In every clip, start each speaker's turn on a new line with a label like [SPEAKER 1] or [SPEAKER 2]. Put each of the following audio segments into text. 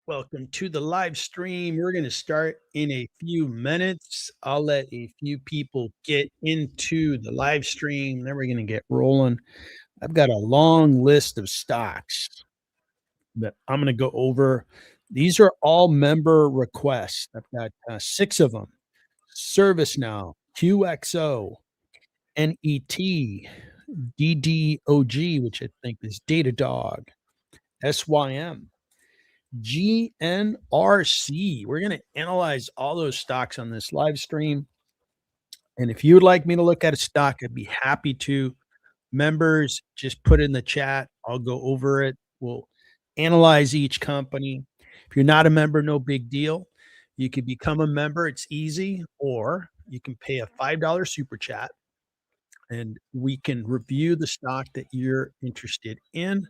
[SPEAKER 1] Welcome to the live stream. We're going to start in a few minutes. I'll let a few people get into the live stream, then we're going to get rolling. I've got a long list of stocks that I'm going to go over. These are all member requests. I've got 6 of them. ServiceNow, QXO, NET, DDOG, which I think is Datadog, SYM, GNRC. We're going to analyze all those stocks on this live stream. And if you would like me to look at a stock, I'd be happy to. Members, just put it in the chat. I'll go over it. We'll analyze each company. If you're not a member, no big deal. You could become a member. It's easy. Or you can pay a $5 super chat and we can review the stock that you're interested in.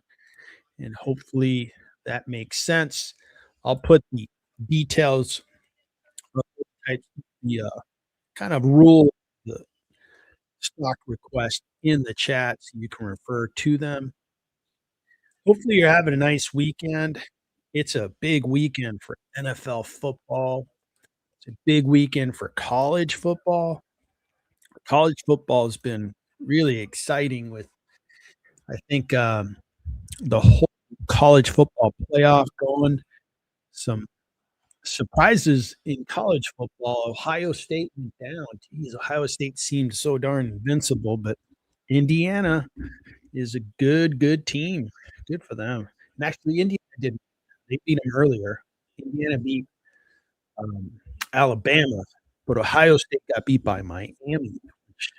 [SPEAKER 1] And hopefully that makes sense. I'll put the details of the kind of rule the stock request in the chat so you can refer to them. Hopefully you're having a nice weekend. It's a big weekend for NFL football. It's a big weekend for college football. College football has been really exciting with, I think, the whole college football playoff going. Some surprises in college football. Ohio State went down. Geez, Ohio State seemed so darn invincible, but Indiana is a good team. Good for them. And actually, Indiana did. They beat them earlier. Indiana beat um, Alabama, but Ohio State got beat by Miami, which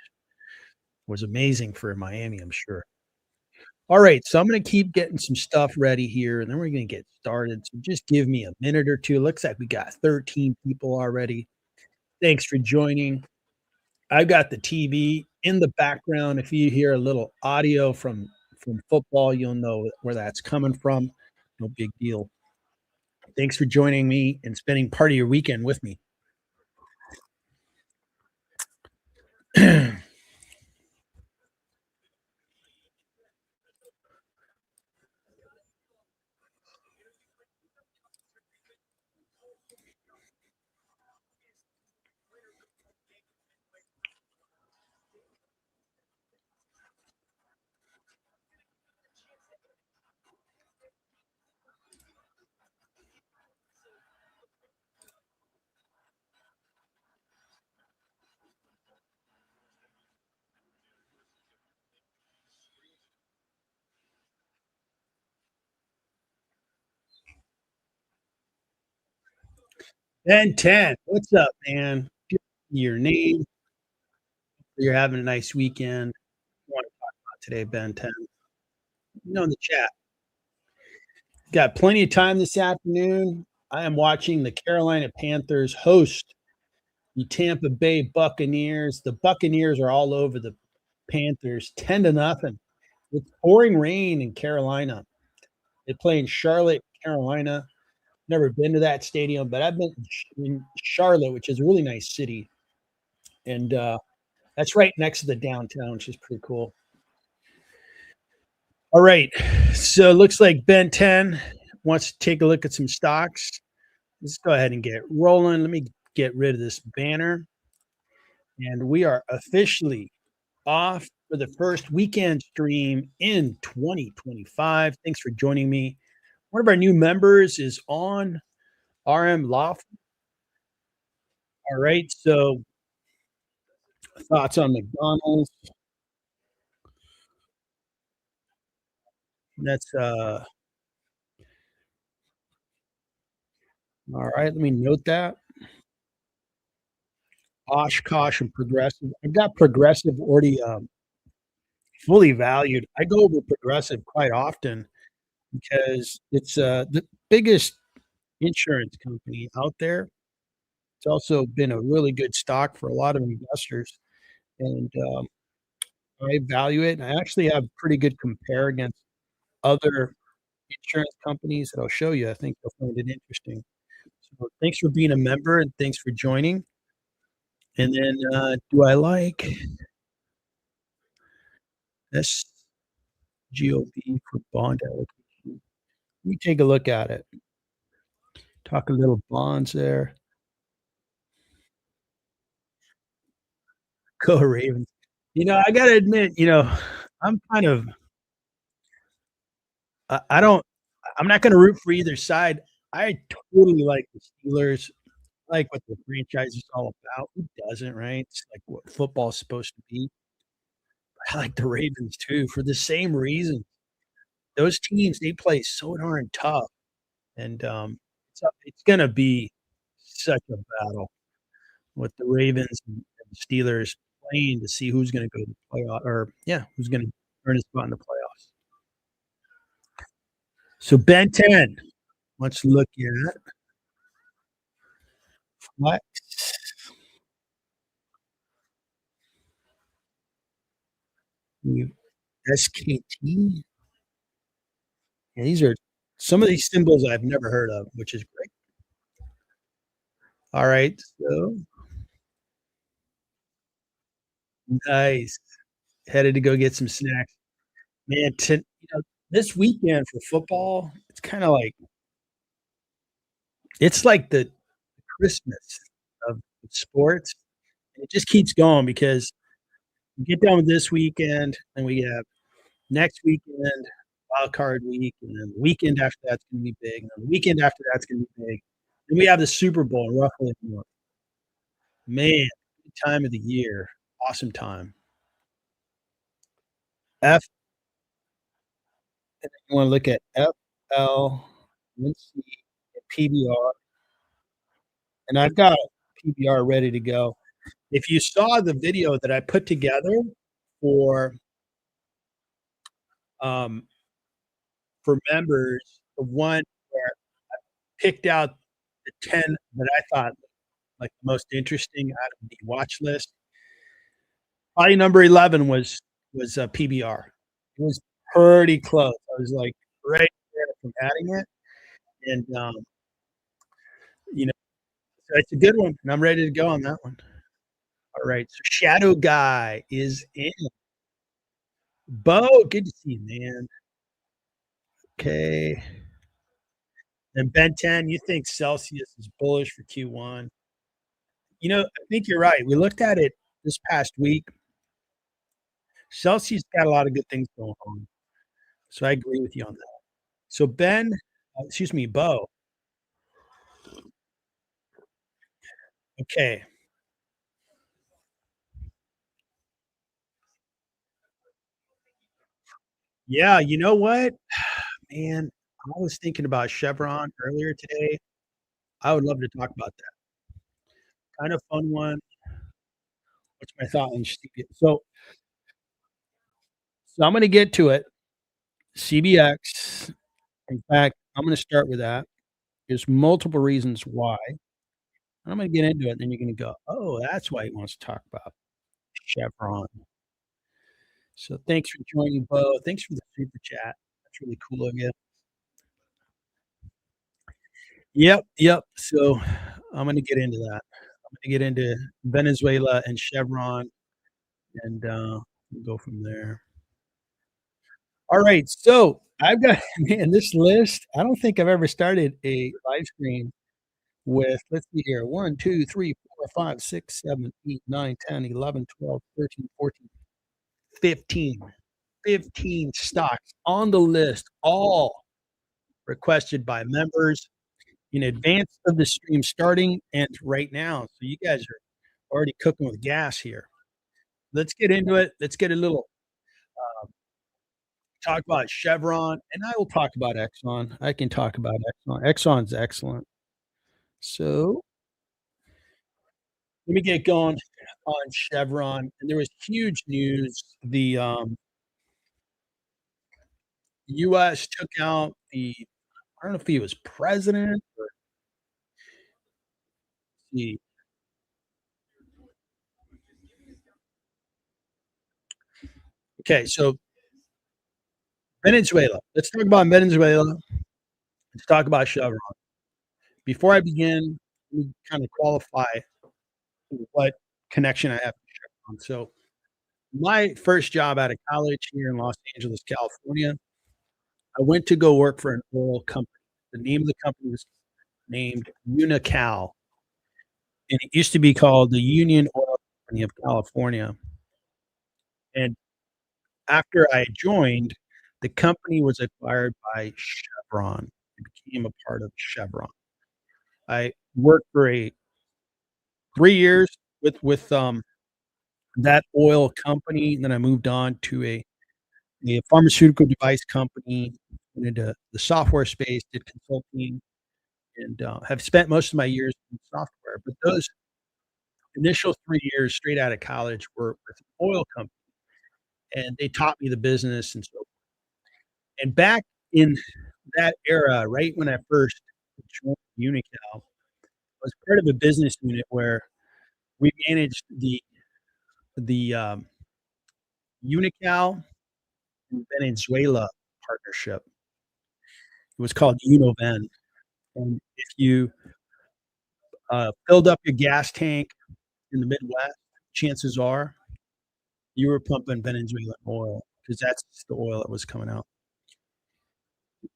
[SPEAKER 1] was amazing for Miami, I'm sure. All right, so I'm going to keep getting some stuff ready here, and then we're going to get started. So just give me a minute or two. Looks like we got 13 people already. Thanks for joining. I've got the TV in the background. If you hear a little audio from football, you'll know where that's coming from. No big deal. Thanks for joining me and spending part of your weekend with me. Ben 10, what's up, man? Give me your name. You're having a nice weekend. What do you want to talk about today, Ben 10? In the chat. Got plenty of time this afternoon. I am watching the Carolina Panthers host the Tampa Bay Buccaneers. The Buccaneers are all over the Panthers, 10-0. It's pouring rain in Carolina. They play in Charlotte, Carolina. Never been to that stadium, but I've been in Charlotte, which is a really nice city. And that's right next to the downtown, which is pretty cool. All right. So it looks like Ben 10 wants to take a look at some stocks. Let's go ahead and get rolling. Let me get rid of this banner. And we are officially off for the first weekend stream in 2025. Thanks for joining me. One of our new members is on RM Loft. All right. So thoughts on McDonald's. That's all right. Let me note that. Oshkosh and Progressive. I've got Progressive already fully valued. I go over Progressive quite often because it's the biggest insurance company out there. It's also been a really good stock for a lot of investors, and I value it. And I actually have pretty good compare against other insurance companies that I'll show you. I think you'll find it interesting. So thanks for being a member and thanks for joining. And then do I like SGOB for bond allocation? Let me take a look at it. Talk a little bonds there. Go Ravens. I gotta admit, I'm kind of I don't I'm not gonna root for either side. I totally like the Steelers, like what the franchise is all about. Who doesn't, right? It's like what football's supposed to be. I like the Ravens too for the same reason. Those teams, they play so darn tough, and, it's gonna be such a battle with the Ravens and Steelers playing to see who's gonna go to the playoff or yeah, who's gonna earn a spot in the playoffs. So Ben 10, let's look at flex. We SKT. Yeah, these are some of these symbols I've never heard of, which is great. Alright, so nice. Headed to go get some snacks. Man, this weekend for football, it's like the Christmas of sports, and it just keeps going because we get done with this weekend, and we have next weekend, wild card week, and then the weekend after that's gonna be big, and then the weekend after that's gonna be big. Then we have the Super Bowl in roughly a month. Man, good time of the year. Awesome time. F and then you wanna look at FL, MC, and PBR, and I've got PBR ready to go. If you saw the video that I put together for, um, for members, the one where picked out the 10 that I thought like the most interesting out of the watch list. Probably number 11 was PBR. It was pretty close. I was like right there from adding it, and you know, so it's a good one, and I'm ready to go on that one. All right, so Shadow Guy is in. Bo, good to see you, man. Okay, and Ben 10, you think Celsius is bullish for Q1? I think you're right. We looked at it this past week. Celsius got a lot of good things going on, so I agree with you on that. So excuse me, Bo. Okay. Yeah, you know what? Man, I was thinking about Chevron earlier today. I would love to talk about that. Kind of fun one. What's my thought on so I'm gonna get to it. CBX. In fact, I'm gonna start with that. There's multiple reasons why. I'm gonna get into it, and then you're gonna go, "Oh, that's why he wants to talk about Chevron." So thanks for joining, Bo. Thanks for the super chat. That's really cool of you. Yep, yep. So I'm gonna get into that. I'm gonna get into Venezuela and Chevron, and we'll go from there. All right, so I've got man, this list, I don't think I've ever started a live stream with, let's see here, 1, 2, 3, 4, 5, 6, 7, 8, 9, 10, 11, 12, 13, 14, 15. 15 stocks on the list, all requested by members in advance of the stream starting and right now. So you guys are already cooking with gas here. Let's get into it. Let's get a little talk about Chevron, and I will talk about Exxon. I can talk about Exxon. Exxon's excellent. So let me get going on Chevron. And there was huge news. The US took out I don't know if he was president or the okay, so Venezuela. Let's talk about Venezuela. Let's talk about Chevron. Before I begin, let me kind of qualify what connection I have to Chevron. So my first job out of college here in Los Angeles, California, I went to go work for an oil company. The name of the company was named Unocal, and it used to be called the Union Oil Company of California. And after I joined, the company was acquired by Chevron. It became a part of Chevron. I worked for a 3 years with that oil company, and then I moved on to a pharmaceutical device company, went into the software space, did consulting, and, have spent most of my years in software. But those initial 3 years straight out of college were with an oil company, and they taught me the business and so and back in that era, right when I first joined Unical, I was part of a business unit where we managed the Unical and Venezuela partnership. It was called UnoVen, and if you, filled up your gas tank in the Midwest, chances are you were pumping Venezuelan oil because that's the oil that was coming out.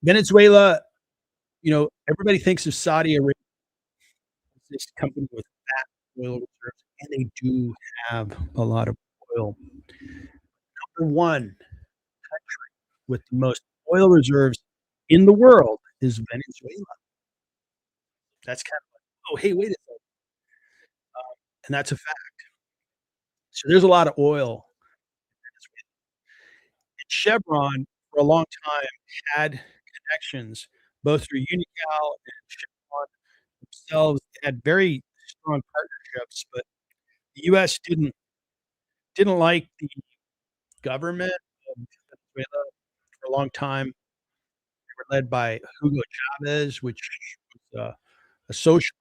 [SPEAKER 1] Venezuela, everybody thinks of Saudi Arabia as this company with fat oil reserves, and they do have a lot of oil. Number 1 with the most oil reserves in the world is Venezuela. That's kind of like, "Oh, hey, wait a second," and that's a fact. So there's a lot of oil. And Chevron, for a long time, had connections both through Unical and Chevron themselves had very strong partnerships, but the US didn't like the government of Venezuela for a long time. They were led by Hugo Chavez, which was a socialist.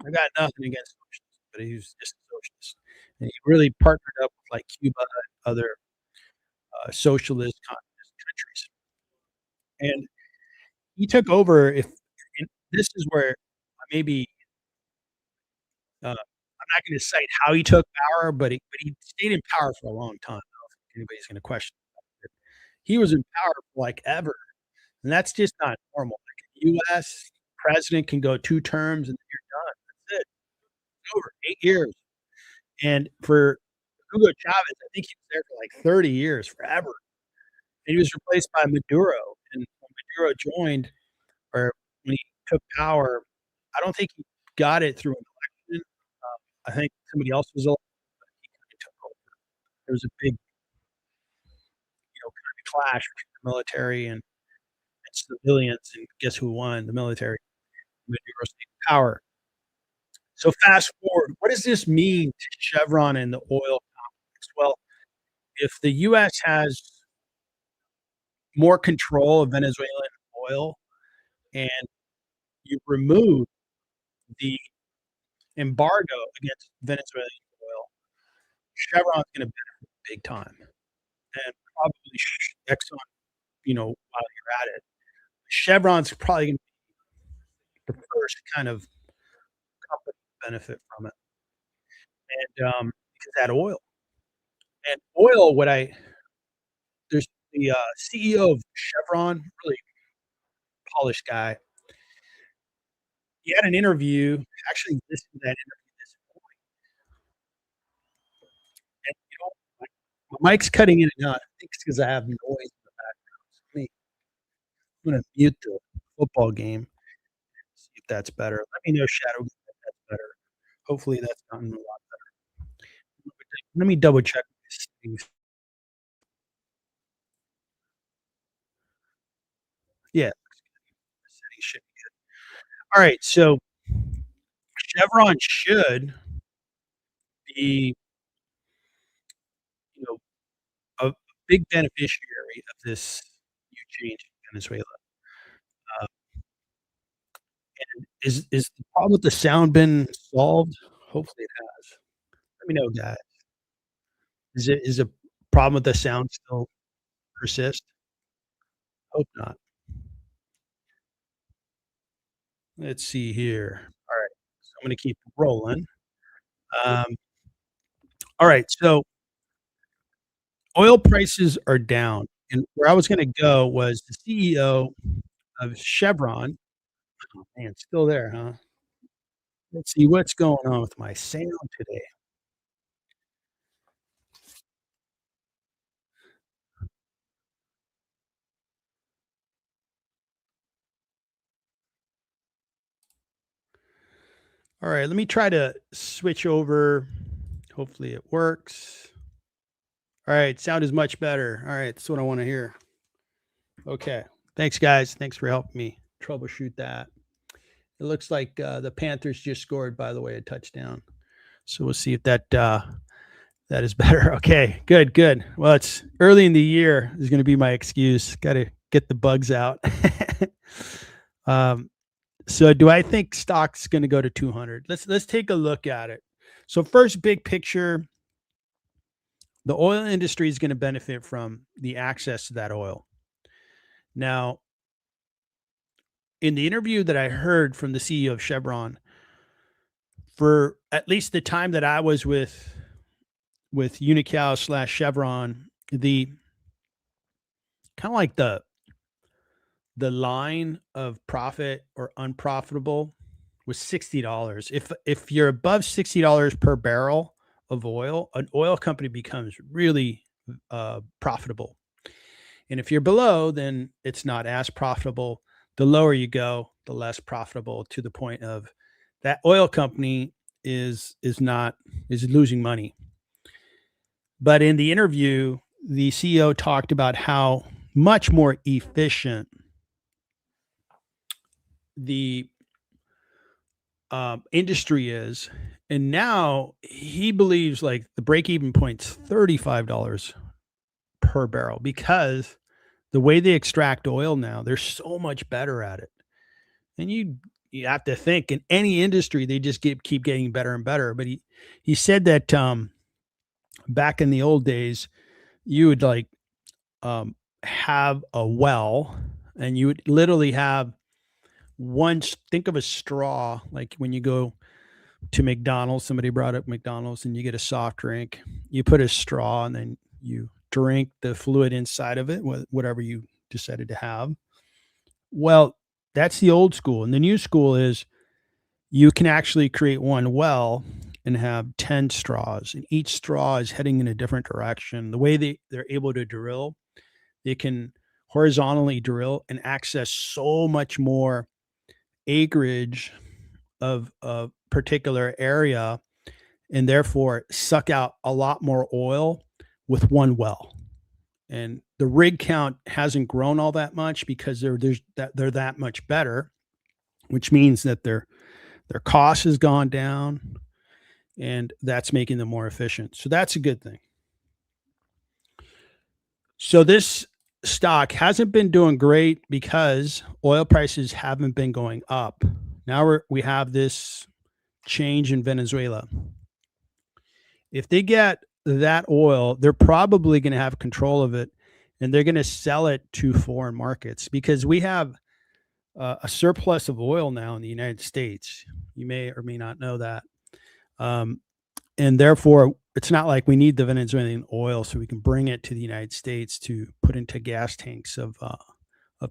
[SPEAKER 1] I got nothing against socialists, but he was just a socialist. And he really partnered up with, like, Cuba and other, socialist communist countries. And he took over if and this is where maybe, I'm not gonna cite how he took power, but he stayed in power for a long time. I don't think anybody's gonna question it. He was in power for, like, ever, and that's just not normal. Like, in the US, president can go 2 terms and then you're done. That's it. It's over, 8 years. And for Hugo Chavez, I think he was there for, like, 30 years, forever. And he was replaced by Maduro, and when Maduro joined or when he took power, I don't think he got it through an election. I think somebody else was elected, but he kinda took over. There was a big, kind of clash between the military and civilians, and guess who won? The military. Maduro stayed in power. So fast forward, what does this mean to Chevron and the oil complex? Well, if the US has more control of Venezuelan oil and you remove the embargo against Venezuelan oil, Chevron's gonna benefit big time, and probably Exxon, while you're at it. Chevron's probably gonna be the first kind of company to benefit from it, and, because that oil. And oil, what I there's the, CEO of Chevron, really polished guy. He had an interview, actually listened to that interview this morning, and, my mic's cutting in and out. I think it's 'cause I have noise in the background. So I'm gonna mute the football game, see if that's better. Let me know, Shadow, if that's better. Hopefully, that's gotten a lot better. Let me double check these things. Yeah, the settings should be good. Alright, so Chevron should be, you know, a big beneficiary of this new change in Venezuela. Uh, and is the problem with the sound been solved? Hopefully it has. Let me know, guys. Is a problem with the sound still persist? Hope not. Let's see here. Alright, so I'm gonna keep rolling. Um, alright, so oil prices are down, and where I was gonna go was the CEO of Chevron Oh, man, still there, huh? Let's see what's going on with my sound today. All right, let me try to switch over. Hopefully it works. All right, sound is much better. All right, that's what I want to hear. Okay. Thanks, guys. Thanks for helping me troubleshoot that. It looks like the Panthers just scored, by the way, a touchdown. So we'll see if that is better. Okay, good, good. Well, it's early in the year. Is going to be my excuse. Got to get the bugs out. um, so, do I think stock's going to go to 200? Let's take a look at it. So, first, big picture, the oil industry is going to benefit from the access to that oil. Now, in the interview that I heard from the CEO of Chevron, for at least the time that I was with Unical slash Chevron, the kind of like the line of profit or unprofitable was $60. If you're above $60 per barrel of oil, an oil company becomes really profitable. And if you're below, then it's not as profitable. The lower you go, the less profitable, to the point of that oil company is losing money. But in the interview, the CEO talked about how much more efficient the industry is. And now he believes like the break even point's $35 per barrel, because the way they extract oil now, they're so much better at it. And you have to think in any industry, they just keep getting better and better. But he said that back in the old days, you would like have a well, and you would literally have think of a straw, like when you go to McDonald's, somebody brought up McDonald's and you get a soft drink, you put a straw and then you drink the fluid inside of it, whatever you decided to have. Well, that's the old school. And the new school is you can actually create one well and have 10 straws, and each straw is heading in a different direction. The way they're able to drill, they can horizontally drill and access so much more acreage of a particular area, and therefore suck out a lot more oil with one well. And the rig count hasn't grown all that much because they're that much better, which means that their cost has gone down, and that's making them more efficient. So that's a good thing. So this stock hasn't been doing great because oil prices haven't been going up. Now we have this change in Venezuela. If they get that oil, they're probably going to have control of it, and they're going to sell it to foreign markets, because we have a surplus of oil now in the United States. You may or may not know that. And therefore, it's not like we need the Venezuelan oil so we can bring it to the United States to put into gas tanks of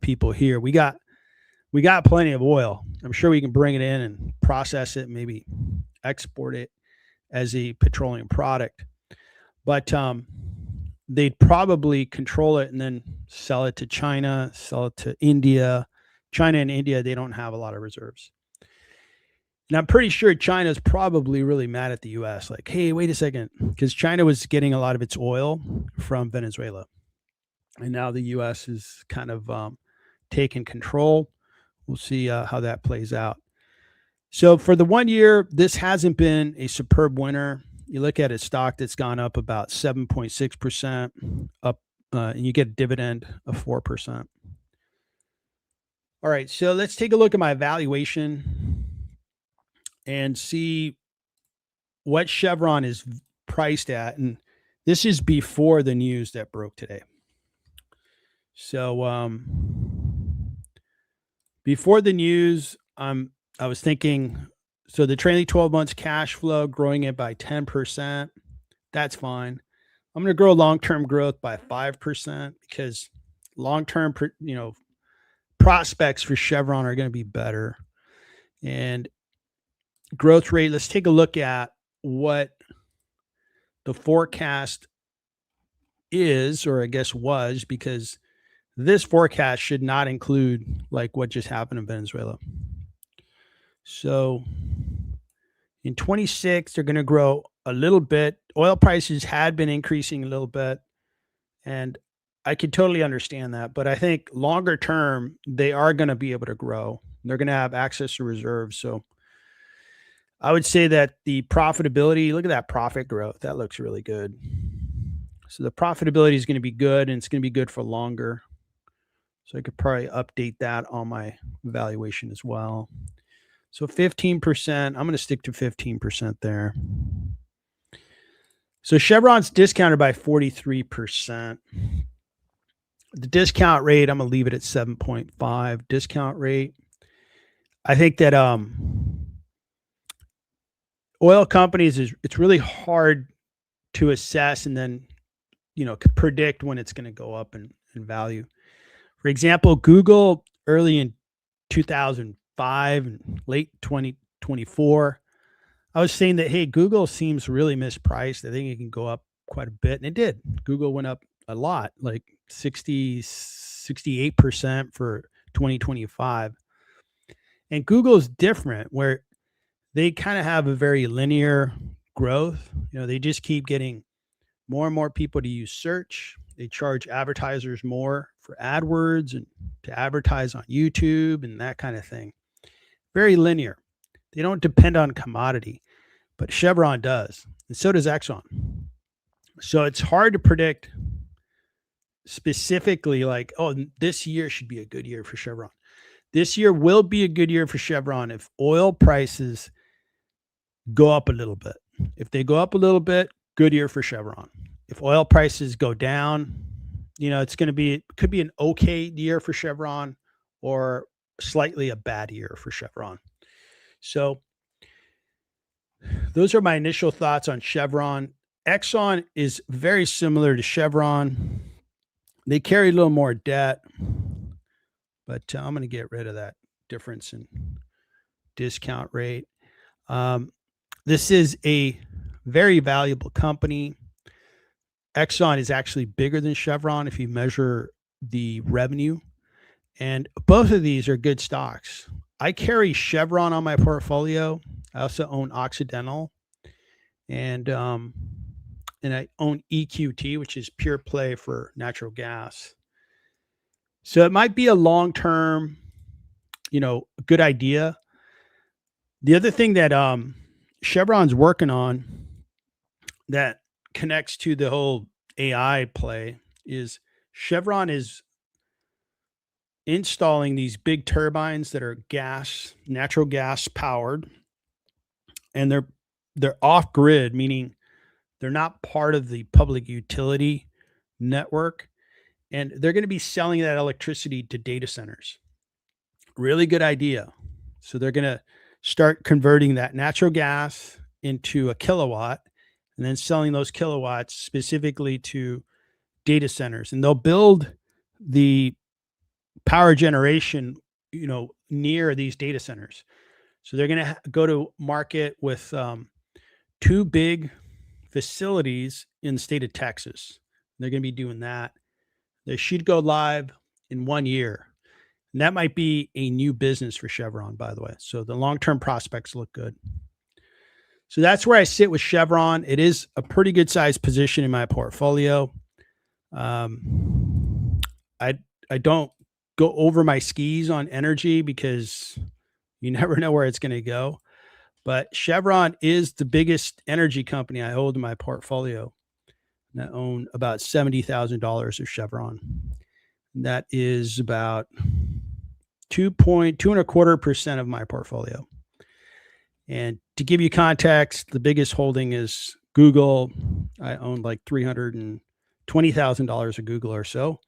[SPEAKER 1] people here. We got plenty of oil. I'm sure we can bring it in and process it, maybe export it as a petroleum product. But they'd probably control it and then sell it to China, sell it to India. China and India, they don't have a lot of reserves. And I'm pretty sure China's probably really mad at the US. Like, hey, wait a second, because China was getting a lot of its oil from Venezuela. And now the US is kind of taking control. We'll see how that plays out. So for the 1 year, this hasn't been a superb winner. You look at a stock that's gone up about 7.6% up, and you get a dividend of 4%. All right, so let's take a look at my valuation and see what Chevron is priced at. And this is before the news that broke today. So before the news, I was thinking, so the trailing 12 months cash flow, growing it by 10%, that's fine. I'm going to grow long-term growth by 5%, because long-term, prospects for Chevron are going to be better. And growth rate, let's take a look at what the forecast is, or I guess was, because this forecast should not include like what just happened in Venezuela. So in 26, they're going to grow a little bit. Oil prices had been increasing a little bit, and I could totally understand that. But I think longer term, they are going to be able to grow. They're going to have access to reserves. So I would say that the profitability, look at that profit growth. That looks really good. So the profitability is going to be good, and it's going to be good for longer. So I could probably update that on my valuation as well. So 15%, I'm going to stick to 15% there. So Chevron's discounted by 43%. The discount rate, I'm going to leave it at 7.5 discount rate. I think that oil companies, it's really hard to assess and then, predict when it's going to go up in value. For example, Google early in 2005 and late 2024, I was saying that, hey, Google seems really mispriced. I think it can go up quite a bit. And it did. Google went up a lot, like 68% for 2025. And Google's different, where they kind of have a very linear growth. They just keep getting more and more people to use search. They charge advertisers more for AdWords and to advertise on YouTube and that kind of thing. Very linear. They don't depend on commodity, but Chevron does, and so does Exxon. So it's hard to predict specifically like, oh, this year should be a good year for Chevron. This year will be a good year for Chevron if oil prices go up a little bit. If they go up a little bit, good year for Chevron. If oil prices go down, it could be an okay year for Chevron or slightly a bad year for Chevron. So those are my initial thoughts on Chevron. Exxon is very similar to Chevron. They carry a little more debt, but I'm going to get rid of that difference in discount rate. This is a very valuable company. Exxon is actually bigger than Chevron if you measure the revenue. And both of these are good stocks. I carry Chevron on my portfolio. I also own Occidental. And I own EQT, which is pure play for natural gas. So it might be a long-term, good idea. The other thing that Chevron's working on that connects to the whole AI play is Chevron is installing these big turbines that are natural gas powered, and they're off grid, meaning they're not part of the public utility network, and they're going to be selling that electricity to data centers. Really good idea. So they're going to start converting that natural gas into a kilowatt and then selling those kilowatts specifically to data centers. And they'll build the power generation, near these data centers. So they're going to go to market with two big facilities in the state of Texas. They're going to be doing that. They should go live in 1 year. And that might be a new business for Chevron, by the way. So the long-term prospects look good. So that's where I sit with Chevron. It is a pretty good sized position in my portfolio. I don't go over my skis on energy because you never know where it's going to go. But Chevron is the biggest energy company I hold in my portfolio. And I own about $70,000 of Chevron. And that is about 2.25% of my portfolio. And to give you context, the biggest holding is Google. I own like $320,000 of Google or so.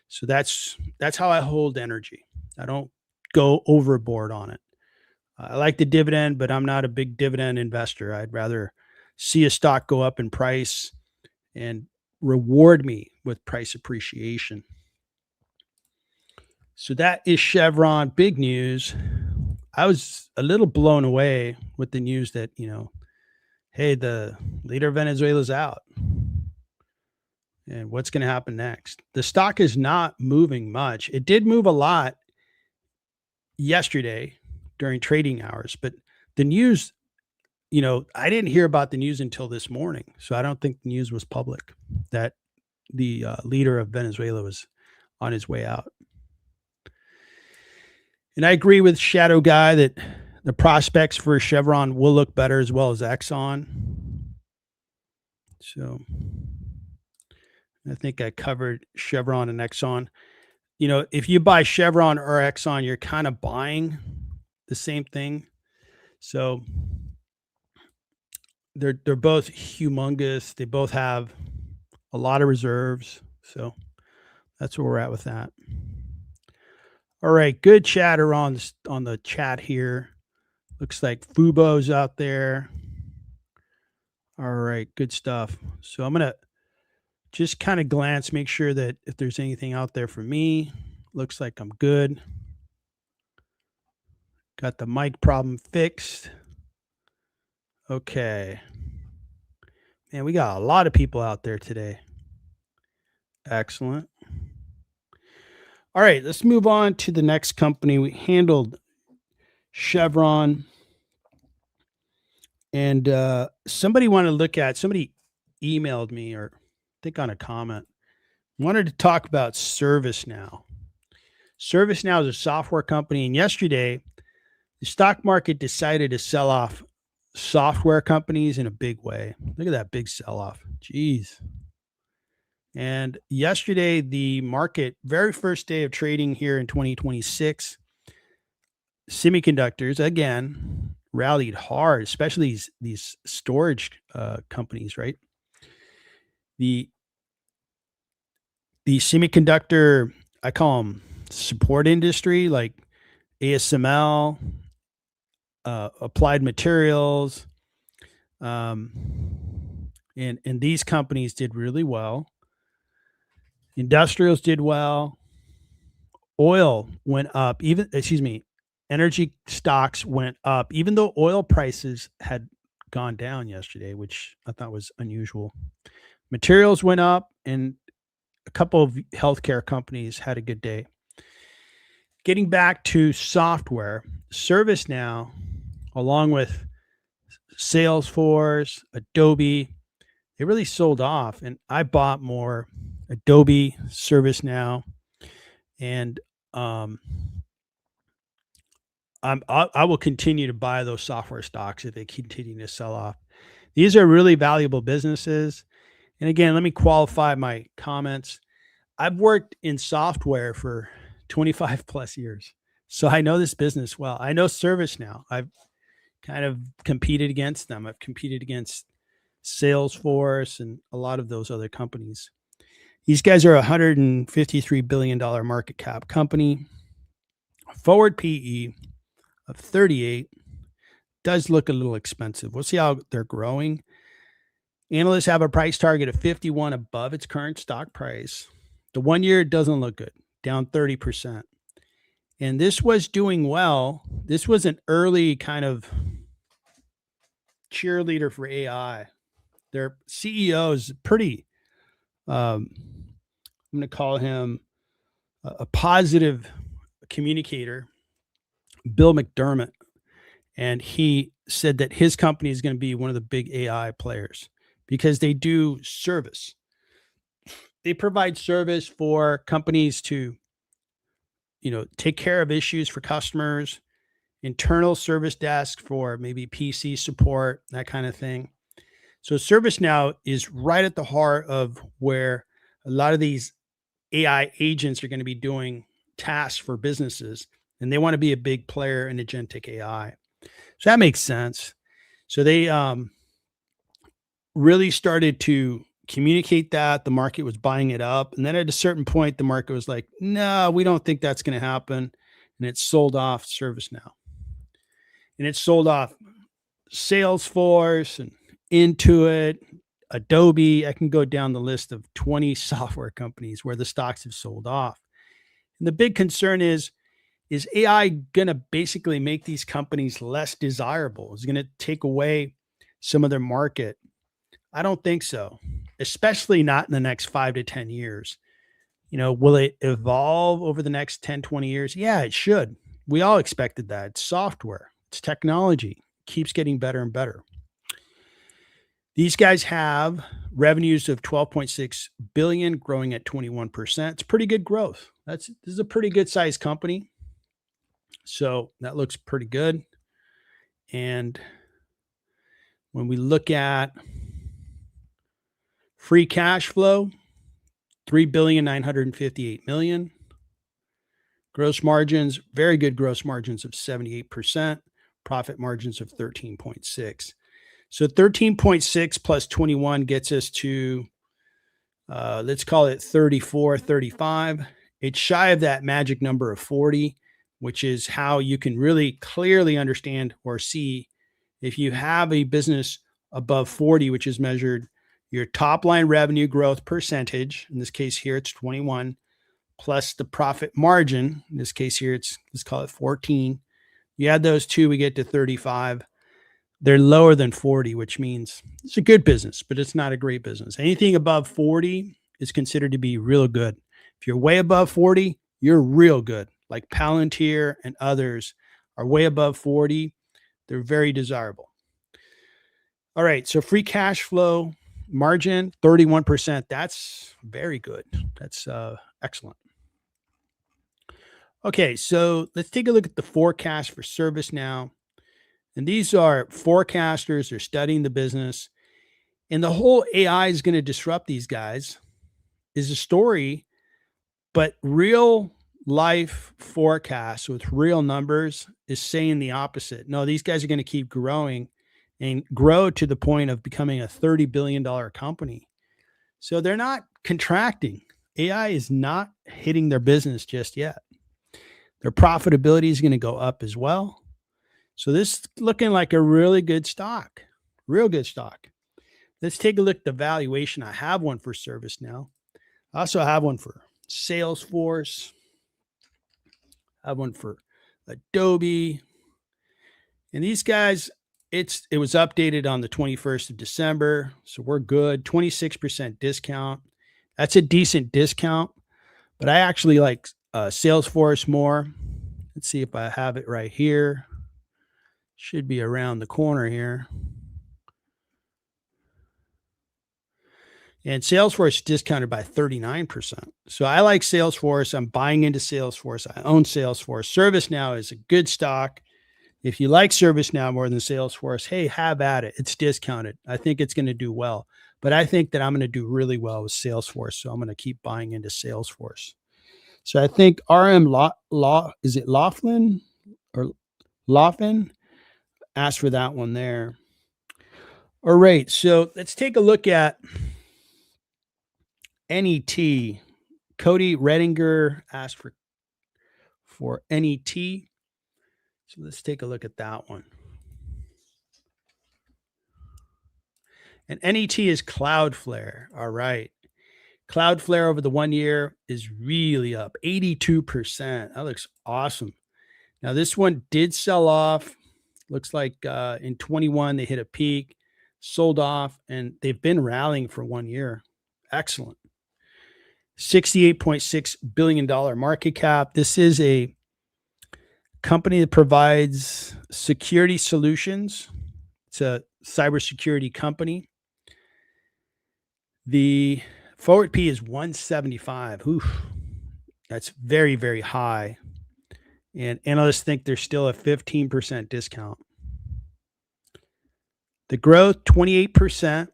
[SPEAKER 1] So that's how I hold energy. I don't go overboard on it. I like the dividend, but I'm not a big dividend investor. I'd rather see a stock go up in price and reward me with price appreciation. So that is Chevron. Big news. I was a little blown away with the news that, hey, the leader of Venezuela's out. And what's going to happen next? The stock is not moving much. It did move a lot yesterday during trading hours, but the news, I didn't hear about the news until this morning. So I don't think the news was public that the leader of Venezuela was on his way out. And I agree with Shadow Guy that the prospects for Chevron will look better as well as Exxon. So I think I covered Chevron and Exxon. If you buy Chevron or Exxon, you're kind of buying the same thing. So they're both humongous. They both have a lot of reserves. So that's where we're at with that. All right, good chatter on the chat here. Looks like Fubo's out there. All right, good stuff. So I'm gonna just kind of glance, make sure that if there's anything out there for me. Looks like I'm good. Got the mic problem fixed. Okay. Man, we got a lot of people out there today. Excellent. All right, let's move on to the next company. We handled Chevron. And somebody emailed me, or I think on a comment, wanted to talk about ServiceNow. ServiceNow is a software company. And yesterday, the stock market decided to sell off software companies in a big way. Look at that big sell-off. Jeez. And yesterday, the market, very first day of trading here in 2026, semiconductors, again, rallied hard, especially these storage companies, right? The semiconductor, I call them support industry, like ASML, Applied Materials, and these companies did really well. Industrials did well. Oil went up, energy stocks went up, even though oil prices had gone down yesterday, which I thought was unusual. Materials went up, and a couple of healthcare companies had a good day. Getting back to software, ServiceNow, along with Salesforce, Adobe, they really sold off, and I bought more Adobe, ServiceNow, and I will continue to buy those software stocks if they continue to sell off. These are really valuable businesses. And again, let me qualify my comments. I've worked in software for 25 plus years. So I know this business well. I know ServiceNow. I've kind of competed against them. I've competed against Salesforce and a lot of those other companies. These guys are a $153 billion market cap company. Forward PE of 38 does look a little expensive. We'll see how they're growing. Analysts have a price target of 51 above its current stock price. The 1 year doesn't look good, down 30%. And this was doing well. This was an early kind of cheerleader for AI. Their CEO is pretty, I'm going to call him a positive communicator, Bill McDermott. And he said that his company is going to be one of the big AI players because they do service. They provide service for companies to, take care of issues for customers, internal service desk for maybe PC support, that kind of thing. So ServiceNow is right at the heart of where a lot of these AI agents are going to be doing tasks for businesses, and they want to be a big player in Agentic AI. So that makes sense. So they really started to communicate that the market was buying it up. And then at a certain point, the market was like, no, we don't think that's going to happen. And it sold off ServiceNow. And it sold off Salesforce and Intuit, Adobe. I can go down the list of 20 software companies where the stocks have sold off. And the big concern is Is AI going to basically make these companies less desirable? Is it going to take away some of their market? I don't think so, especially not in the next 5 to 10 years. Will it evolve over the next 10, 20 years? Yeah, it should. We all expected that. It's software, it's technology, keeps getting better and better. These guys have revenues of 12.6 billion, growing at 21%. It's pretty good growth. This is a pretty good sized company. So that looks pretty good. And when we look at free cash flow, 3,958,000,000. Gross margins, very good gross margins of 78%, profit margins of 13.6. So 13.6 plus 21 gets us to, let's call it 34, 35. It's shy of that magic number of 40, which is how you can really clearly understand or see if you have a business above 40, which is measured your top line revenue growth percentage. In this case here, it's 21, plus the profit margin. In this case here, let's call it 14. You add those two, we get to 35. They're lower than 40, which means it's a good business, but it's not a great business. Anything above 40 is considered to be real good. If you're way above 40, you're real good. Like Palantir and others are way above 40. They're very desirable. All right, so free cash flow margin, 31%. That's very good. That's excellent. Okay, so let's take a look at the forecast for ServiceNow. And these are forecasters. They're studying the business. And the whole AI is going to disrupt these guys is a story, but real life forecasts with real numbers is saying the opposite. No, these guys are going to keep growing and grow to the point of becoming a $30 billion company. So they're not contracting. AI is not hitting their business just yet. Their profitability is going to go up as well. So this is looking like a really good stock, real good stock. Let's take a look at the valuation. I have one for ServiceNow. I also have one for Salesforce. I have one for Adobe. And these guys, it was updated on the 21st of December. So we're good. 26% discount. That's a decent discount. But I actually like Salesforce more. Let's see if I have it right here. Should be around the corner here. And Salesforce is discounted by 39%. So I like Salesforce. I'm buying into Salesforce. I own Salesforce. ServiceNow is a good stock. If you like ServiceNow more than Salesforce, hey, have at it. It's discounted. I think it's going to do well. But I think that I'm going to do really well with Salesforce. So I'm going to keep buying into Salesforce. So I think RM is it Laughlin or Laughlin? Asked for that one there. All right. So let's take a look at NET. Cody Redinger asked for NET. So let's take a look at that one. And NET is Cloudflare. All right. Cloudflare over the 1 year is really up 82%. That looks awesome. Now, this one did sell off. Looks like in 21, they hit a peak, sold off, and they've been rallying for 1 year. Excellent. $68.6 billion market cap. This is a company that provides security solutions. It's a cybersecurity company. The forward P is 175. Oof. That's very, very high. And analysts think there's still a 15% discount. The growth, 28%.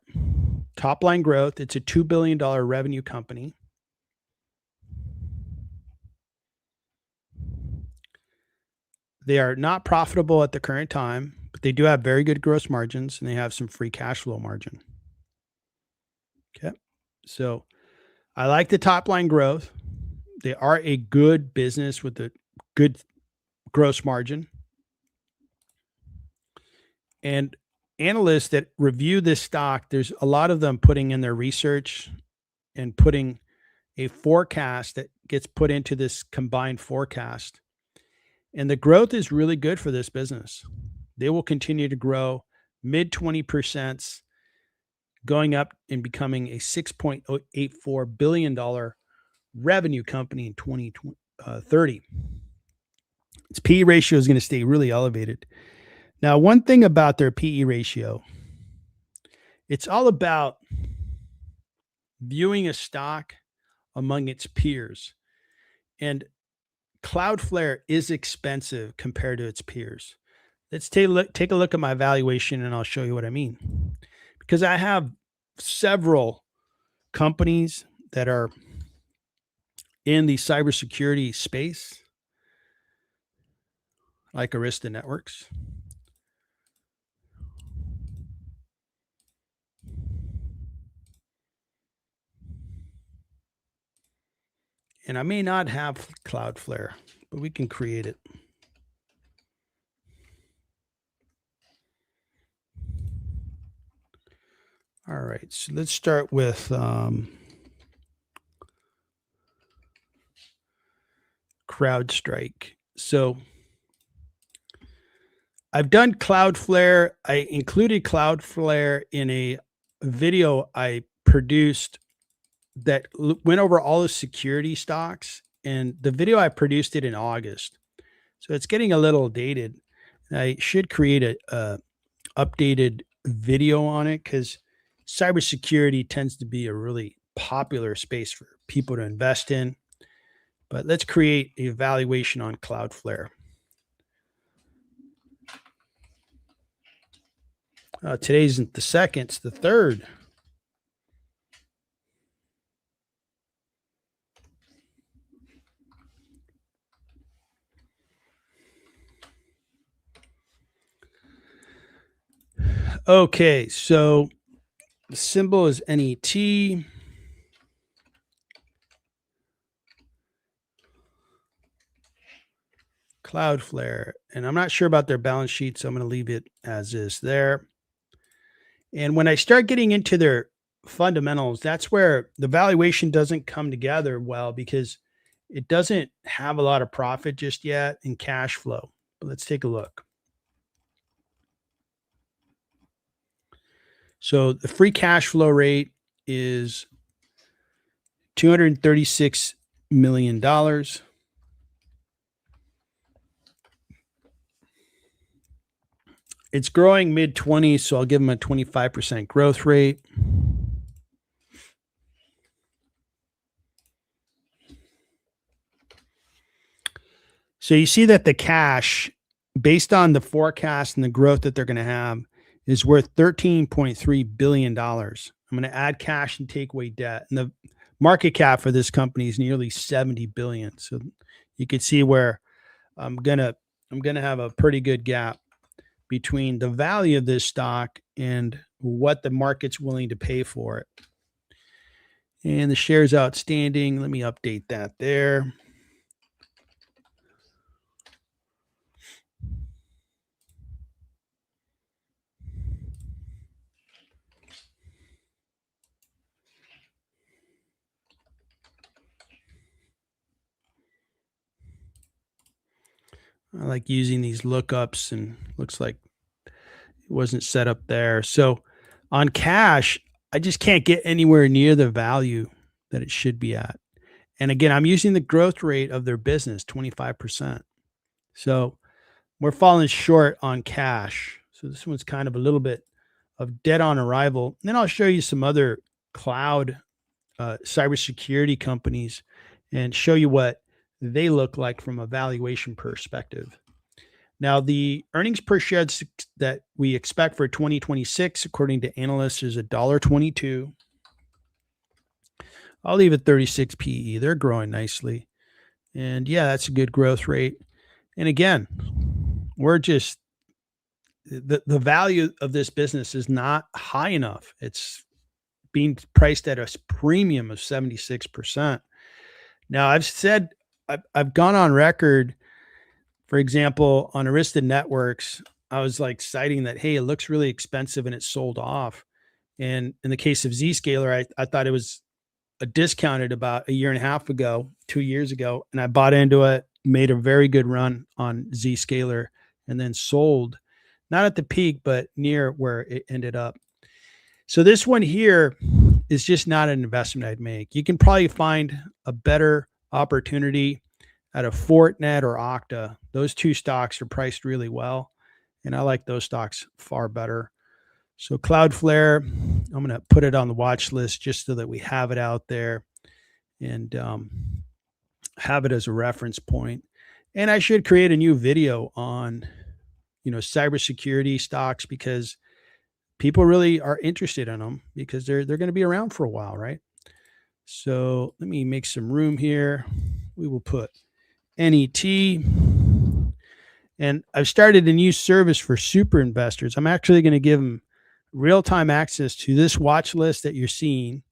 [SPEAKER 1] Top line growth. It's a $2 billion revenue company. They are not profitable at the current time, but they do have very good gross margins and they have some free cash flow margin. Okay. So I like the top line growth. They are a good business with a good gross margin. And analysts that review this stock, there's a lot of them putting in their research and putting a forecast that gets put into this combined forecast. And the growth is really good for this business. They will continue to grow mid 20%, going up and becoming a $6.84 billion revenue company in 2030. Its PE ratio is going to stay really elevated. Now, one thing about their PE ratio, it's all about viewing a stock among its peers. And Cloudflare is expensive compared to its peers. Let's take a look at my valuation and I'll show you what I mean. Because I have several companies that are in the cybersecurity space, like Arista Networks. And I may not have Cloudflare, but we can create it. All right, so let's start with CrowdStrike. So I've done Cloudflare. I included Cloudflare in a video I produced that went over all the security stocks. And the video, I produced it in August. So it's getting a little dated. I should create a updated video on it because cybersecurity tends to be a really popular space for people to invest in. But let's create a valuation on Cloudflare. Today isn't the second, it's the third. Okay, so the symbol is NET. Cloudflare. And I'm not sure about their balance sheet, so I'm going to leave it as is there. And when I start getting into their fundamentals, that's where the valuation doesn't come together well because it doesn't have a lot of profit just yet and cash flow. But let's take a look. So the free cash flow rate is $236 million. It's growing mid 20s, so I'll give them a 25% growth rate. So you see that the cash, based on the forecast and the growth that they're going to have, is worth $13.3 billion. I'm going to add cash and take away debt. And the market cap for this company is nearly 70 billion. So you can see where I'm going to have a pretty good gap between the value of this stock and what the market's willing to pay for it. And the shares outstanding, let me update that there. I like using these lookups, and looks like it wasn't set up there. So on cash, I just can't get anywhere near the value that it should be at. And again, I'm using the growth rate of their business, 25%. So we're falling short on cash. So this one's kind of a little bit of dead on arrival. And then I'll show you some other cloud cybersecurity companies and show you what they look like from a valuation perspective. Now, the earnings per share that we expect for 2026, according to analysts, is $1.22. I'll leave it 36 PE. They're growing nicely. And yeah, that's a good growth rate. And again, we're just, the value of this business is not high enough. It's being priced at a premium of 76%. Now, I've gone on record, for example, on Arista Networks, I was like citing that, hey, it looks really expensive and it's sold off. And in the case of Zscaler, I thought it was a discounted about a year and a half ago, 2 years ago, and I bought into it made a very good run on Zscaler and then sold, not at the peak, but near where it ended up. So this one here is just not an investment I'd make. You can probably find a better opportunity at a Fortinet or Okta. Those two stocks are priced really well, and I like those stocks far better. So Cloudflare, I'm going to put it on the watch list just so that we have it out there and have it as a reference point. And I should create a new video on, cybersecurity stocks, because people really are interested in them because they're going to be around for a while, right? So let me make some room here. We will put NET. And I've started a new service for super investors. I'm actually going to give them real-time access to this watch list that you're seeing.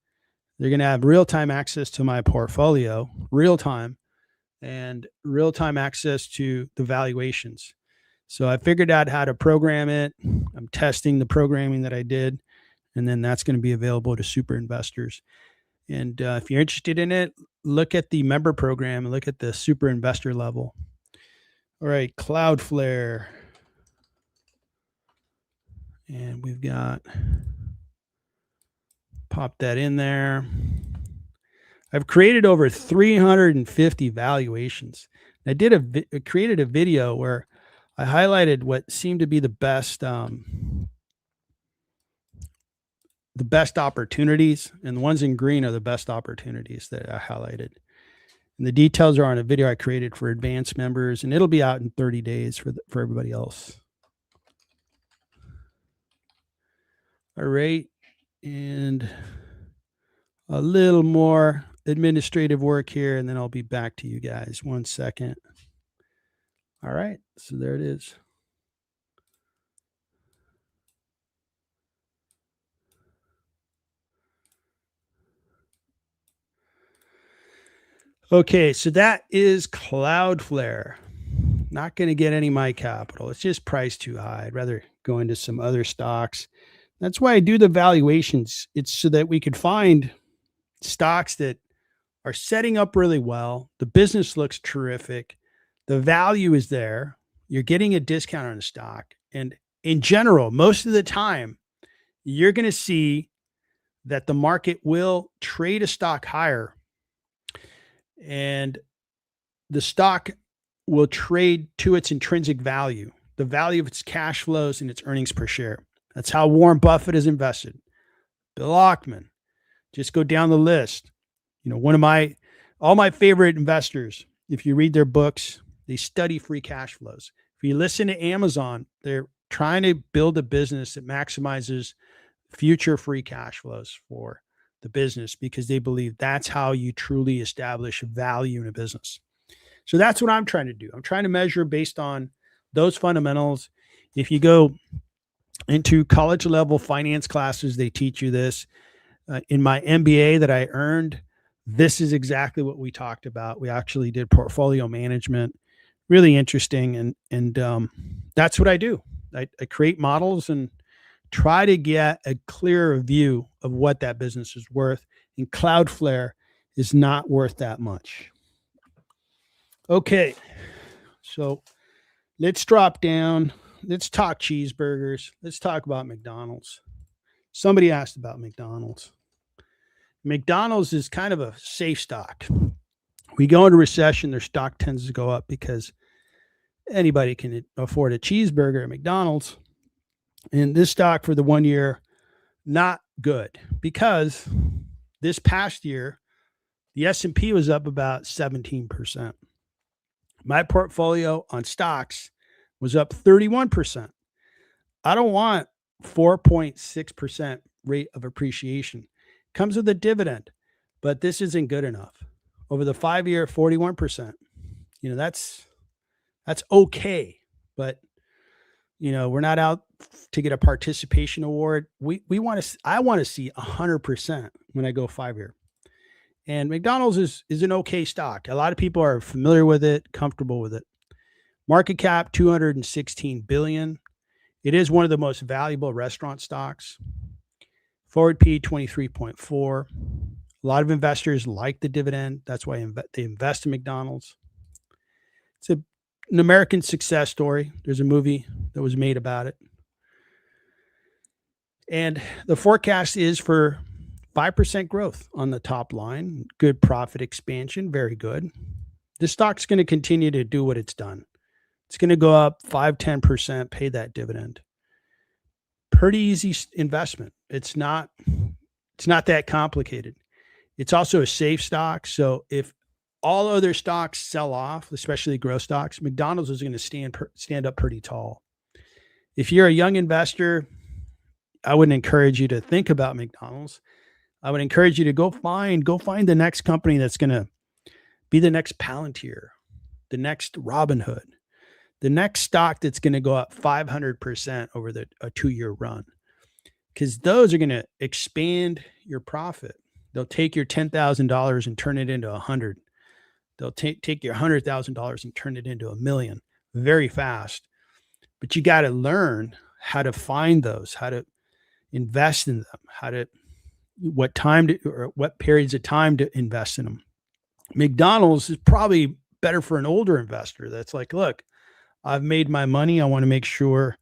[SPEAKER 1] They're going to have real-time access to my portfolio, real-time, and real-time access to the valuations. So I figured out how to program it. I'm testing the programming that I did, and then that's going to be available to super investors. And if you're interested in it, look at the member program and look at the super investor level. All right, Cloudflare. And we've got, pop that in there. I've created over 350 valuations. I created a video where I highlighted what seemed to be the best opportunities, and the ones in green are the best opportunities that I highlighted. And the details are on a video I created for advanced members, and it'll be out in 30 days for everybody else. All right, and a little more administrative work here, and then I'll be back to you guys. 1 second. All right, so there it is. Okay, so that is Cloudflare. Not going to get any my capital. It's just priced too high. I'd rather go into some other stocks. That's why I do the valuations. It's so that we could find stocks that are setting up really well. The business looks terrific. The value is there. You're getting a discount on the stock. And in general, most of the time, you're going to see that the market will trade a stock higher, and the stock will trade to its intrinsic value, the value of its cash flows and its earnings per share. That's how Warren Buffett is invested. Bill Ackman, just go down the list. All my favorite investors, if you read their books, they study free cash flows. If you listen to Amazon, they're trying to build a business that maximizes future free cash flows for the business, because they believe that's how you truly establish value in a business. So that's what I'm trying to do. I'm trying to measure based on those fundamentals. If you go into college level finance classes, they teach you this. In my MBA that I earned, this is exactly what we talked about. We actually did portfolio management. Really interesting. And that's what I do. I create models and try to get a clearer view of what that business is worth. And Cloudflare is not worth that much. Okay, so let's drop down. Let's talk cheeseburgers. Let's talk about McDonald's. Somebody asked about McDonald's. McDonald's is kind of a safe stock. We go into recession, their stock tends to go up because anybody can afford a cheeseburger at McDonald's. And this stock for the 1 year, not good, because this past year, the S&P was up about 17%. My portfolio on stocks was up 31%. I don't want 4.6% rate of appreciation. Comes with a dividend, but this isn't good enough. Over the 5-year, 41%. That's okay, but we're not out to get a participation award. I want to see 100% when I go 5-year. And McDonald's is an okay stock. A lot of people are familiar with it, comfortable with it. Market cap, $216 billion. It is one of the most valuable restaurant stocks. Forward P, 23.4. A lot of investors like the dividend. That's why they invest in McDonald's. It's an American success story. There's a movie that was made about it. And the forecast is for 5% growth on the top line, good profit expansion, very good. The stock's going to continue to do what it's done. It's going to go up 5-10%, pay that dividend. Pretty easy investment. It's not that complicated. It's also a safe stock. So if all other stocks sell off, especially growth stocks, McDonald's is going to stand up pretty tall. If you're a young investor, I wouldn't encourage you to think about McDonald's. I would encourage you to go find the next company that's going to be the next Palantir, the next Robinhood, the next stock that's going to go up 500% over a 2-year run, because those are going to expand your profit. They'll take your $10,000 and turn it into $100,000. They'll take your $100,000 and turn it into $1 million very fast. But you got to learn how to find those, how to invest in them, what periods of time to invest in them. McDonald's is probably better for an older investor that's like, look, I've made my money. I want to make sure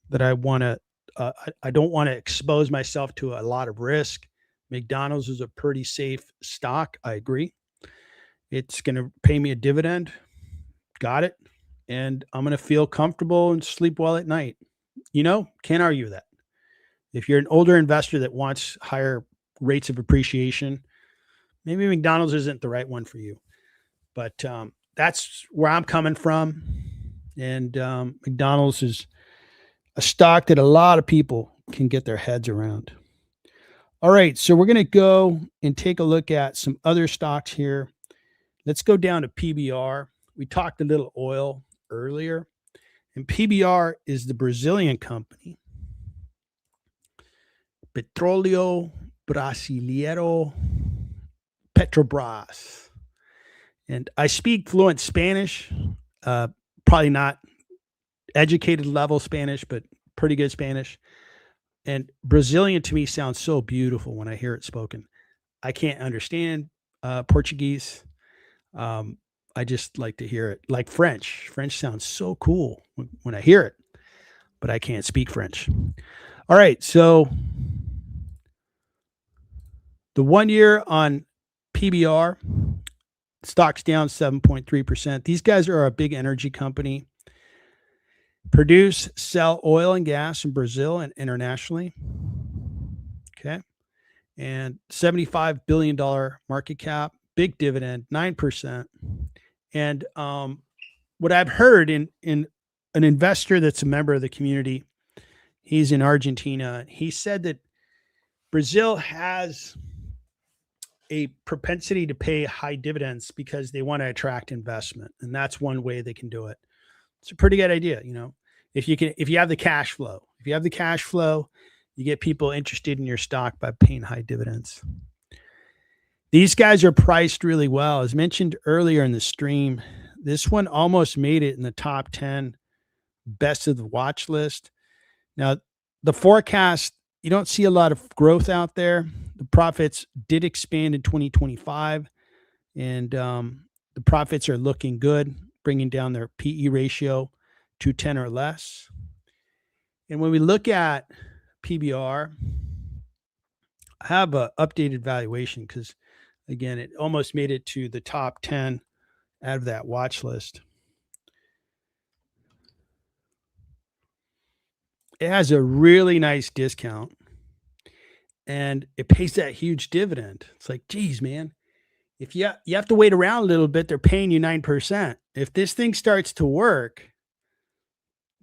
[SPEAKER 1] that I don't want to expose myself to a lot of risk. McDonald's is a pretty safe stock. I agree. It's going to pay me a dividend. Got it. And I'm going to feel comfortable and sleep well at night. Can't argue that. If you're an older investor that wants higher rates of appreciation, maybe McDonald's isn't the right one for you. But that's where I'm coming from. And McDonald's is a stock that a lot of people can get their heads around. All right, so we're going to go and take a look at some other stocks here. Let's go down to PBR. We talked a little oil earlier, and PBR is the Brazilian company. Petróleo Brasileiro Petrobras. And I speak fluent Spanish, probably not educated level Spanish, but pretty good Spanish. And Brazilian to me sounds so beautiful when I hear it spoken. I can't understand Portuguese. I just like to hear it. Like French. French sounds so cool when I hear it, but I can't speak French. All right, so the 1 year on PBR, stock's down 7.3%. These guys are a big energy company. Sell oil and gas in Brazil and internationally. Okay. And $75 billion market cap, big dividend, 9%. And what I've heard in an investor that's a member of the community, he's in Argentina. He said that Brazil has a propensity to pay high dividends because they want to attract investment. And that's one way they can do it. It's a pretty good idea. If you have the cash flow, you get people interested in your stock by paying high dividends. These guys are priced really well. As mentioned earlier in the stream, this one almost made it in the top 10 best of the watch list. Now, the forecast, you don't see a lot of growth out there. The profits did expand in 2025, and the profits are looking good, bringing down their PE ratio to 10 or less. And when we look at PBR, I have an updated valuation because, again, it almost made it to the top 10 out of that watch list. It has a really nice discount, and it pays that huge dividend. It's like, geez, man, if you have to wait around a little bit, they're paying you 9%. If this thing starts to work,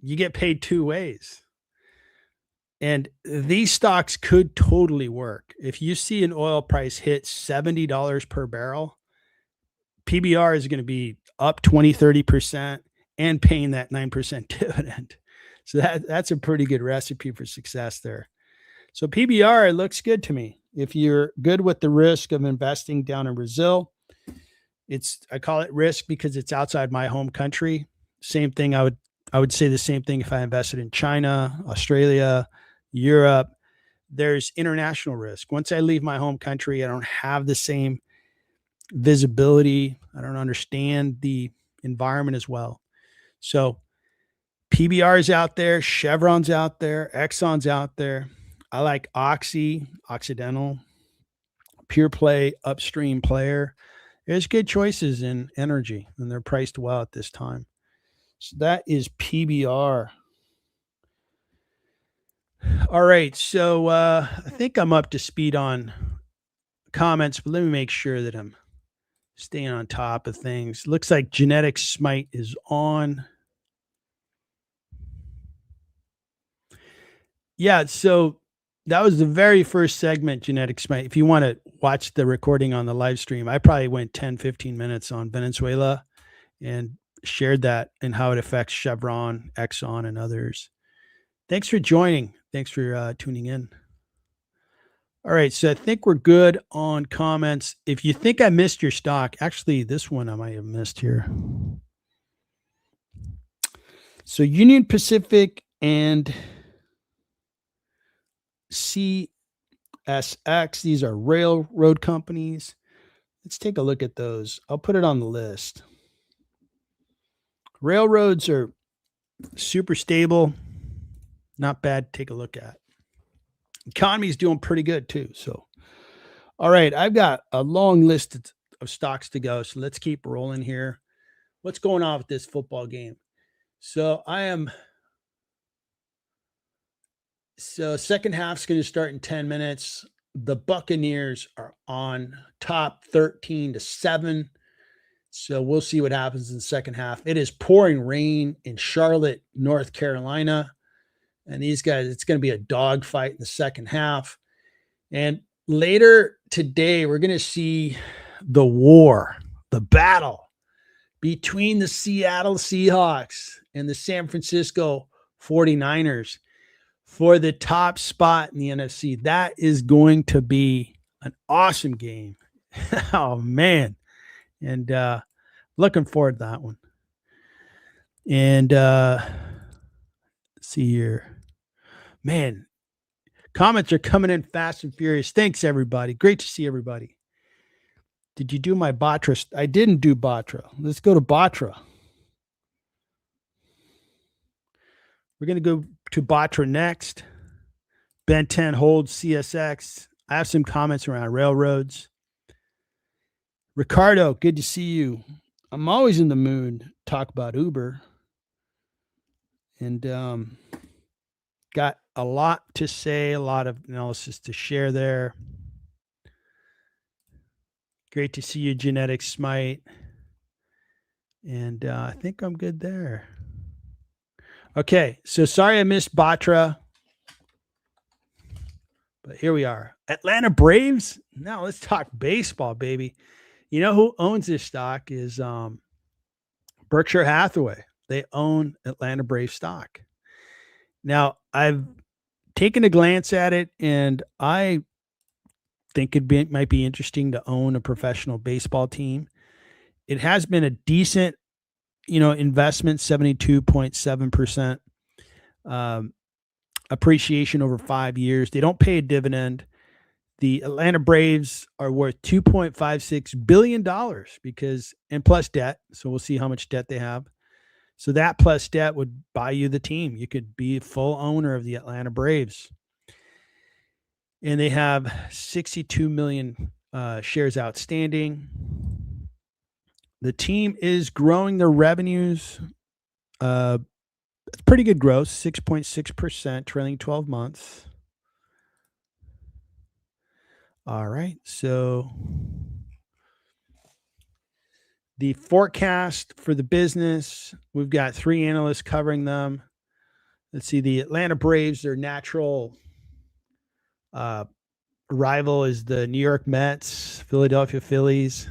[SPEAKER 1] you get paid two ways. And these stocks could totally work. If you see an oil price hit $70 per barrel, PBR is going to be up 20, 30% and paying that 9% dividend. So that's a pretty good recipe for success there. So PBR looks good to me. If you're good with the risk of investing down in Brazil, I call it risk because it's outside my home country. Same thing. I would say the same thing if I invested in China, Australia, Europe. There's international risk. Once I leave my home country, I don't have the same visibility. I don't understand the environment as well. So PBR's out there, Chevron's out there, Exxon's out there. I like Oxy, Occidental, Pure Play, upstream player. There's good choices in energy, and they're priced well at this time. So that is PBR. All right, so I think I'm up to speed on comments, but let me make sure that I'm staying on top of things. Looks like Genetic Smite is on. Yeah, so that was the very first segment, Genetic Smite. If you want to watch the recording on the live stream, I probably went 10, 15 minutes on Venezuela and shared that and how it affects Chevron, Exxon, and others. Thanks for joining. Thanks for tuning in. All right, so I think we're good on comments. If you think I missed your stock, actually, this one I might have missed here. So Union Pacific and CSX, these are railroad companies. Let's take a look at those. I'll put it on the list. Railroads are super stable, not bad to take a look at. Economy is doing pretty good too. So, all right, I've got a long list of stocks to go. So let's keep rolling here. What's going on with this football game? So second half's going to start in 10 minutes. The Buccaneers are on top 13-7. So we'll see what happens in the second half. It is pouring rain in Charlotte, North Carolina. And these guys, it's going to be a dogfight in the second half. And later today, we're going to see the war, the battle between the Seattle Seahawks and the San Francisco 49ers for the top spot in the NFC. That is going to be an awesome game. Oh, man. And looking forward to that one. And let's see here. Man, comments are coming in fast and furious. Thanks, everybody. Great to see everybody. Did you do my Batra? I didn't do Batra. Let's go to Batra. We're going to go to Batra next. Ben 10 holds CSX. I have some comments around railroads. Ricardo, good to see you. I'm always in the mood to talk about Uber. And got a lot to say, a lot of analysis to share there. Great to see you, Genetic Smite. And I think I'm good there. Okay, so sorry I missed Batra. But here we are. Atlanta Braves? Now let's talk baseball, baby. You know who owns this stock is Berkshire Hathaway. They own Atlanta Braves stock. Now, I've taken a glance at it, and I think it might be interesting to own a professional baseball team. It has been a decent, investment, 72.7% appreciation over 5 years. They don't pay a dividend. The Atlanta Braves are worth $2.56 billion and plus debt. So we'll see how much debt they have. So that plus debt would buy you the team. You could be a full owner of the Atlanta Braves. And they have 62 million shares outstanding. The team is growing their revenues. It's pretty good growth, 6.6% trailing 12 months. All right. So the forecast for the business, we've got 3 analysts covering them. Let's see, the Atlanta Braves, their natural rival is the New York Mets, Philadelphia Phillies,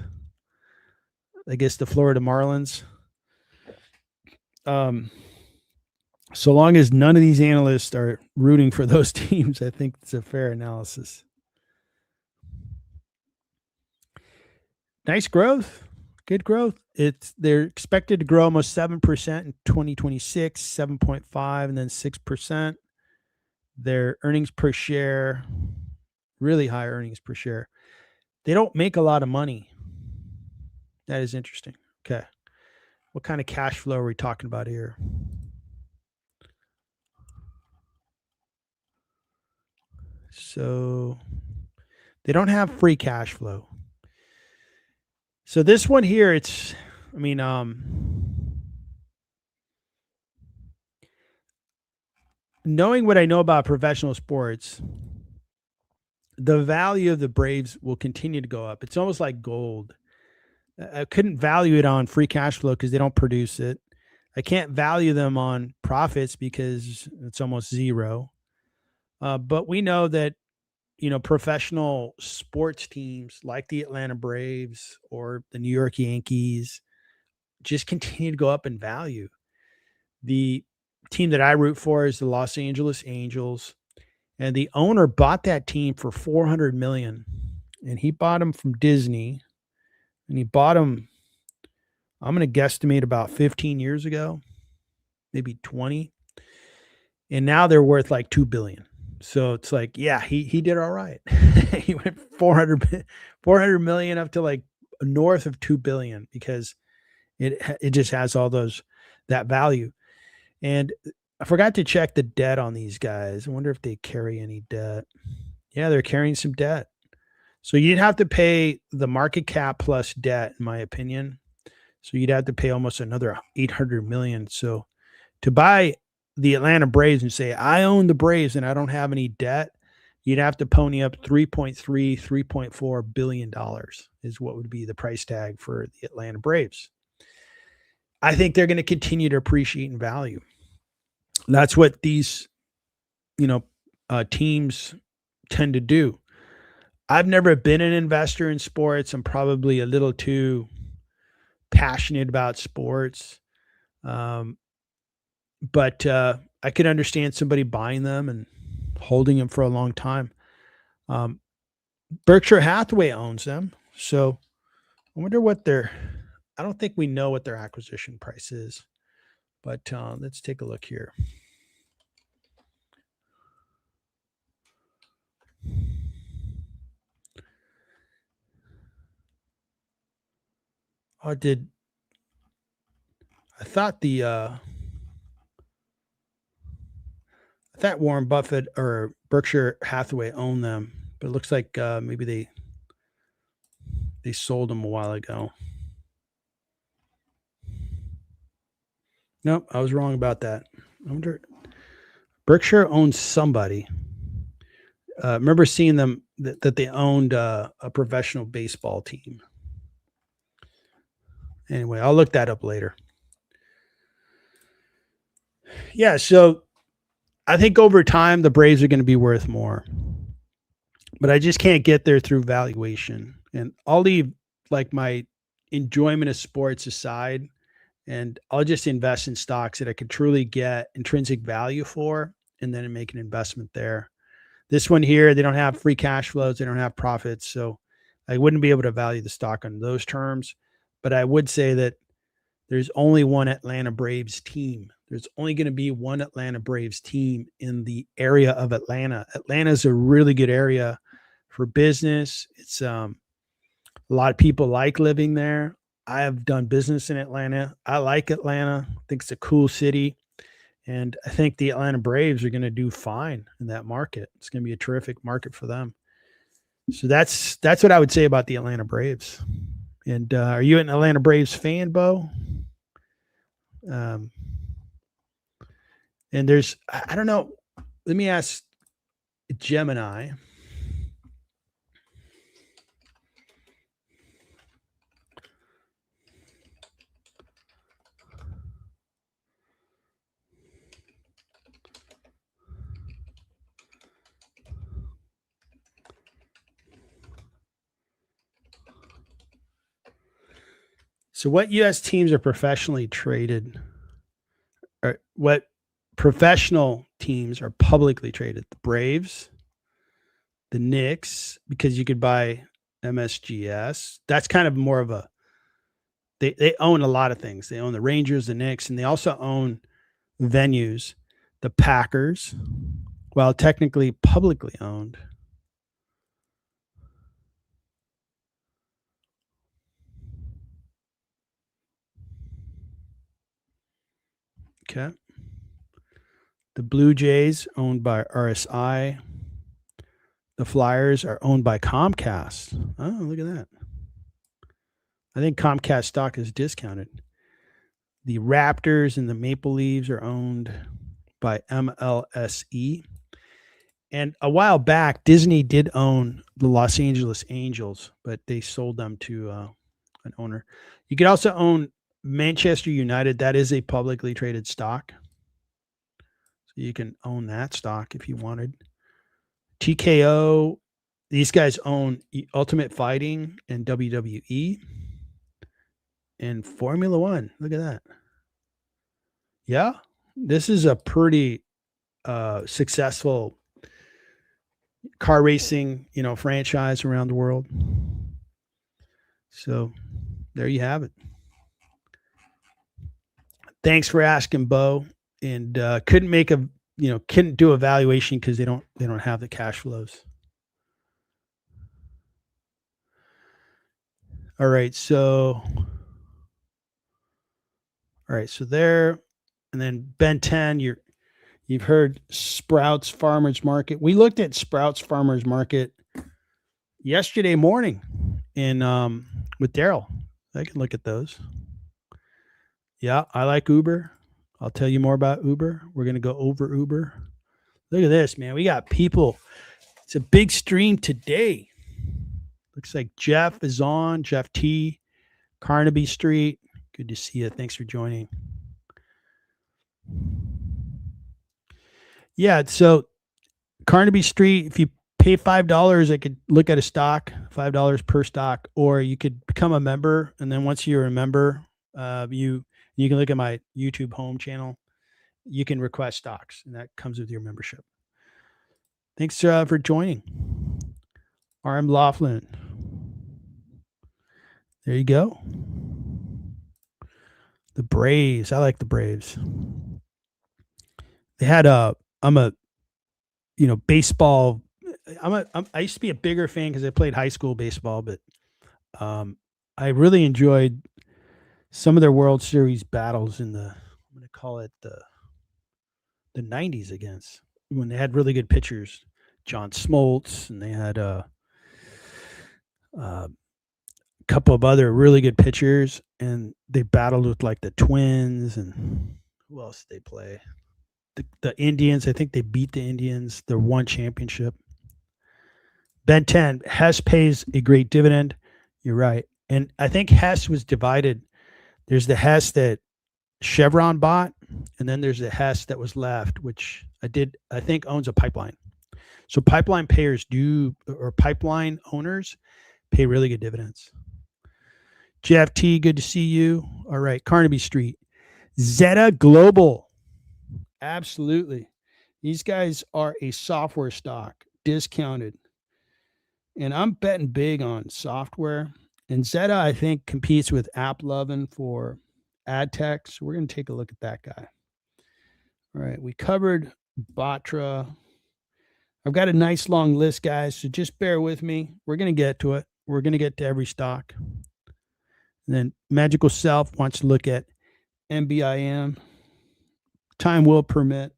[SPEAKER 1] I guess the Florida Marlins. So long as none of these analysts are rooting for those teams, I think it's a fair analysis. Nice growth. Good growth. They're expected to grow almost 7% in 2026, 7.5%, and then 6%. Their earnings per share, really high earnings per share. They don't make a lot of money. That is interesting. Okay. What kind of cash flow are we talking about here? So they don't have free cash flow. So this one here, it's, I mean, knowing what I know about professional sports, the value of the Braves will continue to go up. It's almost like gold. I couldn't value it on free cash flow because they don't produce it. I can't value them on profits because it's almost zero. But we know that, professional sports teams like the Atlanta Braves or the New York Yankees just continue to go up in value. The team that I root for is the Los Angeles Angels, and the owner bought that team for 400 million, and he bought them from Disney, and he bought them, I'm going to guesstimate, about 15 years ago, maybe 20, and now they're worth like 2 billion. So it's like, yeah, he did all right. He went 400 million up to like north of 2 billion because it just has all that value. And I forgot to check the debt on these guys. I wonder if they carry any debt. Yeah, they're carrying some debt. So you'd have to pay the market cap plus debt, in my opinion. So you'd have to pay almost another 800 million. So to buy the Atlanta Braves and say, I own the Braves and I don't have any debt, you'd have to pony up 3.4 billion dollars is what would be the price tag for the Atlanta Braves. I think they're going to continue to appreciate in value. That's what these, teams tend to do. I've never been an investor in sports. I'm probably a little too passionate about sports. Um, but I could understand somebody buying them and holding them for a long time. Um, Berkshire Hathaway owns them. So I wonder I don't think we know what their acquisition price is, but let's take a look here. I thought I thought Warren Buffett or Berkshire Hathaway owned them, but it looks like maybe they sold them a while ago. Nope, I was wrong about that. I wonder, Berkshire owns somebody. Remember seeing them that they owned a professional baseball team. Anyway, I'll look that up later. Yeah, so I think over time the Braves are going to be worth more, but I just can't get there through valuation. And I'll leave like my enjoyment of sports aside, and I'll just invest in stocks that I could truly get intrinsic value for, and then make an investment there. This one here, they don't have free cash flows, they don't have profits, so I wouldn't be able to value the stock on those terms. But I would say that there's only one Atlanta Braves team. There's only going to be one Atlanta Braves team in the area of Atlanta. Atlanta is a really good area for business. It's a lot of people like living there. I have done business in Atlanta. I like Atlanta. I think it's a cool city. And I think the Atlanta Braves are going to do fine in that market. It's going to be a terrific market for them. So that's what I would say about the Atlanta Braves. And are you an Atlanta Braves fan, Bo? Um, and I don't know. Let me ask Gemini. So, what U.S. teams are professionally traded, or what professional teams are publicly traded? The Braves, the Knicks, because you could buy MSGS. That's kind of more of they own a lot of things. They own the Rangers, the Knicks, and they also own venues. The Packers, while technically publicly owned. Okay. The Blue Jays, owned by RSI. The Flyers are owned by Comcast. Oh, look at that. I think Comcast stock is discounted. The Raptors and the Maple Leafs are owned by MLSE. And a while back, Disney did own the Los Angeles Angels, but they sold them to an owner. You could also own Manchester United. That is a publicly traded stock. So you can own that stock if you wanted. TKO, these guys own Ultimate Fighting and WWE and Formula One. Look at that. Yeah, this is a pretty successful car racing, franchise around the world. So there you have it. Thanks for asking, Bo. And couldn't do a valuation because they don't have the cash flows. All right, so there, and then Ben 10, you've heard Sprouts Farmers Market. We looked at Sprouts Farmers Market yesterday morning with Daryl. I can look at those. Yeah, I like Uber. I'll tell you more about Uber. We're going to go over Uber. Look at this, man. We got people. It's a big stream today. Looks like Jeff is on. Jeff T. Carnaby Street. Good to see you. Thanks for joining. Yeah, so Carnaby Street, if you pay $5, I could look at a stock, $5 per stock, or you could become a member. And then once you're a member, you can look at my YouTube home channel. You can request stocks, and that comes with your membership. Thanks for joining. RM Laughlin. There you go. The Braves. I like the Braves. They had I'm a baseball. I used to be a bigger fan because I played high school baseball, but I really enjoyed some of their World Series battles in I'm going to call it the 90s against, when they had really good pitchers, John Smoltz, and they had a couple of other really good pitchers, and they battled with like the Twins, and who else did they play? The Indians. I think they beat the Indians. Their one championship. Ben 10, Hess pays a great dividend. You're right. And I think Hess was divided. There's the Hess that Chevron bought, and then there's the Hess that was left, which I think owns a pipeline. So pipeline pipeline owners pay really good dividends. Jeff T, good to see you. All right, Carnaby Street. Zeta Global. Absolutely. These guys are a software stock, discounted. And I'm betting big on software. And Zeta, I think, competes with AppLovin for ad tech. So we're going to take a look at that guy. All right, we covered Batra. I've got a nice long list, guys, so just bear with me. We're going to get to it. We're going to get to every stock. And then Magical Self wants to look at MBIM. Time will permit.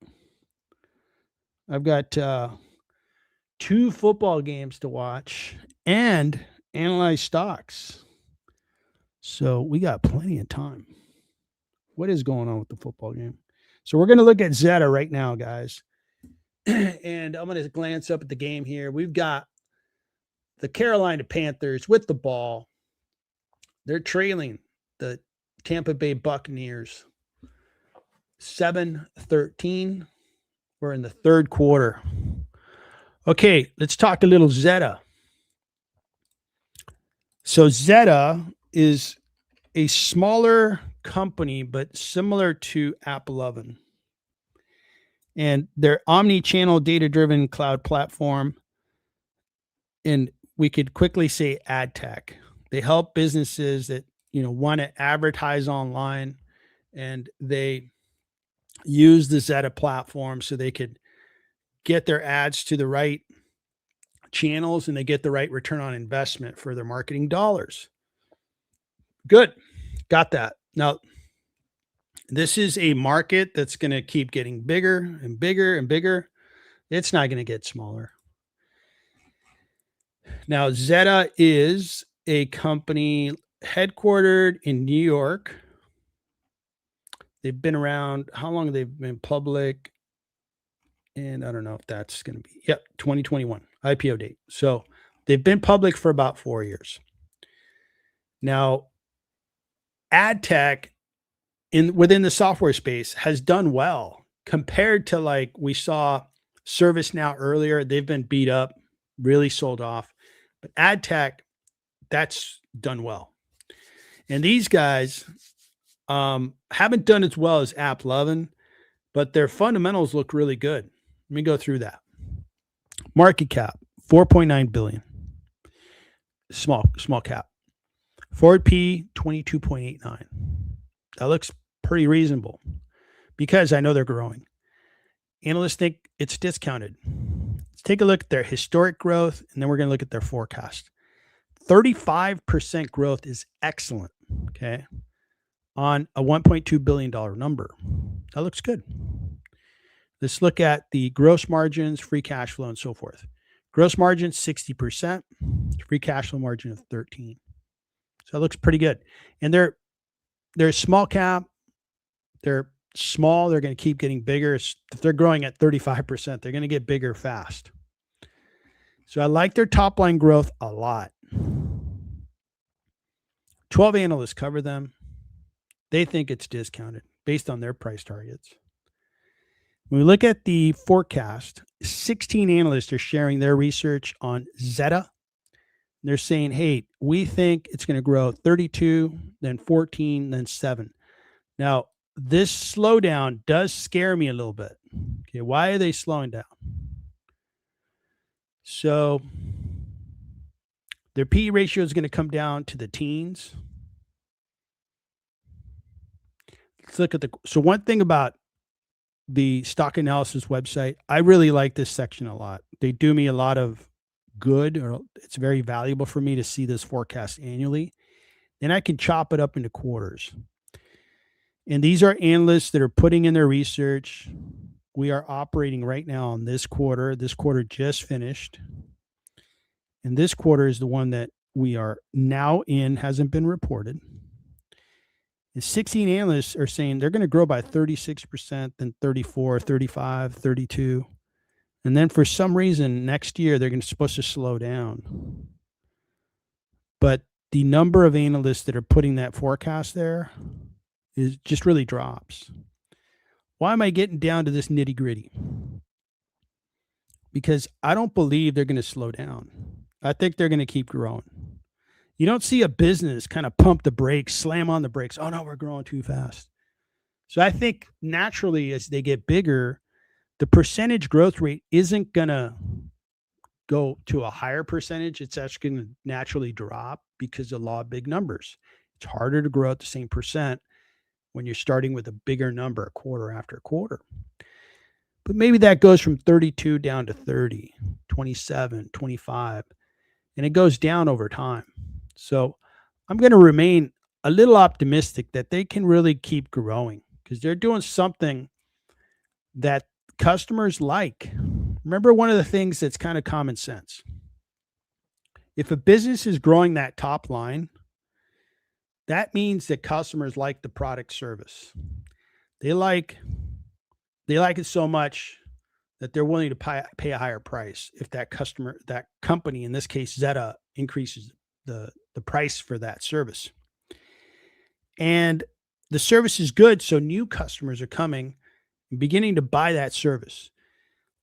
[SPEAKER 1] I've got 2 football games to watch and analyze stocks. So we got plenty of time. What is going on with the football game? So we're going to look at Zeta right now, guys. And I'm going to glance up at the game here. We've got the Carolina Panthers with the ball. They're trailing the Tampa Bay Buccaneers 7-13. We're in the third quarter. Okay, let's talk a little Zeta. So Zeta is a smaller company, but similar to AppLovin. And their omni-channel data-driven cloud platform, and we could quickly say ad tech. They help businesses that want to advertise online, and they use the Zeta platform so they could get their ads to the right channels and they get the right return on investment for their marketing dollars. Good. Got that. Now, This is a market that's going to keep getting bigger and bigger and bigger. It's not going to get smaller. Now, Zeta is a company headquartered in New York. They've been around, how long have they been public? And I don't know if that's going to be, 2021 IPO date. So they've been public for about 4 years. Now, ad tech within the software space has done well compared to, like, we saw ServiceNow earlier. They've been beat up, really sold off. But ad tech, that's done well. And these guys haven't done as well as AppLovin, but their fundamentals look really good. Let me go through that. Market cap, 4.9 billion. Small cap. Forward P, 22.89. That looks pretty reasonable because I know they're growing. Analysts think it's discounted. Let's take a look at their historic growth, and then we're going to look at their forecast. 35% growth is excellent, okay, on a $1.2 billion number. That looks good. Let's look at the gross margins, free cash flow, and so forth. Gross margin, 60%. Free cash flow margin of 13%. So it looks pretty good. And they're small cap. They're small. They're going to keep getting bigger. If they're growing at 35%, they're going to get bigger fast. So I like their top line growth a lot. 12 analysts cover them. They think it's discounted based on their price targets. When we look at the forecast, 16 analysts are sharing their research on Zeta. They're saying, hey, we think it's going to grow 32, then 14, then 7. Now, this slowdown does scare me a little bit. Okay, why are they slowing down? So their PE ratio is going to come down to the teens. Let's look at so one thing about the stock analysis website, I really like this section a lot. They do me a lot of good, or it's very valuable for me to see this forecast annually. Then I can chop it up into quarters. And these are analysts that are putting in their research. We are operating right now on this quarter. This quarter just finished. And this quarter is the one that we are now in, hasn't been reported. And 16 analysts are saying they're going to grow by 36%, then 34, 35, 32. And then for some reason, next year, they're supposed to slow down. But the number of analysts that are putting that forecast there is just really drops. Why am I getting down to this nitty gritty? Because I don't believe they're going to slow down. I think they're going to keep growing. You don't see a business kind of pump the brakes, slam on the brakes. Oh, no, we're growing too fast. So I think naturally as they get bigger, the percentage growth rate isn't going to go to a higher percentage. It's actually going to naturally drop because of the law of big numbers. It's harder to grow at the same percent when you're starting with a bigger number quarter after quarter. But maybe that goes from 32 down to 30, 27, 25, and it goes down over time. So I'm going to remain a little optimistic that they can really keep growing because they're doing something that customers like. Remember, one of the things that's kind of common sense. If a business is growing that top line, that means that customers like the product service. They like it so much that they're willing to pay a higher price if that company, in this case Zeta, increases the price for that service. And the service is good, so new customers are coming and beginning to buy that service.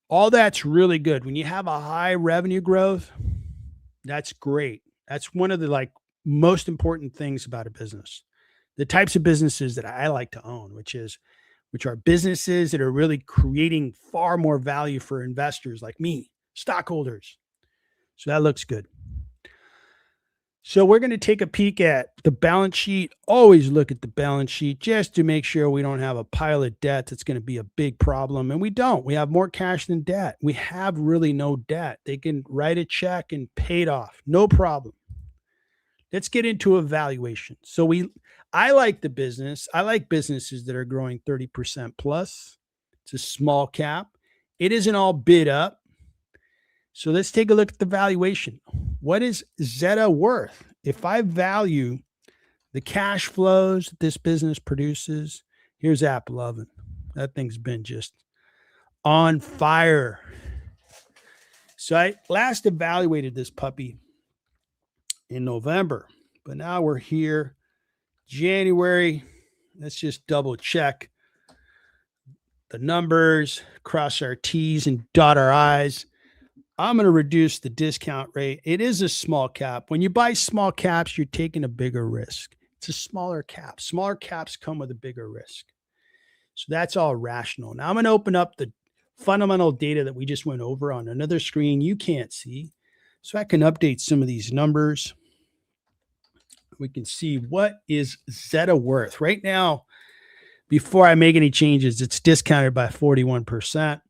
[SPEAKER 1] All that's really good. When you have a high revenue growth, that's great. That's one of the most important things about a business. The types of businesses that I like to own, which are businesses that are really creating far more value for investors like me, stockholders. So that looks good. So we're going to take a peek at the balance sheet. Always look at the balance sheet just to make sure we don't have a pile of debt that's going to be a big problem. And we don't. We have more cash than debt. We have really no debt. They can write a check and pay it off. No problem. Let's get into evaluation. So I like the business. I like businesses that are growing 30% plus. It's a small cap. It isn't all bid up. So let's take a look at the valuation. What is Zeta worth? If I value the cash flows that this business produces, here's App Lovin'. That thing's been just on fire. So I last evaluated this puppy in November, but now we're here, January. Let's just double check the numbers, cross our T's and dot our I's. I'm going to reduce the discount rate. It is a small cap. When you buy small caps, you're taking a bigger risk. It's a smaller cap. Smaller caps come with a bigger risk. So that's all rational. Now I'm going to open up the fundamental data that we just went over on another screen you can't see. So I can update some of these numbers. We can see what is Zeta worth. Right now, before I make any changes, it's discounted by 41%.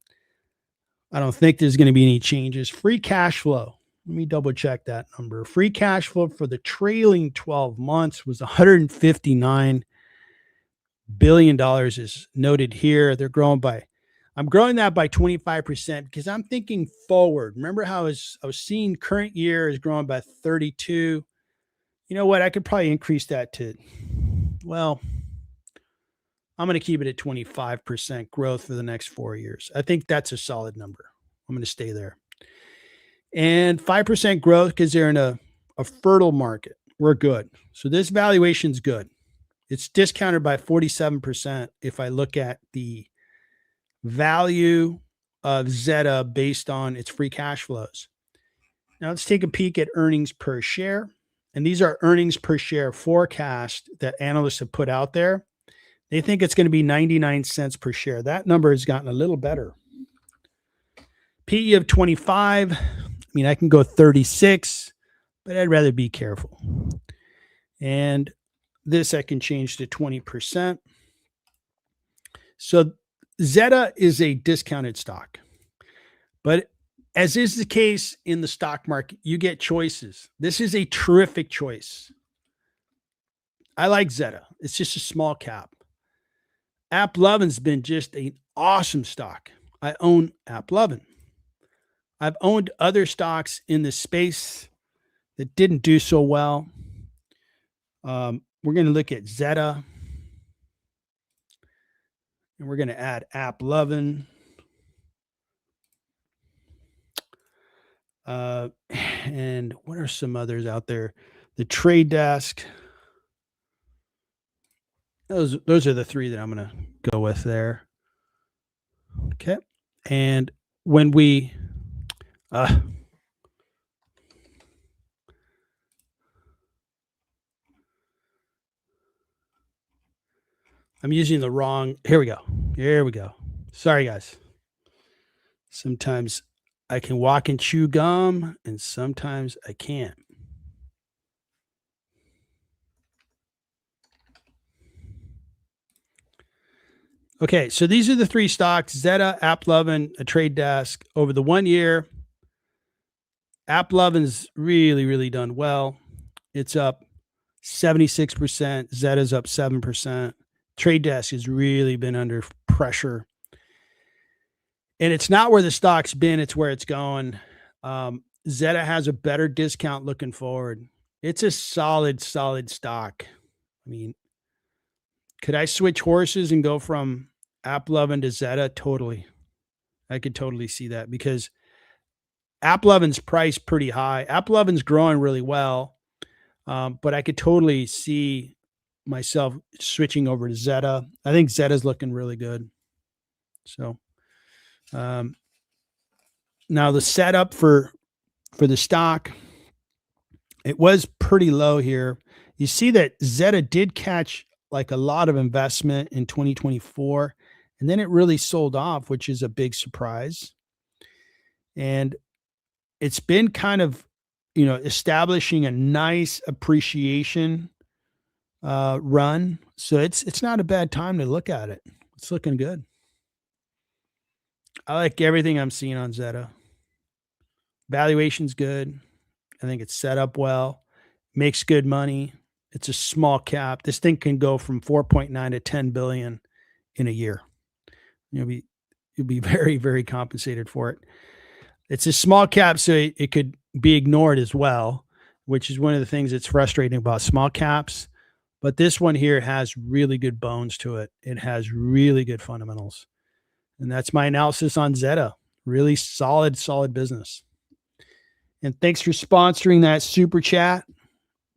[SPEAKER 1] I don't think there's going to be any changes. Free cash flow. Let me double check that number. Free cash flow for the trailing 12 months was $159 billion is noted here. They're growing by, I'm growing that by 25% because I'm thinking forward. Remember how I was seeing current year is growing by 32. You know what? I could probably increase that to, well, I'm going to keep it at 25% growth for the next 4 years. I think that's a solid number. I'm going to stay there. And 5% growth because they're in a fertile market. We're good. So this valuation's good. It's discounted by 47% if I look at the value of Zeta based on its free cash flows. Now let's take a peek at earnings per share. And these are earnings per share forecast that analysts have put out there. They think it's going to be 99 cents per share. That number has gotten a little better. PE of 25. I mean, I can go 36, but I'd rather be careful. And this I can change to 20%. So Zeta is a discounted stock. But as is the case in the stock market, you get choices. This is a terrific choice. I like Zeta. It's just a small cap. App Lovin's been just an awesome stock. I own App Lovin'. I've owned other stocks in this space that didn't do so well. We're going to look at Zeta. And we're going to add App Lovin'. And what are some others out there? The Trade Desk. Those are the three that I'm going to go with there. Okay. And when we I'm using the wrong. Here we go. Here we go. Sorry, guys. Sometimes I can walk and chew gum, and sometimes I can't. Okay, so these are the three stocks: Zeta, App Lovin', a Trade Desk. Over the 1 year, App Lovin's really, really done well. It's up 76%. Zeta's up 7%. Trade Desk has really been under pressure. And it's not where the stock's been, it's where it's going. Zeta has a better discount looking forward. It's a solid, solid stock. I mean, could I switch horses and go from App Lovin' to Zeta? Totally. I could totally see that because App Lovin's priced pretty high. App Lovin's growing really well, but I could totally see myself switching over to Zeta. I think Zeta's looking really good. So now the setup for the stock, it was pretty low here. You see that Zeta did catch like a lot of investment in 2024, and then it really sold off, which is a big surprise. And it's been kind of, establishing a nice appreciation run. So it's not a bad time to look at it. It's looking good. I like everything I'm seeing on Zeta. Valuation's good. I think it's set up well, makes good money. It's a small cap. This thing can go from 4.9 to 10 billion in a year. You'll be very, very compensated for it. It's a small cap, so it could be ignored as well, which is one of the things that's frustrating about small caps. But this one here has really good bones to it. It has really good fundamentals. And that's my analysis on Zeta. Really solid business. And thanks for sponsoring that super chat.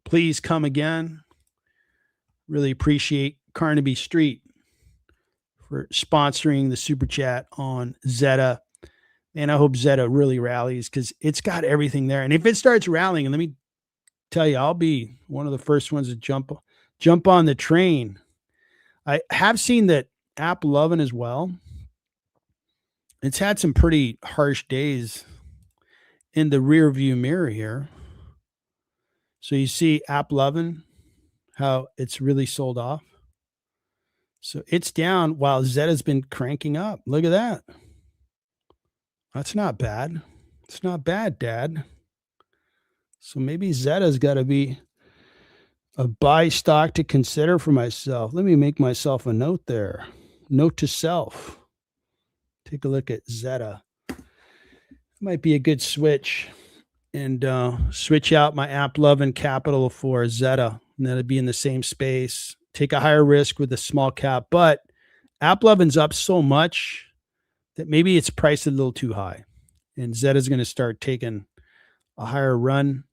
[SPEAKER 1] Please come again. Really appreciate Carnaby Street for sponsoring the super chat on Zeta. And I hope Zeta really rallies because it's got everything there. And if it starts rallying, and let me tell you, I'll be one of the first ones to jump on the train. I have seen that AppLovin as well. It's had some pretty harsh days in the rear view mirror here. So you see AppLovin, how it's really sold off. So it's down while Zeta's been cranking up. Look at that. That's not bad. It's not bad, Dad. So maybe Zeta's got to be a buy stock to consider for myself. Let me make myself a note there. Note to self. Take a look at Zeta. Might be a good switch and switch out my AppLovin capital for Zeta. And that'd be in the same space. Take a higher risk with a small cap. But AppLovin's up so much that maybe it's priced a little too high. And Zeta's going to start taking a higher run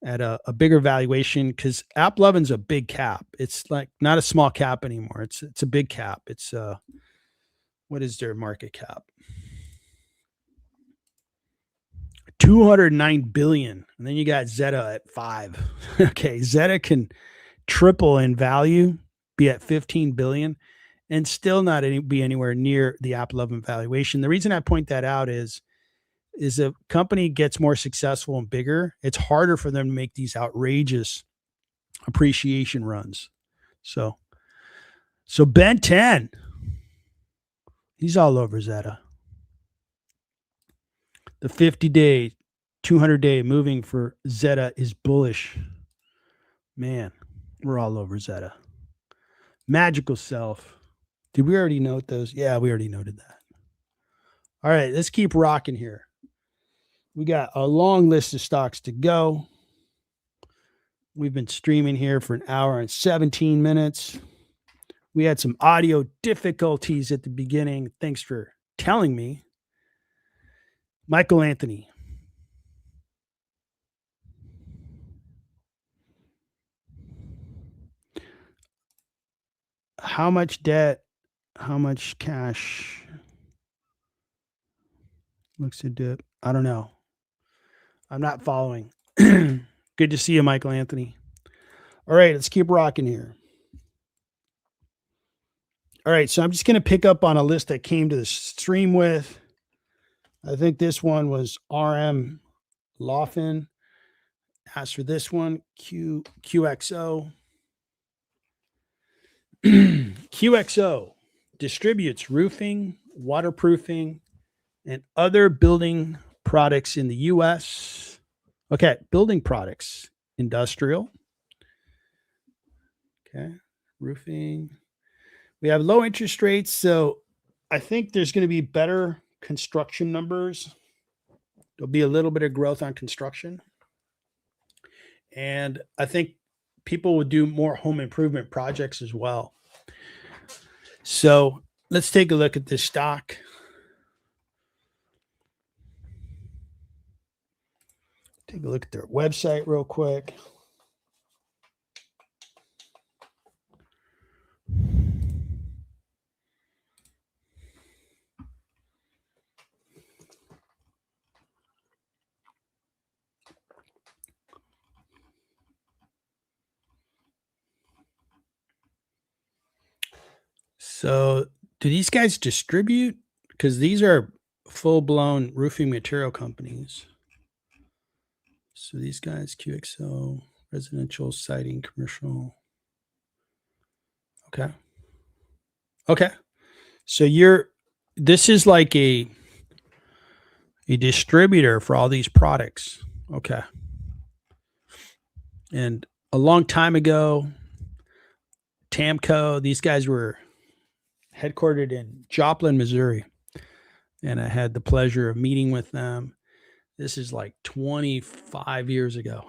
[SPEAKER 1] at a bigger valuation because AppLovin's a big cap. It's like not a small cap anymore. It's a big cap. It's what is their market cap? 209 billion. And then you got Zeta at 5. Okay, Zeta can triple in value, be at 15 billion, and still not be anywhere near the AppLovin valuation. The reason I point that out is a company gets more successful and bigger, it's harder for them to make these outrageous appreciation runs. So Ben 10, he's all over Zeta. The 50-day, 200-day moving for Zeta is bullish. Man, we're all over Zeta. Magical Self. Did we already note those? Yeah, we already noted that. All right, let's keep rocking here. We got a long list of stocks to go. We've been streaming here for 1 hour and 17 minutes. We had some audio difficulties at the beginning. Thanks for telling me. Michael Anthony. How much debt? How much cash? Looks to dip. I don't know. I'm not following. Good to see you, Michael Anthony. All right, let's keep rocking here. All right, so I'm just going to pick up on a list I came to the stream with. I think this one was RM Laughlin. As for this one, QXO. QXO distributes roofing, waterproofing, and other building products in the U.S. Okay, building products, industrial. Okay, roofing. We have low interest rates, so I think there's going to be better construction numbers. There'll be a little bit of growth on construction. And I think people will do more home improvement projects as well. So let's take a look at this stock. Take a look at their website real quick. So do these guys distribute? Because these are full-blown roofing material companies. So these guys, QXO, residential, siding, commercial. Okay. Okay. So this is like a distributor for all these products. Okay. And a long time ago, Tamco, these guys were headquartered in Joplin, Missouri, and I had the pleasure of meeting with them. This is like 25 years ago.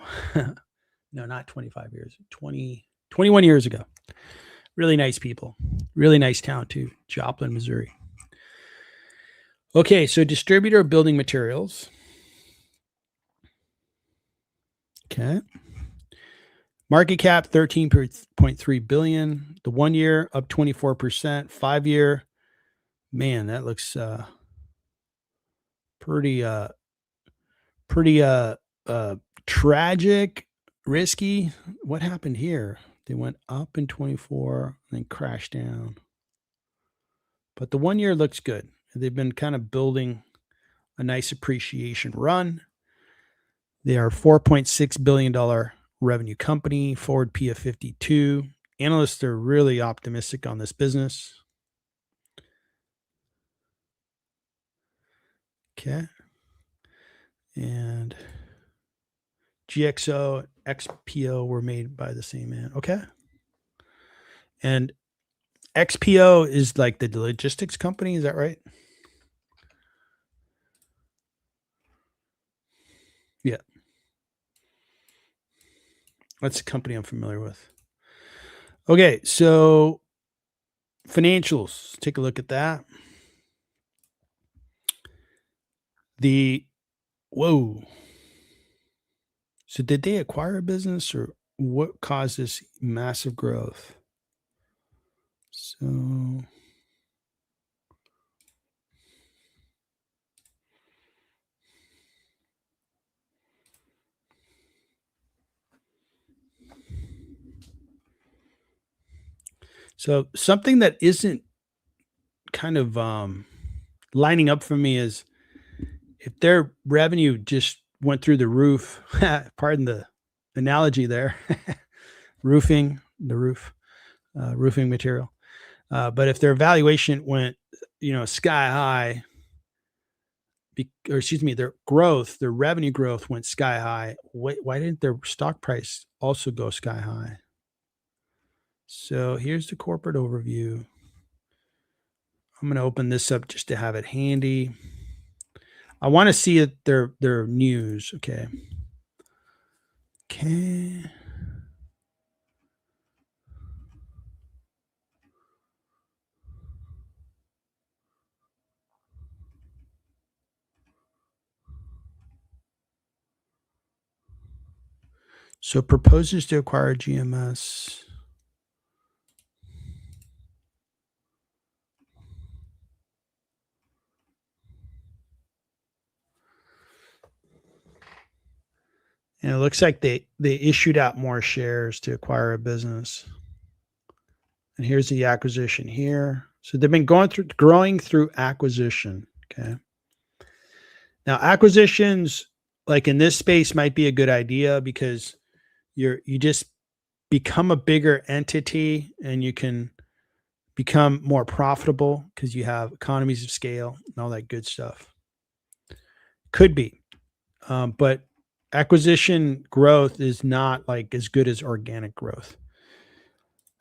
[SPEAKER 1] No, not 25 years, 21 years ago. Really nice people. Really nice town too, Joplin, Missouri. Okay, so distributor of building materials. Okay. Market cap 13.3 billion. The 1 year up 24%. 5 year, man, that looks pretty tragic, risky. What happened here? They went up in 24, then crashed down. But the 1 year looks good. They've been kind of building a nice appreciation run. They are $4.6 billion revenue company, forward P of 52. Analysts are really optimistic on this business. Okay. And GXO, XPO were made by the same man. Okay. And XPO is like the logistics company. Is that right? Yeah. That's a company I'm familiar with. Okay. So financials, take a look at that. Whoa. So did they acquire a business or what caused this massive growth? So something that isn't kind of lining up for me is if their revenue just went through the roof, pardon the analogy there, roofing material. But if their valuation went, sky high, their revenue growth went sky high. Why didn't their stock price also go sky high? So here's the corporate overview. I'm going to open this up just to have it handy. I want to see their news. Okay. So proposes to acquire GMS. And it looks like they issued out more shares to acquire a business. And here's the acquisition here. So they've been growing through acquisition. Okay. Now acquisitions, like in this space, might be a good idea because you just become a bigger entity and you can become more profitable because you have economies of scale and all that good stuff. Could be. But acquisition growth is not like as good as organic growth.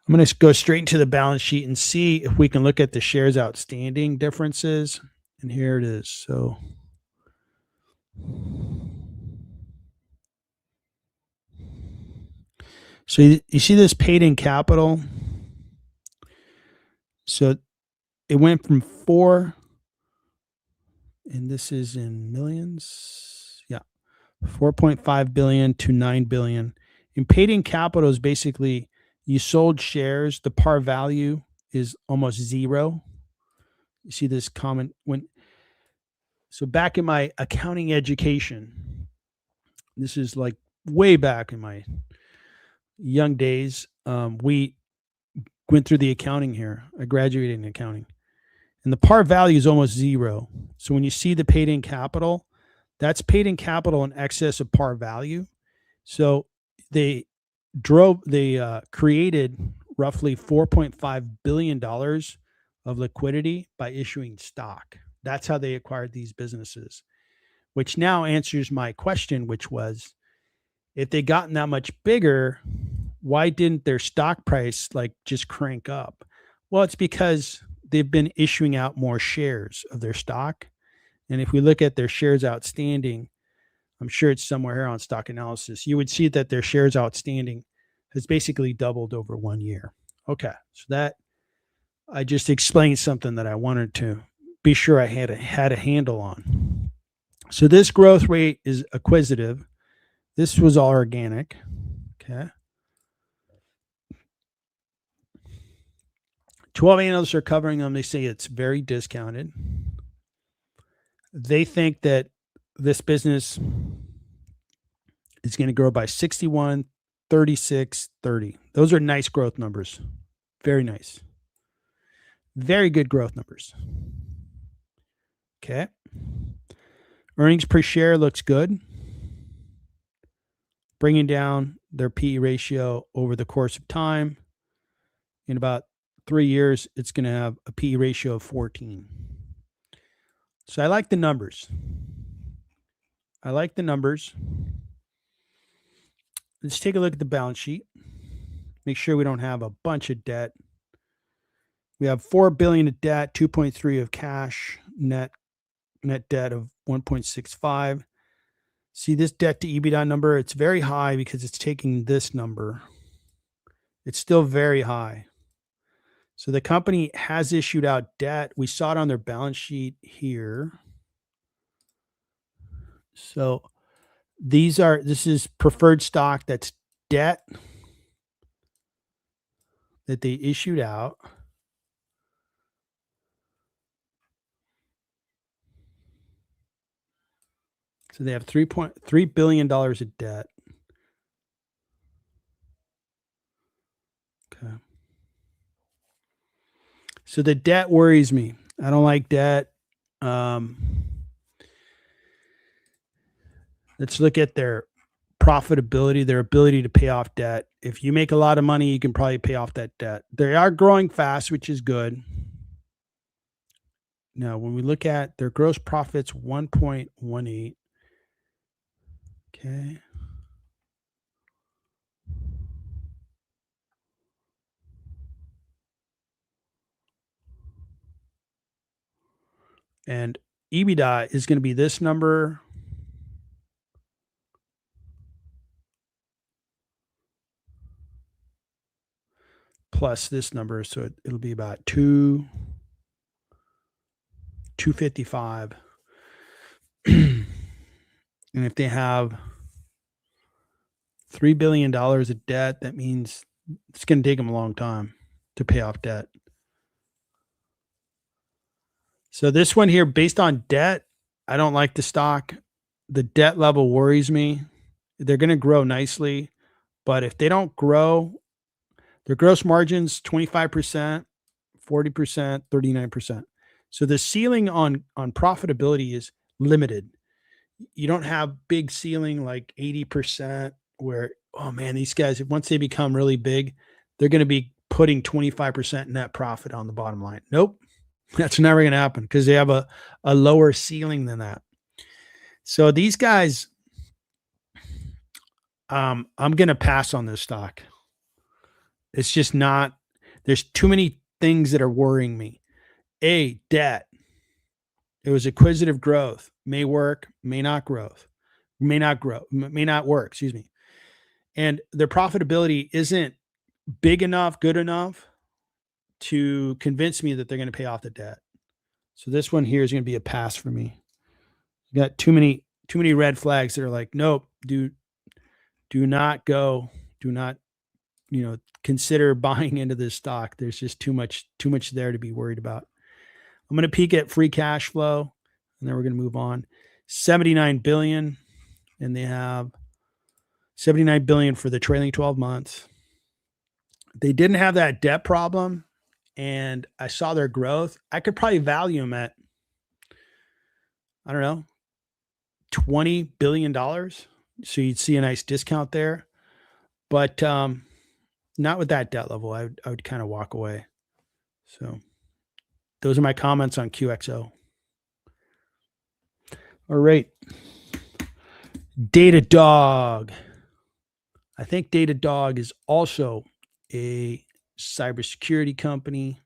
[SPEAKER 1] I'm going to go straight into the balance sheet and see if we can look at the shares outstanding differences. And here it is. So you see this paid in capital. So it went from 4, and this is in millions. Yeah. 4.5 billion to 9 billion. And paid in capital is basically you sold shares, the par value is almost zero. You see this comment so back in my accounting education, this is like way back in my young days, we went through the accounting here. I graduated in accounting. And the par value is almost zero. So when you see the paid in capital, that's paid in capital in excess of par value. So they created roughly $4.5 billion of liquidity by issuing stock. That's how they acquired these businesses, which now answers my question, which was if they gotten that much bigger, why didn't their stock price like just crank up? Well, it's because they've been issuing out more shares of their stock. And if we look at their shares outstanding, I'm sure it's somewhere here on stock analysis, you would see that their shares outstanding has basically doubled over 1 year. Okay. So that I just explained something that I wanted to be sure I had a handle on. So this growth rate is acquisitive. This was all organic. Okay. 12 analysts are covering them. They say it's very discounted. They think that this business is going to grow by 61, 36, 30. Those are nice growth numbers. Very nice. Very good growth numbers. Okay. Earnings per share looks good. Bringing down their PE ratio over the course of time. In about 3 years, it's going to have a PE ratio of 14. So I like the numbers. Let's take a look at the balance sheet. Make sure we don't have a bunch of debt. We have $4 billion of debt, 2.3 of cash, net debt of 1.65. See this debt to EBITDA number? It's very high because it's taking this number. It's still very high. So the company has issued out debt. We saw it on their balance sheet here. So this is preferred stock that's debt that they issued out. So they have $3.3 billion of debt. Okay. So the debt worries me. I don't like debt. Let's look at their profitability, their ability to pay off debt. If you make a lot of money, you can probably pay off that debt. They are growing fast, which is good. Now, when we look at their gross profits, 1.18. Okay. And EBITDA is going to be this number plus this number. So it'll be about 255. And if they have $3 billion of debt, that means it's going to take them a long time to pay off debt. So this one here, based on debt, I don't like the stock. The debt level worries me. They're going to grow nicely, but if they don't grow, their gross margins 25%, 40%, 39%. So the ceiling on profitability is limited. You don't have big ceiling like 80% where, oh man, these guys, once they become really big, they're going to be putting 25% net profit on the bottom line. Nope. That's never going to happen because they have a lower ceiling than that. So these guys, I'm going to pass on this stock. It's just not, there's too many things that are worrying me. Debt. It was acquisitive growth. May work, may not growth. May not work, excuse me. And their profitability isn't big enough, good enough to convince me that they're going to pay off the debt. So this one here is going to be a pass for me. You got too many red flags that are like, nope, do not go, do not, consider buying into this stock. There's just too much there to be worried about. I'm going to peek at free cash flow, and then we're going to move on. 79 billion, and they have 79 billion for the trailing 12 months. They didn't have that debt problem, and I saw their growth. I could probably value them at, I don't know, $20 billion. So you'd see a nice discount there, but not with that debt level. I would kind of walk away. So those are my comments on QXO. All right. DataDog. I think Datadog is also a cybersecurity company.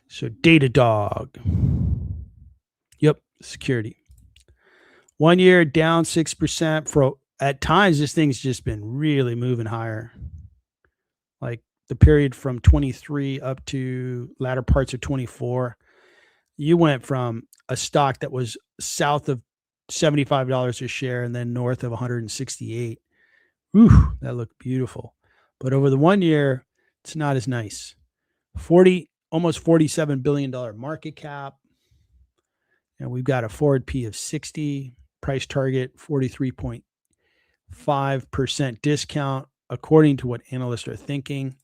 [SPEAKER 1] So Datadog. Yep, security. 1 year down 6%. For at times, this thing's just been really moving higher. Like the period from 23 up to latter parts of 24, you went from a stock that was south of $75 a share and then north of 168. Whew, that looked beautiful. But over the 1 year, it's not as nice. Almost $47 billion market cap. And we've got a forward P of 60, price target 43.5% discount, according to what analysts are thinking.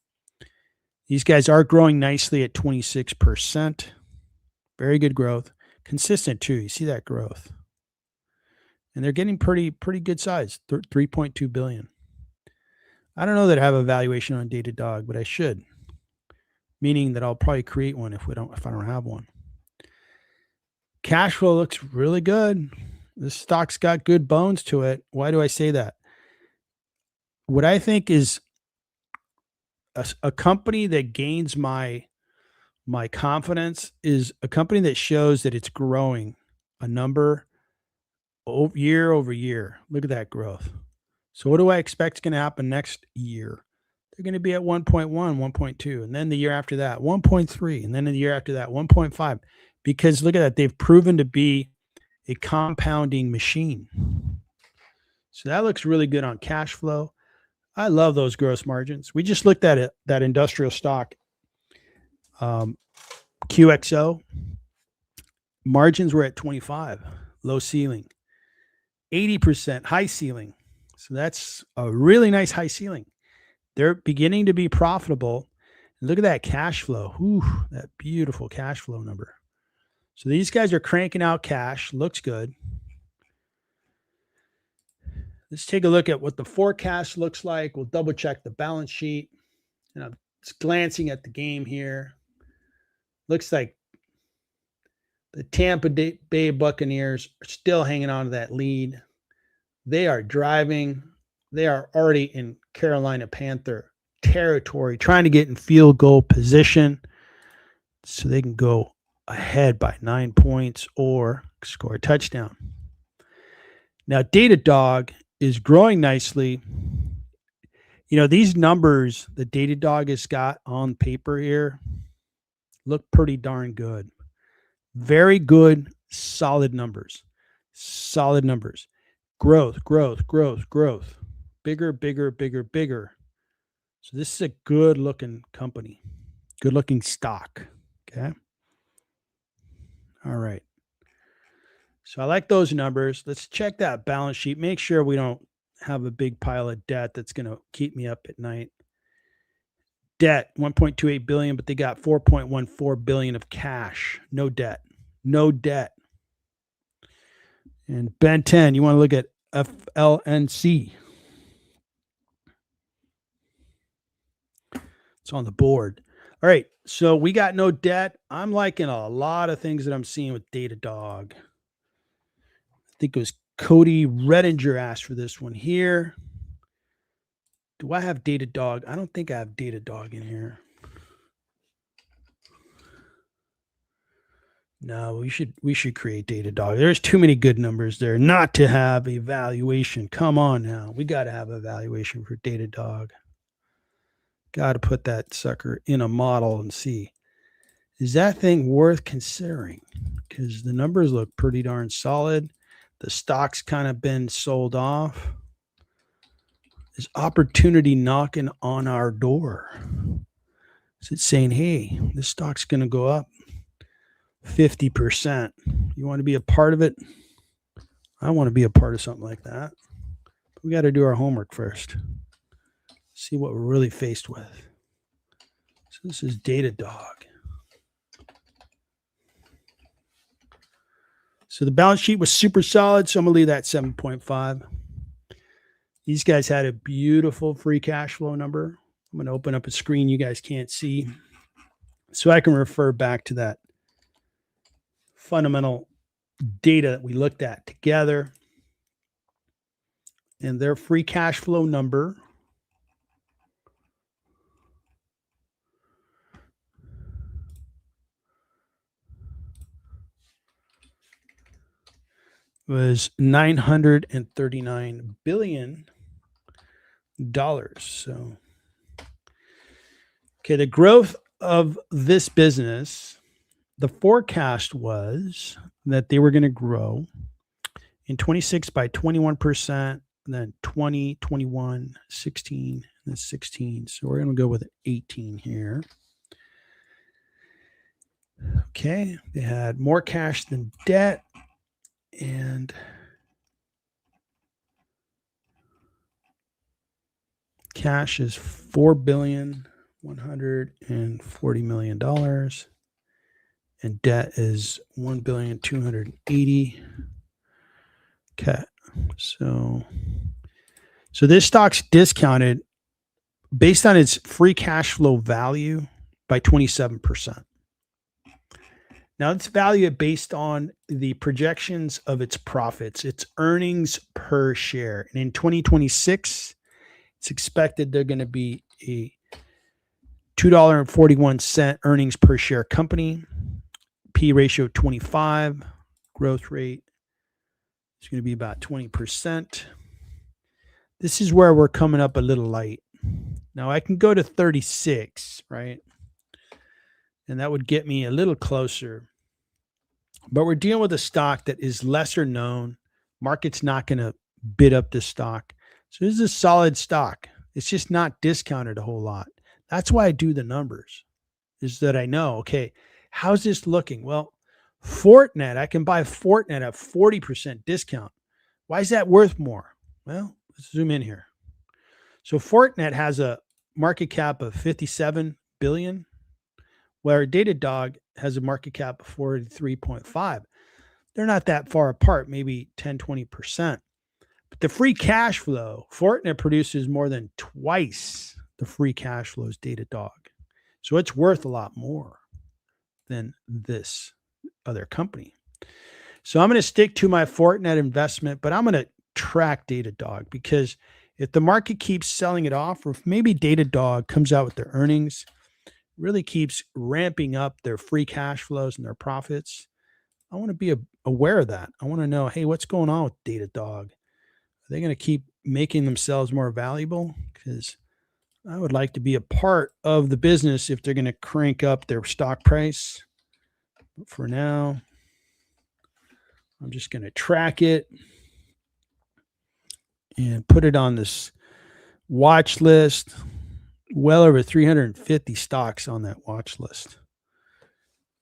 [SPEAKER 1] These guys are growing nicely at 26%. Very good growth. Consistent too. You see that growth. And they're getting pretty good size, 3.2 billion. I don't know that I have a valuation on Datadog, but I should. Meaning that I'll probably create one if I don't have one. Cash flow looks really good. This stock's got good bones to it. Why do I say that? What I think is a company that gains my confidence is a company that shows that it's growing a number year over year. Look at that growth. So what do I expect is going to happen next year? They're going to be at 1.1, 1.2, and then the year after that, 1.3, and then the year after that, 1.5. Because look at that, they've proven to be a compounding machine. So that looks really good on cash flow. I love those gross margins. We just looked at it, that industrial stock, QXO. Margins were at 25, low ceiling. 80% high ceiling. So that's a really nice high ceiling. They're beginning to be profitable. Look at that cash flow. Whew, that beautiful cash flow number. So these guys are cranking out cash. Looks good. Let's take a look at what the forecast looks like. We'll double check the balance sheet. And I'm just glancing at the game here. Looks like the Tampa Bay Buccaneers are still hanging on to that lead. They are driving. They are already in Carolina Panther territory, trying to get in field goal position so they can go ahead by 9 points or score a touchdown. Now, Datadog is growing nicely. You know, these numbers that Datadog has got on paper here look pretty darn good. Very good, solid numbers. Solid numbers. Growth. Bigger. So this is a good looking company, good looking stock. Okay. All right. So I like those numbers. Let's check that balance sheet. Make sure we don't have a big pile of debt that's going to keep me up at night. Debt, 1.28 billion, but they got 4.14 billion of cash. No debt. And Ben 10, you want to look at FLNC. It's on the board. All right. So we got no debt. I'm liking a lot of things that I'm seeing with Datadog. I think it was Cody Redinger asked for this one here. Do I have Datadog? I don't think I have Datadog in here. No, we should create Datadog. There's too many good numbers there not to have a valuation. Come on now. We got to have a valuation for Datadog. Got to put that sucker in a model and see. Is that thing worth considering? Because the numbers look pretty darn solid. The stock's kind of been sold off. Is opportunity knocking on our door? Is it saying, hey, this stock's going to go up 50%? You want to be a part of it? I want to be a part of something like that. We got to do our homework first. See what we're really faced with. So this is Datadog. So the balance sheet was super solid, so I'm going to leave that 7.5. These guys had a beautiful free cash flow number. I'm going to open up a screen you guys can't see so I can refer back to that fundamental data that we looked at together. And their free cash flow number was $939 billion. So, okay, the growth of this business, the forecast was that they were going to grow in 26 by 21%, then 20, 21, 16, and then 16. So we're going to go with 18 here. Okay, they had more cash than debt, and cash is $4.140 billion, and debt is $1.280 billion. Okay, so this stock's discounted based on its free cash flow value by 27%. Now it's valued based on the projections of its profits, its earnings per share. And in 2026, it's expected they're going to be a $2.41 earnings per share company, P ratio 25, growth rate is going to be about 20%. This is where we're coming up a little light. Now I can go to 36, right? And that would get me a little closer. But we're dealing with a stock that is lesser known. Market's not going to bid up this stock. So this is a solid stock. It's just not discounted a whole lot. That's why I do the numbers, is that I know, okay, how's this looking? Well, Fortinet, I can buy Fortinet at 40% discount. Why is that worth more? Well, let's zoom in here. So Fortinet has a market cap of 57 billion, where Datadog has a market cap of 43.5. They're not that far apart, maybe 10, 20%. But the free cash flow, Fortinet produces more than twice the free cash flow as Datadog. So it's worth a lot more than this other company. So I'm going to stick to my Fortinet investment, but I'm going to track Datadog, because if the market keeps selling it off, or if maybe Datadog comes out with their earnings, really keeps ramping up their free cash flows and their profits, I want to be aware of that. I want to know, hey, what's going on with Datadog? Are they going to keep making themselves more valuable? Because I would like to be a part of the business if they're going to crank up their stock price. But for now, I'm just going to track it and put it on this watch list. Well over 350 stocks on that watch list.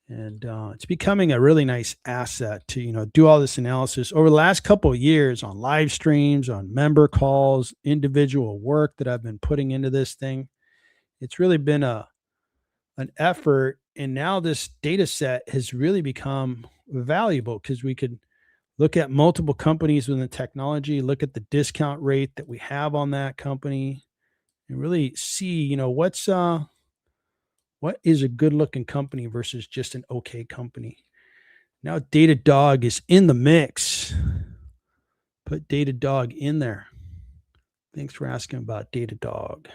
[SPEAKER 1] And it's becoming a really nice asset to, do all this analysis over the last couple of years on live streams, on member calls, individual work that I've been putting into this thing. It's really been an effort. And now this data set has really become valuable, because we could look at multiple companies within the technology, look at the discount rate that we have on that company, and really see, what is a good looking company versus just an okay company. Now Datadog is in the mix. Put Datadog in there. Thanks for asking about Datadog.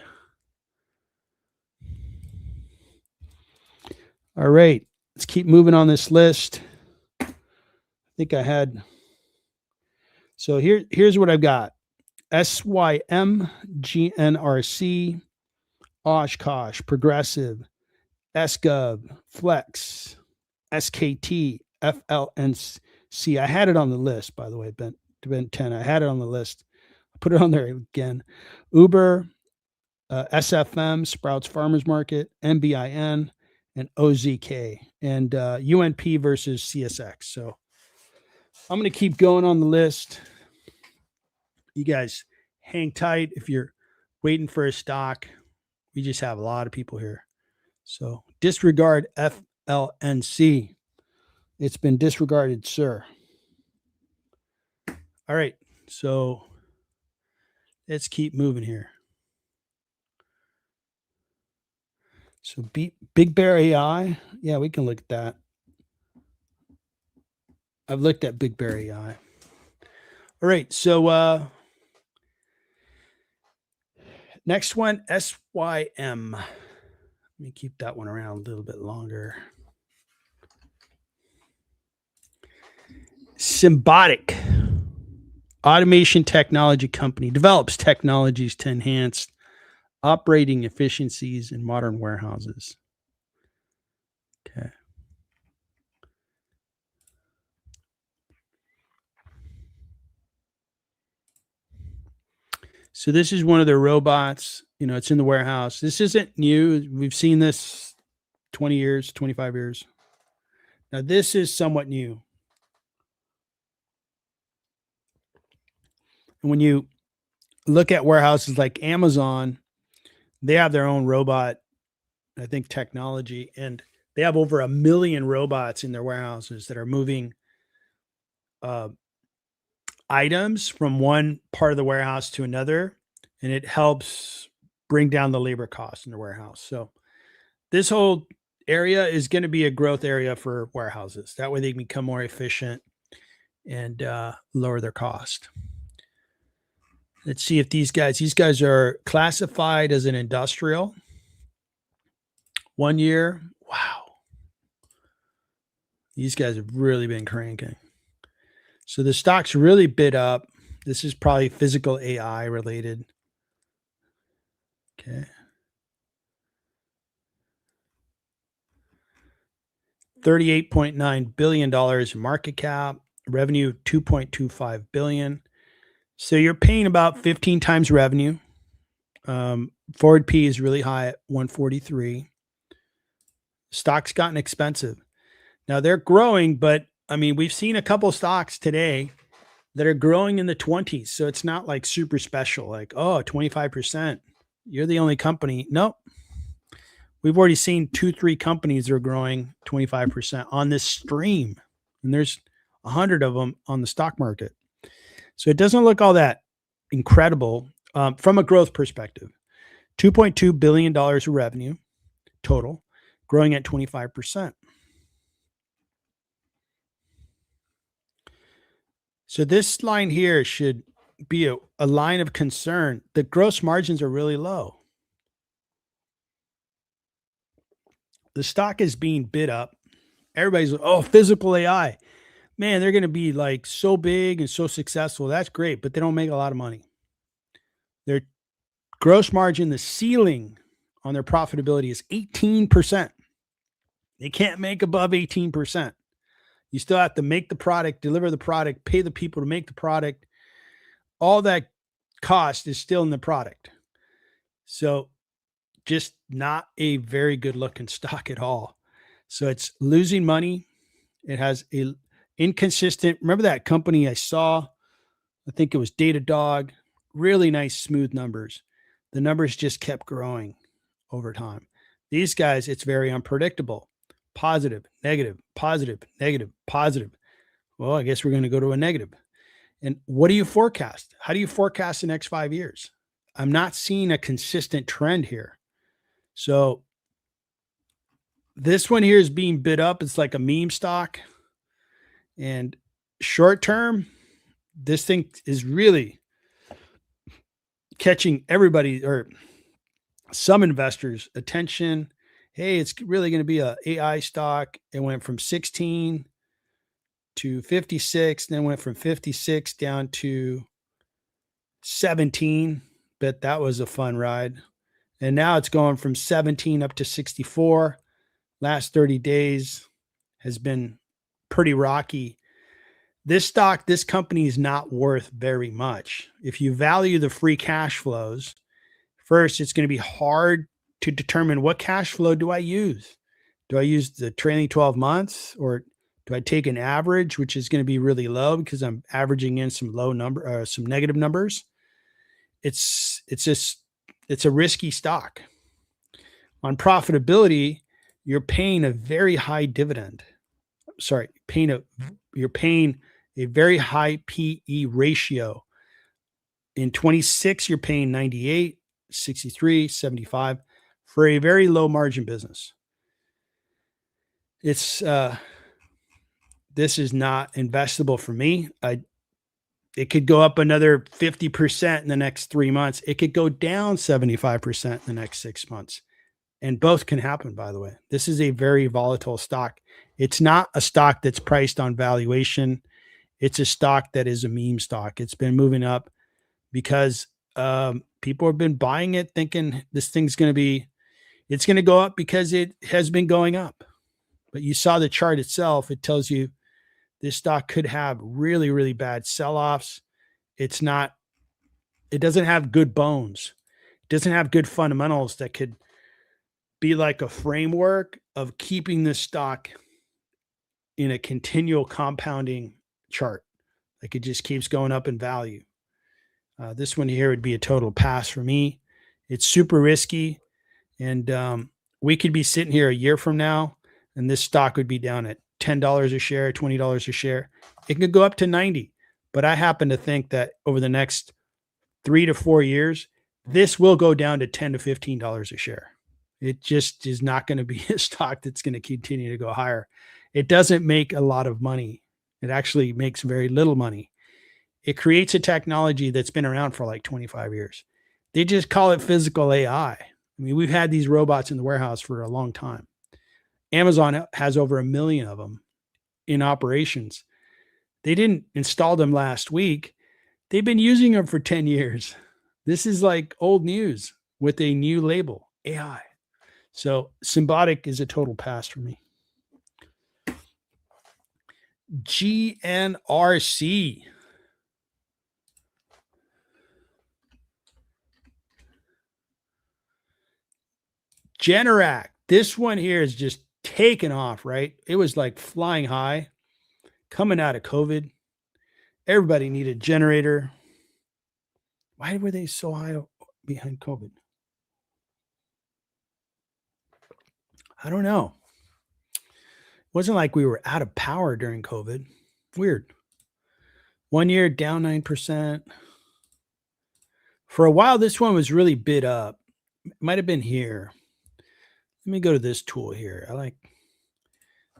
[SPEAKER 1] All right, let's keep moving on this list. I think I had. So here's what I've got. SYM, GNRC, Oshkosh, Progressive, SGov, Flex, SKT, FLNC. I had it on the list, by the way, Ben 10. I had it on the list. I put it on there again. Uber, SFM, Sprouts Farmers Market, MBIN, and OZK, and UNP versus CSX. So I'm going to keep going on the list. You guys hang tight if you're waiting for a stock. We just have a lot of people here. So disregard FLNC. It's been disregarded, sir. All right. So let's keep moving here. So Big Bear AI. Yeah, we can look at that. I've looked at Big Bear AI. All right, so next one, SYM. Let me keep that one around a little bit longer. Symbotic automation technology company develops technologies to enhance operating efficiencies in modern warehouses. Okay. So this is one of their robots. You know, it's in the warehouse. This isn't new. We've seen this 20 years, 25 years. Now, this is somewhat new. And when you look at warehouses like Amazon, they have their own robot, I think, technology, and they have over 1 million robots in their warehouses that are moving items from one part of the warehouse to another, and it helps bring down the labor costs in the warehouse. So this whole area is going to be a growth area for warehouses. That way they can become more efficient and lower their cost. Let's see if these guys are classified as an industrial. 1 year. Wow. These guys have really been cranking. So the stock's really bid up. This is probably physical AI related. Okay. $38.9 billion in market cap, revenue $2.25 billion. So you're paying about 15 times revenue. Forward P is really high at 143. Stock's gotten expensive. Now they're growing, but I mean, we've seen a couple stocks today that are growing in the 20s. So it's not like super special, like, oh, 25%. You're the only company. Nope. We've already seen 2-3 companies that are growing 25% on this stream. And there's 100 of them on the stock market. So it doesn't look all that incredible from a growth perspective. $2.2 billion of revenue total, growing at 25%. So this line here should be a line of concern. The gross margins are really low. The stock is being bid up. Everybody's like, oh, physical AI. Man, they're going to be like so big and so successful. That's great, but they don't make a lot of money. Their gross margin, the ceiling on their profitability is 18%. They can't make above 18%. You still have to make the product, deliver the product, pay the people to make the product. All that cost is still in the product. So just not a very good looking stock at all. So it's losing money. It has a inconsistent. Remember that company I saw? I think it was DataDog. Really nice, smooth numbers. The numbers just kept growing over time. These guys, it's very unpredictable. Positive, negative, positive, negative, positive. Well, I guess we're going to go to a negative. And what do you forecast? How do you forecast the next 5 years? I'm not seeing a consistent trend here. So this one here is being bid up. It's like a meme stock. And short term, this thing is really catching everybody or some investors' attention. Hey, it's really going to be a AI stock. It went from 16 to 56, then went from 56 down to 17. Bet that was a fun ride. And now it's going from 17 up to 64. Last 30 days has been pretty rocky. This stock, this company is not worth very much. If you value the free cash flows, first, it's going to be hard to determine what cash flow do I use. Do I use the trailing 12 months or do I take an average, which is going to be really low because I'm averaging in some some negative numbers? It's a risky stock. On profitability, you're paying a very high dividend. Sorry, you're paying a very high PE ratio. In 26, you're paying 98, 63, 75 for a very low margin business. It's this is not investable for me. It could go up another 50% in the next 3 months. It could go down 75% in the next 6 months. And both can happen, by the way. This is a very volatile stock. It's not a stock that's priced on valuation. It's a stock that is a meme stock. It's been moving up because people have been buying it thinking this thing's going to be, it's going to go up because it has been going up. But you saw the chart itself. It tells you this stock could have really, really bad sell-offs. It doesn't have good bones. It doesn't have good fundamentals that could be like a framework of keeping this stock in a continual compounding chart. Like it just keeps going up in value. This one here would be a total pass for me. It's super risky. And we could be sitting here a year from now, and this stock would be down at $10 a share, $20 a share. It could go up to 90. But I happen to think that over the next 3 to 4 years, this will go down to $10 to $15 a share. It just is not going to be a stock that's going to continue to go higher. It doesn't make a lot of money. It actually makes very little money. It creates a technology that's been around for like 25 years. They just call it physical AI. I mean, we've had these robots in the warehouse for a long time. Amazon has over 1 million of them in operations. They didn't install them last week. They've been using them for 10 years. This is like old news with a new label, AI. So Symbotic is a total pass for me. GNRC. Generac. This one here is just taken off, right? It was like flying high coming out of COVID. Everybody needed a generator. Why were they so high behind COVID? I don't know. It wasn't like we were out of power during COVID. Weird. 1 year down 9%. For a while, this one was really bid up. It might have been here. Let me go to this tool here. It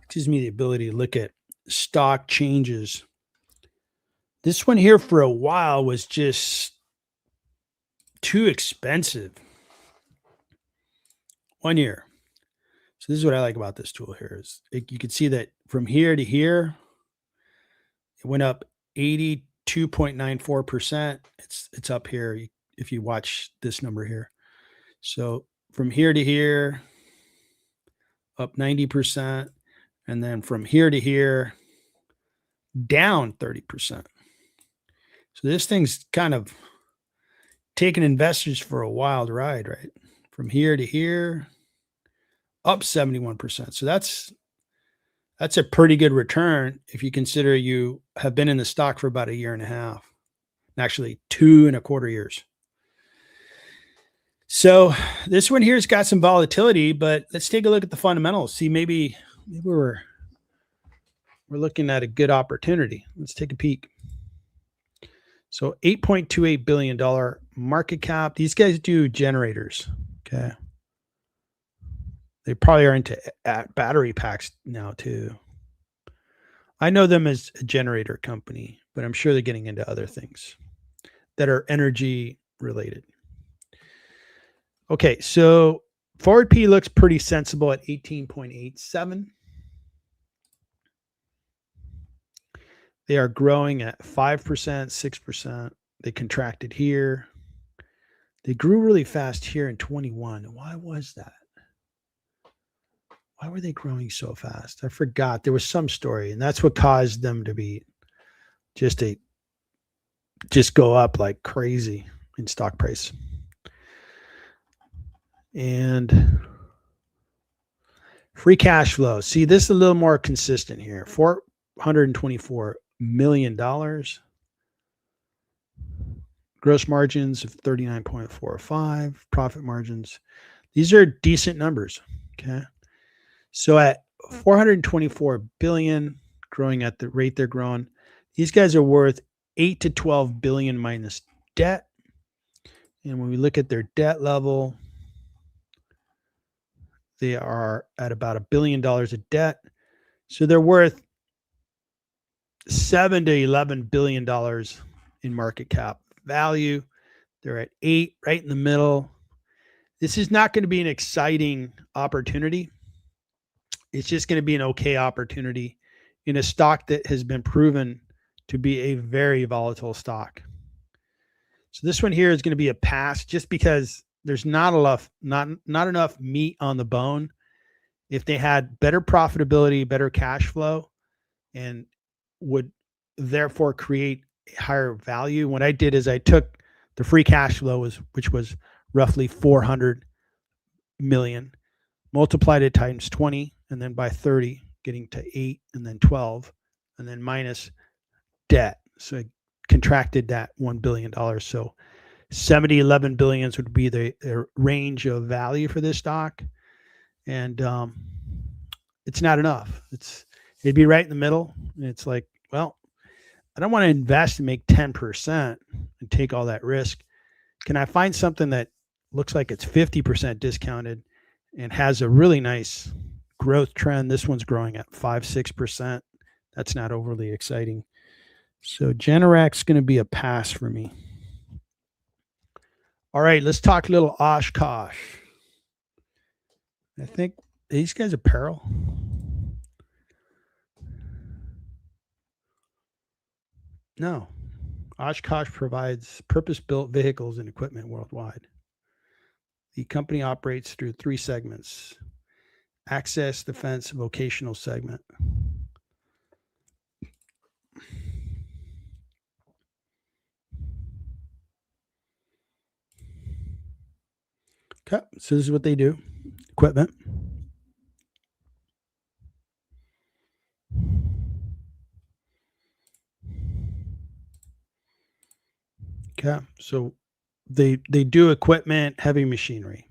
[SPEAKER 1] gives me the ability to look at stock changes. This one here for a while was just too expensive. 1 year. So this is what I like about this tool here is you can see that from here to here, it went up 82.94%. It's up here if you watch this number here. So from here to here, up 90%. And then from here to here, down 30%. So this thing's kind of taking investors for a wild ride, right? From here to here, up 71%. So that's a pretty good return if you consider you have been in the stock for about 1.5 years, actually 2.25 years. So this one here's got some volatility, but let's take a look at the fundamentals. See, maybe we're looking at a good opportunity. Let's take a peek. So $8.28 billion market cap. These guys do generators. Okay. They probably are into battery packs now too. I know them as a generator company, but I'm sure they're getting into other things that are energy related. Okay, so forward P looks pretty sensible at 18.87. They are growing at 5%, 6%. They contracted here. They grew really fast here in 21. Why was that? Why were they growing so fast? I forgot. There was some story, and that's what caused them to be just go up like crazy in stock price. And free cash flow. See, this is a little more consistent here. $424 million. Gross margins of 39.45. Profit margins. These are decent numbers. Okay. So at 424 billion, growing at the rate they're growing, these guys are worth 8 to 12 billion minus debt. And when we look at their debt level, they are at about $1 billion of debt. So they're worth $7 to $11 billion in market cap value. They're at 8, right in the middle. This is not going to be an exciting opportunity. It's just going to be an okay opportunity in a stock that has been proven to be a very volatile stock. So this one here is going to be a pass just because there's not enough meat on the bone. If they had better profitability, better cash flow, and would therefore create higher value. What I did is I took the free cash flow, which was roughly 400 million, multiplied it times 20, and then by 30, getting to 8, and then 12, and then minus debt. So I contracted that $1 billion. So 70, 11 billions would be the range of value for this stock. And it's not enough. It'd be right in the middle. And it's like, well, I don't want to invest and make 10% and take all that risk. Can I find something that looks like it's 50% discounted and has a really nice growth trend? This one's growing at 5-6%. That's not overly exciting. So Generac is going to be a pass for me. All right, let's talk a little Oshkosh. I think these guys apparel. No. Oshkosh provides purpose-built vehicles and equipment worldwide. The company operates through 3 segments: access, defense, vocational segment. Okay, so this is what they do. Equipment. Okay, so they do equipment, heavy machinery.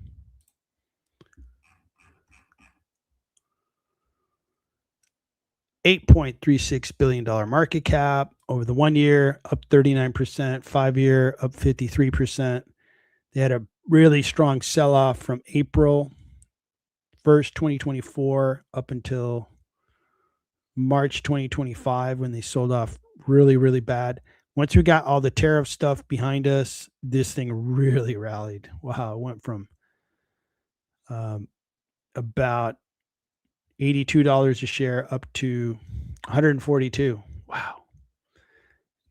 [SPEAKER 1] $8.36 billion market cap over the 1 year, up 39%, 5 year, up 53%. They had a really strong sell-off from April 1st, 2024 up until March 2025 when they sold off really, really bad. Once we got all the tariff stuff behind us, this thing really rallied. Wow, it went from about $82 a share up to 142. Wow.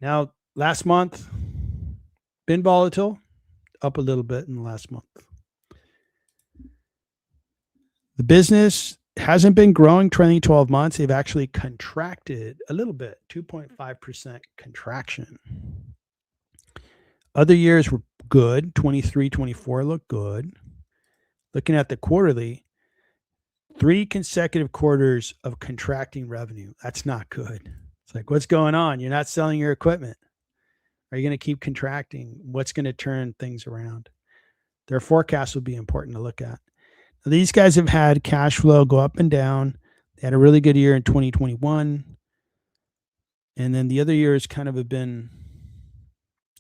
[SPEAKER 1] Now, last month, been volatile, up a little bit in the last month. The business hasn't been growing trailing 12 months. They've actually contracted a little bit, 2.5% contraction. Other years were good. 23, 24 looked good. Looking at the quarterly, 3 consecutive quarters of contracting revenue. That's not good. It's like, what's going on? You're not selling your equipment. Are you going to keep contracting? What's going to turn things around? Their forecast will be important to look at. Now, these guys have had cash flow go up and down. They had a really good year in 2021. And then the other years kind of been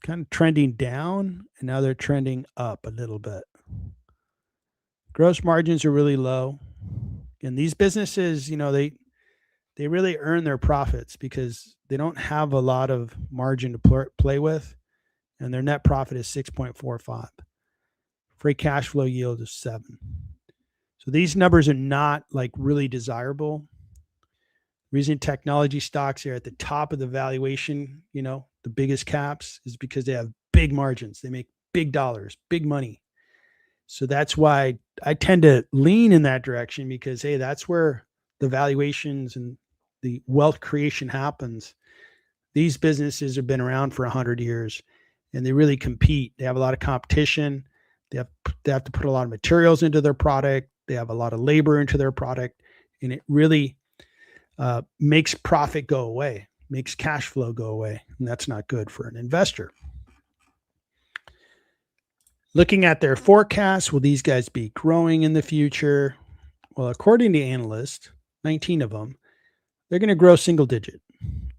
[SPEAKER 1] kind of trending down, and now they're trending up a little bit. Gross margins are really low. And these businesses, they really earn their profits because they don't have a lot of margin to play with, and their net profit is 6.45. Free cash flow yield is 7. So these numbers are not like really desirable. The reason technology stocks are at the top of the valuation, the biggest caps, is because they have big margins. They make big dollars, big money. So that's why I tend to lean in that direction because, hey, that's where the valuations and the wealth creation happens. These businesses have been around for 100 years and they really compete. They have a lot of competition. They have to put a lot of materials into their product. They have a lot of labor into their product, and it really makes profit go away, makes cash flow go away. And that's not good for an investor. Looking at their forecasts, will these guys be growing in the future? Well, according to analysts, 19 of them, they're going to grow single digit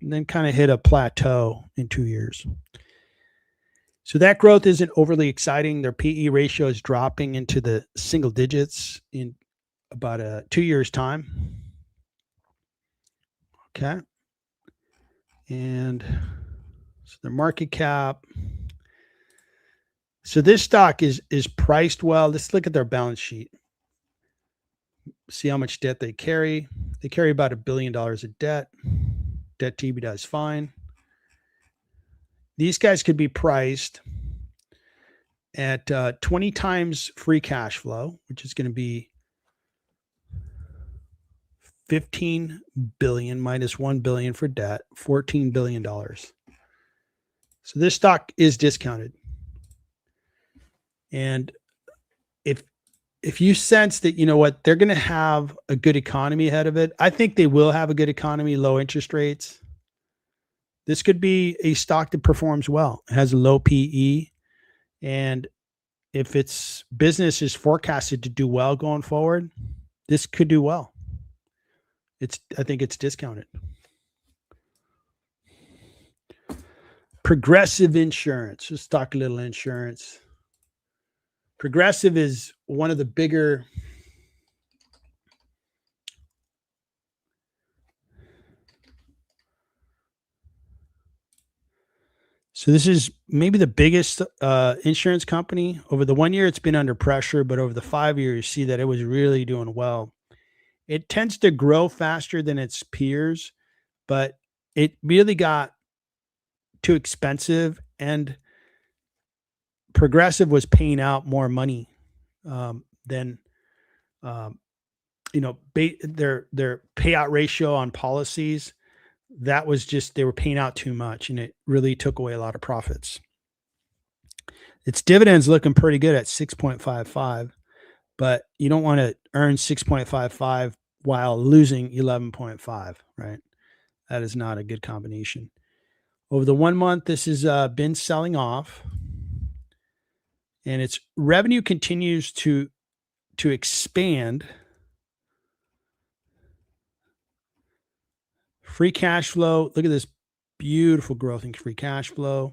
[SPEAKER 1] and then kind of hit a plateau in 2 years. So that growth isn't overly exciting. Their PE ratio is dropping into the single digits in about 2 years' time. Okay. And so their market cap. So this stock is priced well. Let's look at their balance sheet. See how much debt they carry. They carry about $1 billion of debt. Debt to EBITDA is fine. These guys could be priced at 20 times free cash flow, which is going to be 15 billion minus 1 billion for debt, $14 billion. So this stock is discounted. And if you sense that, you know what, they're going to have a good economy ahead of it, I think they will have a good economy, low interest rates. This could be a stock that performs well. It has a low PE. And if its business is forecasted to do well going forward, this could do well. I think it's discounted. Progressive Insurance. Let's talk a little insurance. Progressive is one of the bigger So this is maybe the biggest insurance company. Over the 1 year, it's been under pressure, but over the 5 years, you see that it was really doing well. It tends to grow faster than its peers, but it really got too expensive, and Progressive was paying out more money than their payout ratio on policies. That was just, they were paying out too much, and it really took away a lot of profits. Its dividends looking pretty good at 6.55, but you don't want to earn 6.55 while losing 11.5, right? That is not a good combination. Over the 1 month, this has been selling off, and its revenue continues to expand. Free cash flow, look at this beautiful growth in free cash flow.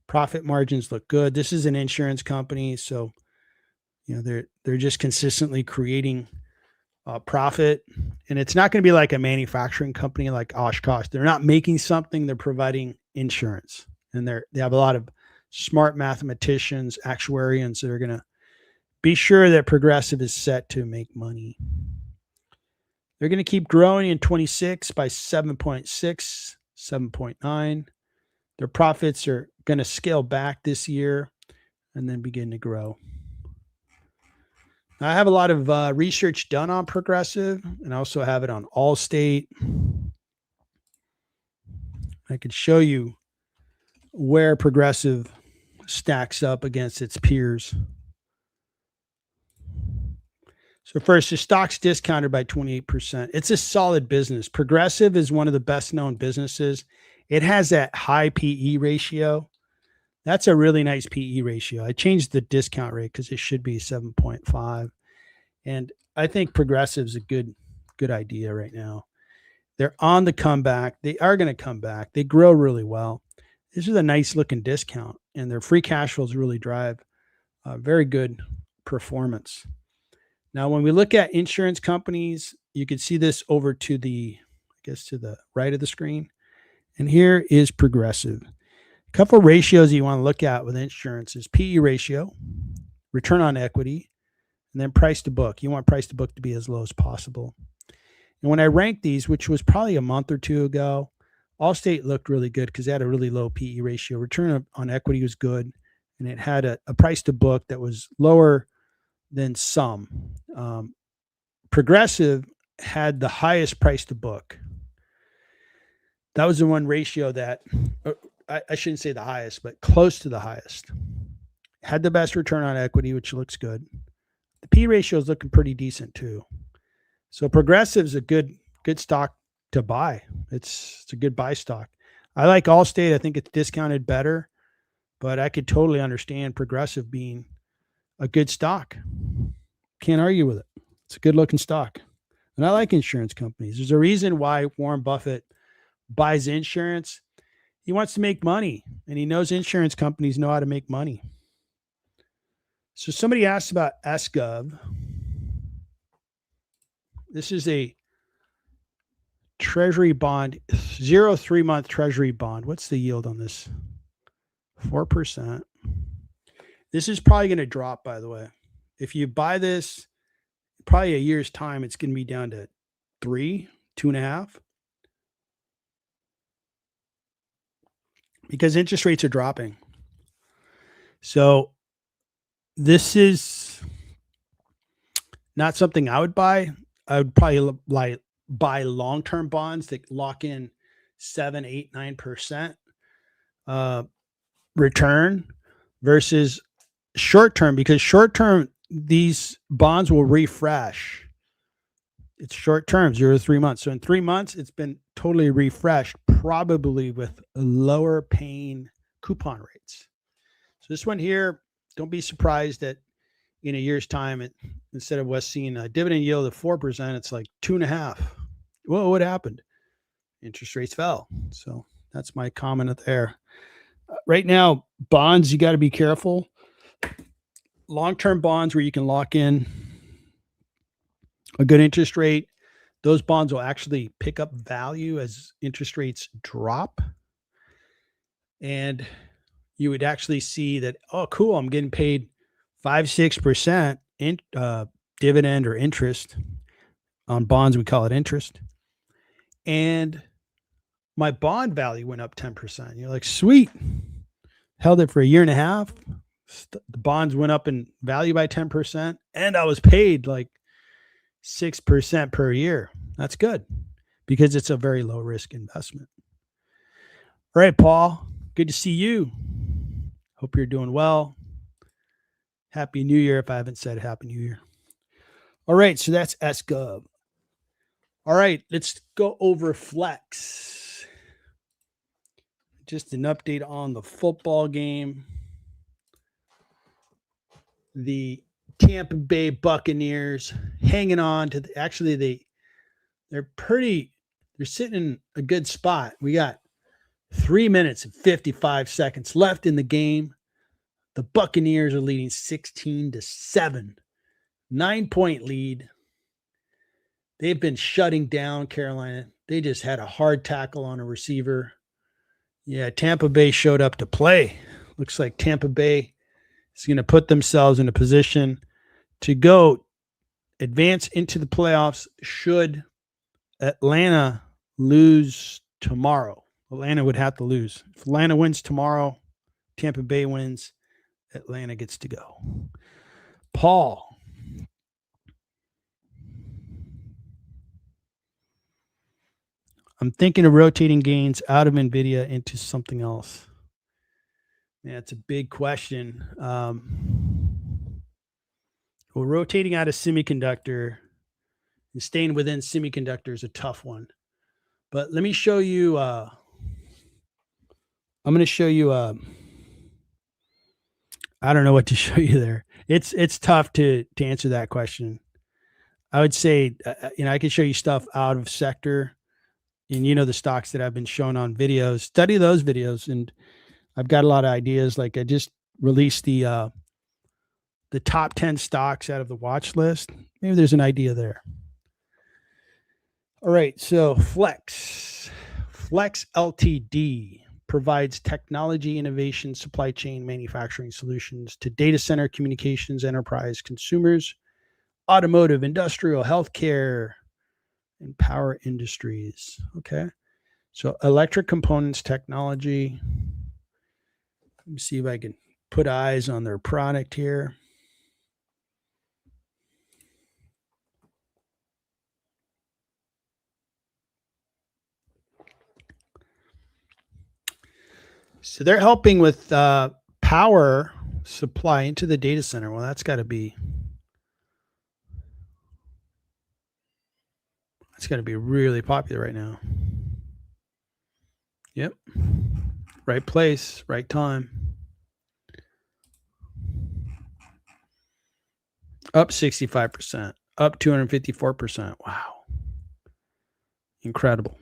[SPEAKER 1] Profit margins look good. This is an insurance company, so they're just consistently creating profit, and it's not going to be like a manufacturing company like Oshkosh. They're not making something; they're providing insurance, and they have a lot of smart mathematicians, actuarians that are going to be sure that Progressive is set to make money. They're going to keep growing in 26 by 7.6, 7.9. Their profits are going to scale back this year and then begin to grow. I have a lot of research done on Progressive, and I also have it on Allstate. I could show you where Progressive stacks up against its peers. So first, the stock's discounted by 28%. It's a solid business. Progressive is one of the best known businesses. It has that high PE ratio. That's a really nice PE ratio. I changed the discount rate because it should be 7.5. And I think Progressive's a good idea right now. They're on the comeback. They are going to come back. They grow really well. This is a nice looking discount, and their free cash flows really drive very good performance. Now, when we look at insurance companies, you can see this over to the right of the screen. And here is Progressive. A couple of ratios you want to look at with insurance is PE ratio, return on equity, and then price to book. You want price to book to be as low as possible. And when I ranked these, which was probably a month or two ago, Allstate looked really good because they had a really low PE ratio. Return on equity was good, and it had a price to book that was lower than some. Progressive had the highest price to book. That was the one ratio that, I shouldn't say the highest, but close to the highest. Had the best return on equity, which looks good. The P ratio is looking pretty decent too. So Progressive's a good stock to buy. It's a good buy stock. I like Allstate. I think it's discounted better, but I could totally understand Progressive being a good stock. Can't argue with it. It's a good looking stock. And I like insurance companies. There's a reason why Warren Buffett buys insurance. He wants to make money, and he knows insurance companies know how to make money. So somebody asked about SGov. This is a Treasury bond, 3-month Treasury bond. What's the yield on this? 4%. This is probably going to drop, by the way. If you buy this, probably a year's time, it's going to be down to 3, 2.5. Because interest rates are dropping. So this is not something I would buy. I would probably buy long-term bonds that lock in 7, 8, 9% return versus short-term, because short-term, these bonds will refresh. It's short-term, 0 to 3 months. So in 3 months, it's been totally refreshed, probably with lower paying coupon rates. So this one here, don't be surprised that in a year's time, instead of us seeing a dividend yield of 4%, it's like 2.5. Well, what happened? Interest rates fell. So that's my comment there. Right now, bonds, you got to be careful. Long-term bonds where you can lock in a good interest rate, those bonds will actually pick up value as interest rates drop. And you would actually see that, oh, cool, I'm getting paid 5-6% in dividend or interest on bonds. We call it interest. And my bond value went up 10%. You're like, sweet. Held it for a year and a half. The bonds went up in value by 10%. And I was paid like 6% per year. That's good because it's a very low risk investment. All right, Paul, good to see you. Hope you're doing well. Happy New Year. If I haven't said Happy New Year. All right. So that's SGov. All right. Let's go over Flex. Just an update on the football game. The Tampa Bay Buccaneers hanging on to they're sitting in a good spot. We got 3 minutes and 55 seconds left in the game. The Buccaneers are leading 16-7, 9-point lead. They've been shutting down Carolina. They just had a hard tackle on a receiver. Yeah, Tampa Bay showed up to play. Looks like Tampa Bay is going to put themselves in a position to go advance into the playoffs should Atlanta lose tomorrow. Atlanta would have to lose. If Atlanta wins tomorrow, Tampa Bay wins, Atlanta gets to go. Paul. I'm thinking of rotating gains out of NVIDIA into something else. Yeah, it's a big question. Well, rotating out of semiconductor and staying within semiconductor is a tough one. But let me show you. I'm going to show you. I don't know what to show you there. It's tough to answer that question. I would say, I can show you stuff out of sector, and the stocks that I've been shown on videos. Study those videos, and I've got a lot of ideas. Like I just released the top 10 stocks out of the watch list. Maybe there's an idea there. All right, so Flex Ltd. provides technology, innovation, supply chain, manufacturing solutions to data center, communications, enterprise, consumers, automotive, industrial, healthcare, and power industries. Okay, so electric components technology. Let me see if I can put eyes on their product here. So they're helping with power supply into the data center. Well, that's got to be really popular right now. Yep. Right place, right time. Up 65%, up 254%. Wow. Incredible.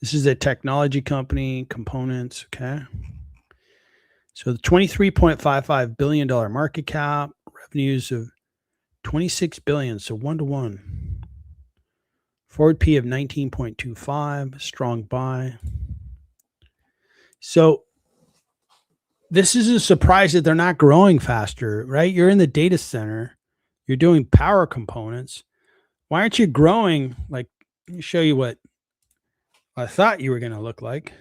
[SPEAKER 1] This is a technology company, components, okay? So the $23.55 billion market cap, revenues of $26 billion, so 1-to-1. Forward P of 19.25, strong buy. So this is a surprise that they're not growing faster, right? You're in the data center, you're doing power components. Why aren't you growing? Like, let me show you what I thought you were going to look like.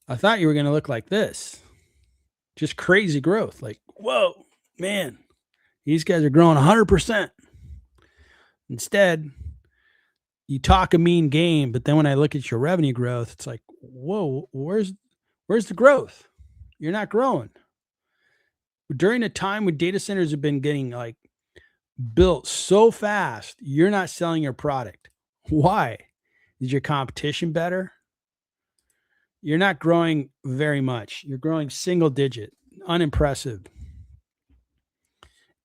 [SPEAKER 1] I thought you were going to look like this. Just crazy growth. Like, whoa, man, these guys are growing 100%. Instead, you talk a mean game, but then when I look at your revenue growth, it's like, whoa, where's the growth? You're not growing. During a time when data centers have been getting like built so fast, you're not selling your product. Why? Is your competition better? You're not growing very much. You're growing single digit, unimpressive.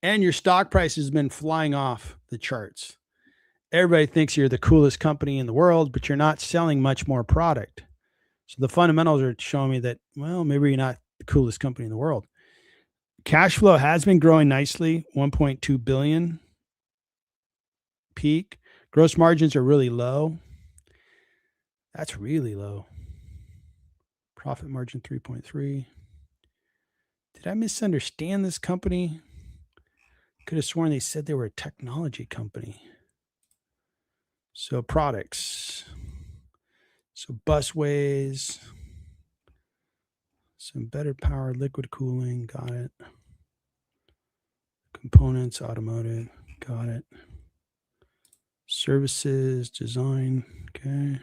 [SPEAKER 1] And your stock price has been flying off the charts. Everybody thinks you're the coolest company in the world, but you're not selling much more product. So the fundamentals are showing me that, well, maybe you're not the coolest company in the world. Cash flow has been growing nicely, 1.2 billion peak. Gross margins are really low. That's really low. Profit margin 3.3. Did I misunderstand this company? Could have sworn they said they were a technology company. So products. So busways. Some better power, liquid cooling. Got it. Components, automotive. Got it. Services, design. Okay.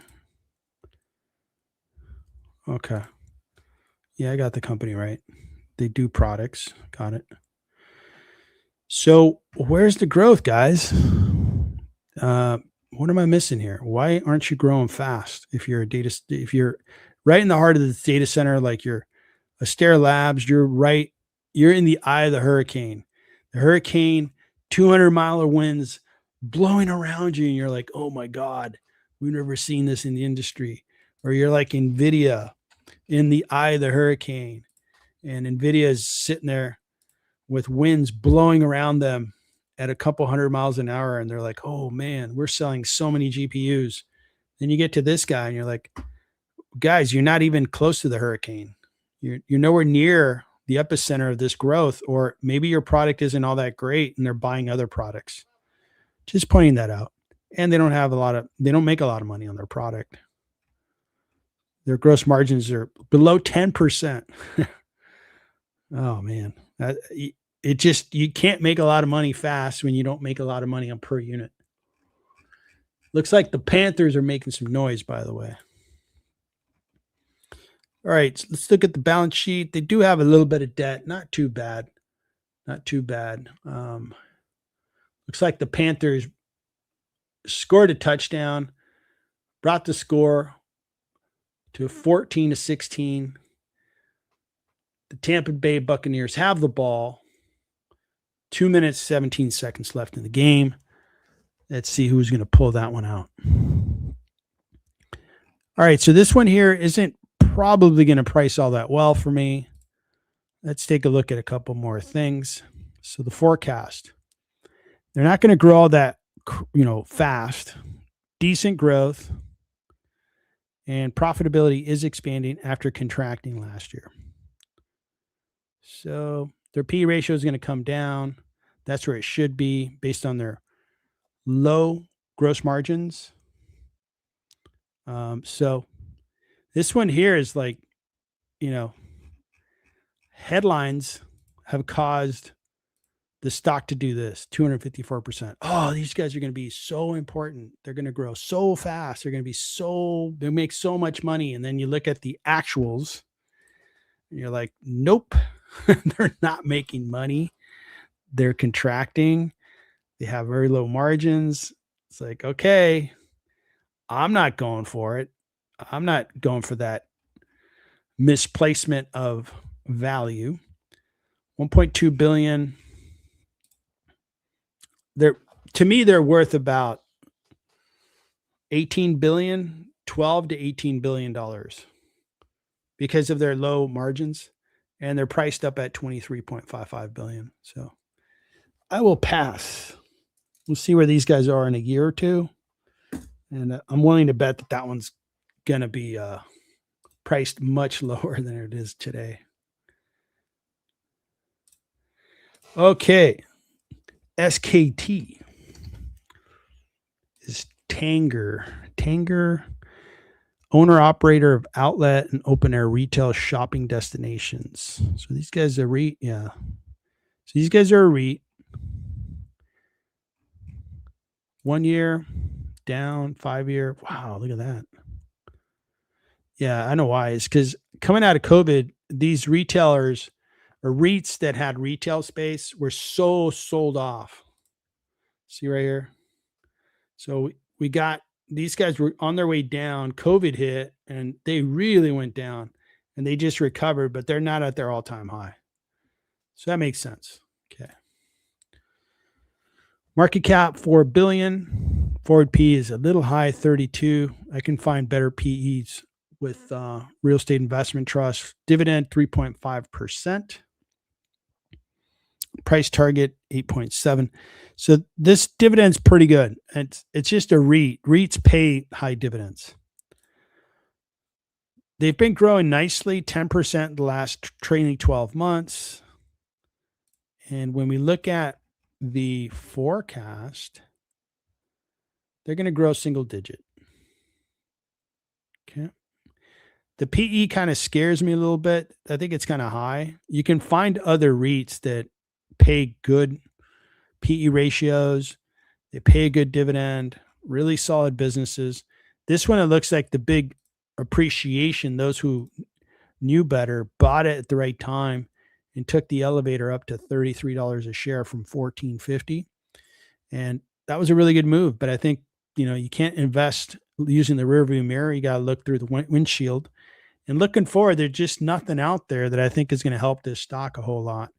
[SPEAKER 1] Okay. Yeah, I got the company right. They do products. Got it. So where's the growth, guys? What am I missing here? Why aren't you growing fast? If you're right in the heart of the data center, like you're Astera Labs, you're in the eye of the hurricane. The hurricane, 200-mile winds blowing around you, and you're like, oh my God, we've never seen this in the industry. Or you're like NVIDIA in the eye of the hurricane, and NVIDIA is sitting there with winds blowing around them at a couple 100 miles an hour, and they're like, oh man, we're selling so many GPUs. Then you get to this guy and you're like, guys, you're not even close to the hurricane. You're nowhere near the epicenter of this growth, or maybe your product isn't all that great and they're buying other products. Just pointing that out. And they don't make a lot of money on their product. Their gross margins are below 10%. Oh man, you can't make a lot of money fast when you don't make a lot of money on per unit. Looks like the Panthers are making some noise, by the way. All right, so let's look at the balance sheet. They do have a little bit of debt, not too bad. Looks like the Panthers scored a touchdown, brought the score to 14-16. The Tampa Bay Buccaneers have the ball. 2 minutes, 17 seconds left in the game. Let's see who's going to pull that one out. All right, so this one here isn't probably going to price all that well for me. Let's take a look at a couple more things. So the forecast. They're not going to grow all that, fast. Decent growth. And profitability is expanding after contracting last year. So their P ratio is going to come down. That's where it should be based on their low gross margins. So this one here is like, headlines have caused the stock to do this 254%. Oh, these guys are going to be so important. They're going to grow so fast. They make so much money. And then you look at the actuals and you're like, nope, they're not making money. They're contracting. They have very low margins. It's like, okay, I'm not going for it. I'm not going for that misplacement of value. 1.2 billion. To me, they're worth about 18 billion, 12 to 18 billion dollars because of their low margins, and they're priced up at 23.55 billion. So I will pass. We'll see where these guys are in a year or two. And I'm willing to bet that that one's going to be priced much lower than it is today. Okay. SKT is Tanger, owner operator of outlet and open air retail shopping destinations. So these guys are REIT. Yeah. So these guys are a REIT. 1 year down, 5 year. Wow, look at that. Yeah, I know why. It's because coming out of COVID, these retailers or REITs that had retail space were so sold off. See right here? So we got these guys were on their way down. COVID hit and they really went down and they just recovered, but they're not at their all-time high. So that makes sense. Okay. Market cap 4 billion. Forward P is a little high, 32. I can find better PEs with real estate investment trust. Dividend 3.5%. Price target 8.7. So this dividend's pretty good. It's just a REIT. REITs pay high dividends. They've been growing nicely, 10% the last trailing 12 months. And when we look at the forecast, they're going to grow single digit. Okay. The PE kind of scares me a little bit. I think it's kind of high. You can find other REITs that pay good PE ratios. They pay a good dividend, really solid businesses. This one, it looks like the big appreciation. Those who knew better bought it at the right time and took the elevator up to $33 a share from $14.50. And that was a really good move. But I think, you can't invest using the rearview mirror. You got to look through the windshield. And looking forward, there's just nothing out there that I think is going to help this stock a whole lot.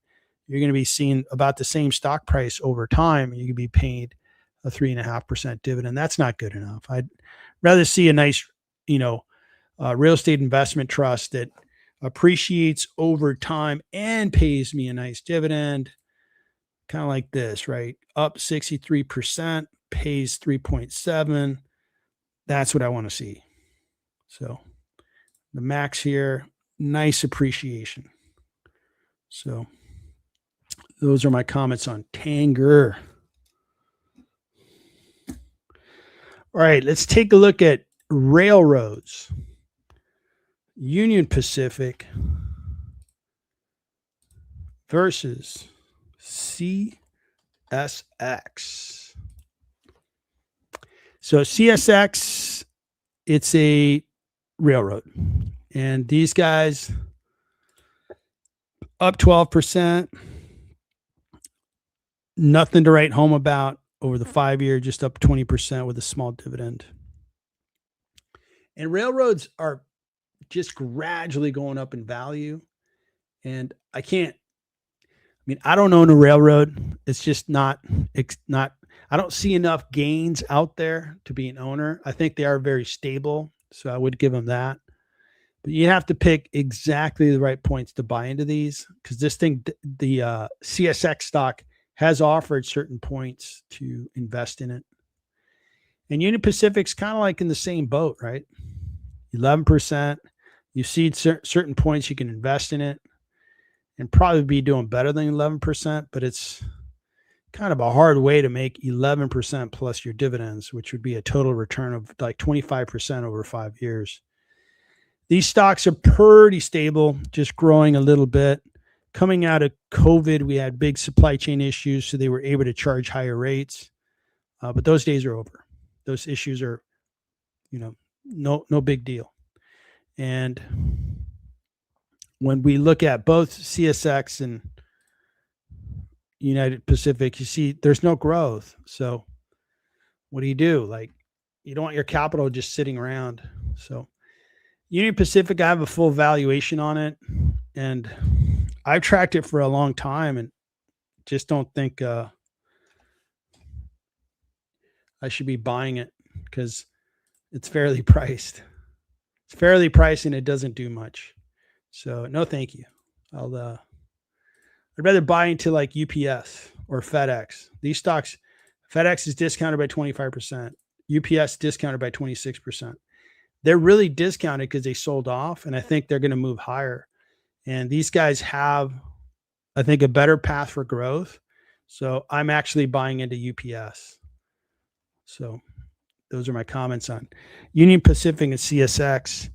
[SPEAKER 1] You're going to be seeing about the same stock price over time. You can be paid a 3.5% dividend. That's not good enough. I'd rather see a nice, real estate investment trust that appreciates over time and pays me a nice dividend. Kind of like this, right? Up 63%, pays 3.7. That's what I want to see. So the max here, nice appreciation. So those are my comments on Tanger. All right, let's take a look at railroads. Union Pacific versus CSX. So CSX, it's a railroad. And these guys up 12%. Nothing to write home about over the 5 year, just up 20% with a small dividend. And railroads are just gradually going up in value. And I don't own a railroad. It's just not, I don't see enough gains out there to be an owner. I think they are very stable. So I would give them that. But you have to pick exactly the right points to buy into these, because this thing, the CSX stock, has offered certain points to invest in it. And Union Pacific's kind of like in the same boat, right? 11%. You see certain points you can invest in it and probably be doing better than 11%, but it's kind of a hard way to make 11% plus your dividends, which would be a total return of like 25% over 5 years. These stocks are pretty stable, just growing a little bit. Coming out of COVID, we had big supply chain issues, so they were able to charge higher rates. But those days are over. Those issues are, no big deal. And when we look at both CSX and United Pacific, you see there's no growth. So what do? Like, you don't want your capital just sitting around. So Union Pacific, I have a full valuation on it, and I've tracked it for a long time and just don't think I should be buying it because it's fairly priced. It's fairly priced and it doesn't do much. So no, thank you. I'd rather buy into like UPS or FedEx. These stocks, FedEx is discounted by 25%. UPS discounted by 26%. They're really discounted because they sold off, and I think they're going to move higher. And these guys have, I think, a better path for growth. So I'm actually buying into UPS. So those are my comments on Union Pacific and CSX.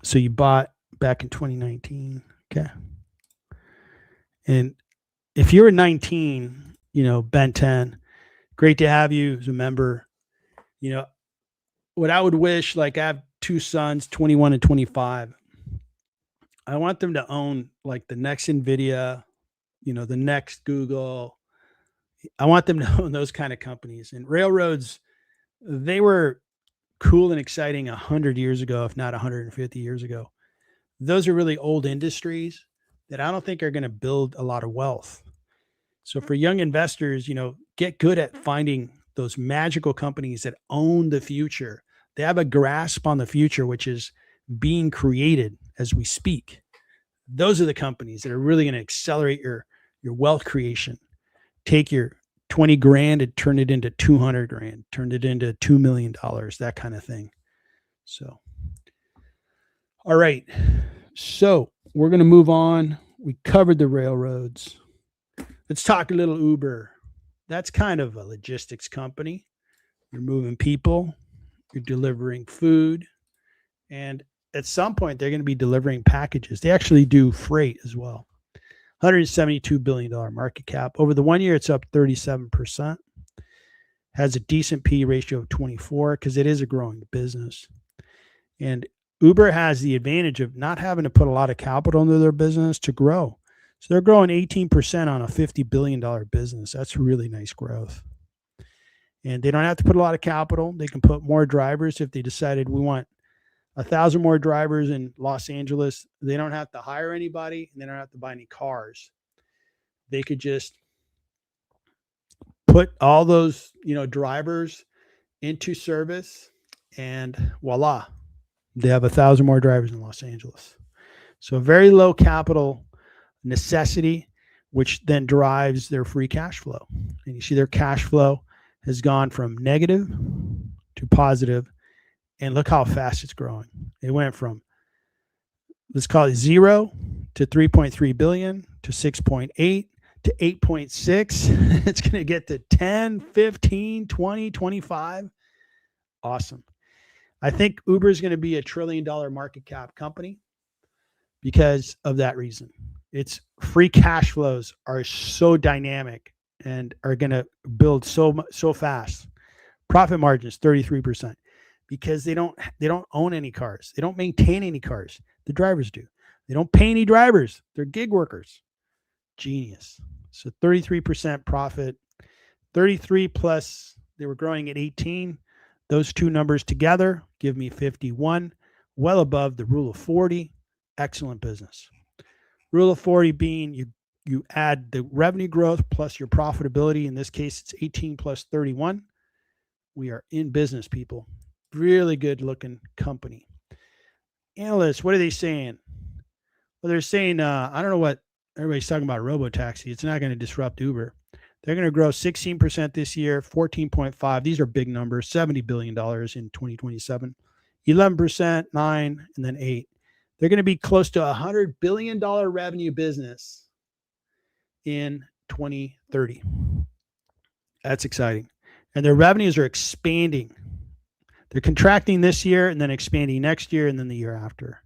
[SPEAKER 1] So you bought back in 2019. Okay. And if you're 19, Ben 10, great to have you as a member. What I would wish, like I have two sons, 21 and 25. I want them to own like the next NVIDIA, the next Google. I want them to own those kind of companies. And railroads, they were cool and exciting 100 years ago, if not 150 years ago. Those are really old industries that I don't think are going to build a lot of wealth. So for young investors, get good at finding those magical companies that own the future. They have a grasp on the future, which is being created as we speak. Those are the companies that are really going to accelerate your wealth creation. Take your 20 grand and turn it into 200 grand, turn it into $2 million, that kind of thing. So, all right. So we're going to move on. We covered the railroads. Let's talk a little Uber. That's kind of a logistics company. You're moving people, you're delivering food, and at some point they're going to be delivering packages. They actually do freight as well. $172 billion market cap. Over the 1 year, it's up 37%. Has a decent P ratio of 24 because it is a growing business. And Uber has the advantage of not having to put a lot of capital into their business to grow. So they're growing 18% on a $50 billion business. That's really nice growth. And they don't have to put a lot of capital. They can put more drivers if they decided we want 1,000 more drivers in Los Angeles. They don't have to hire anybody, and they don't have to buy any cars. They could just put all those, drivers into service, and voila, they have 1,000 more drivers in Los Angeles. So very low capital necessity, which then drives their free cash flow. And you see their cash flow has gone from negative to positive. And look how fast it's growing. It went from, let's call it 0 to 3.3 billion to 6.8 to 8.6. It's going to get to 10, 15, 20, 25. Awesome. I think Uber is going to be $1 trillion market cap company because of that reason. Its free cash flows are so dynamic and are going to build so fast. Profit margins 33%. Because they don't own any cars. They don't maintain any cars. The drivers do. They don't pay any drivers. They're gig workers. Genius. So 33% profit, 33 plus, they were growing at 18. Those two numbers together give me 51, well above the rule of 40. Excellent business. Rule of 40 being you add the revenue growth plus your profitability. In this case, it's 18 plus 31. We are in business, people. Really good looking company. Analysts, what are they saying? Well, they're saying, I don't know what everybody's talking about robotaxi. It's not going to disrupt Uber. They're going to grow 16% this year, 14.5. These are big numbers, $70 billion in 2027, 11%, 9, and then 8. They're going to be close to $100 billion revenue business in 2030. That's exciting. And their revenues are expanding. They're contracting this year and then expanding next year and then the year after.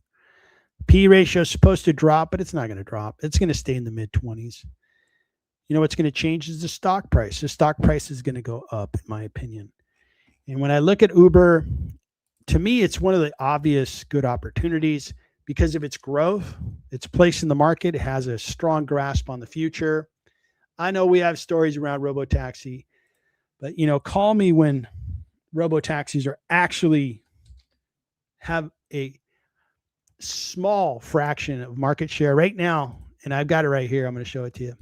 [SPEAKER 1] P ratio is supposed to drop, but it's not going to drop. It's going to stay in the mid-20s. You know what's going to change is the stock price. The stock price is going to go up, in my opinion. And when I look at Uber, to me, it's one of the obvious good opportunities because of its growth, its place in the market. It has a strong grasp on the future. I know we have stories around robotaxi, but, call me when robotaxis are actually have a small fraction of market share right now. And I've got it right here. I'm going to show it to you.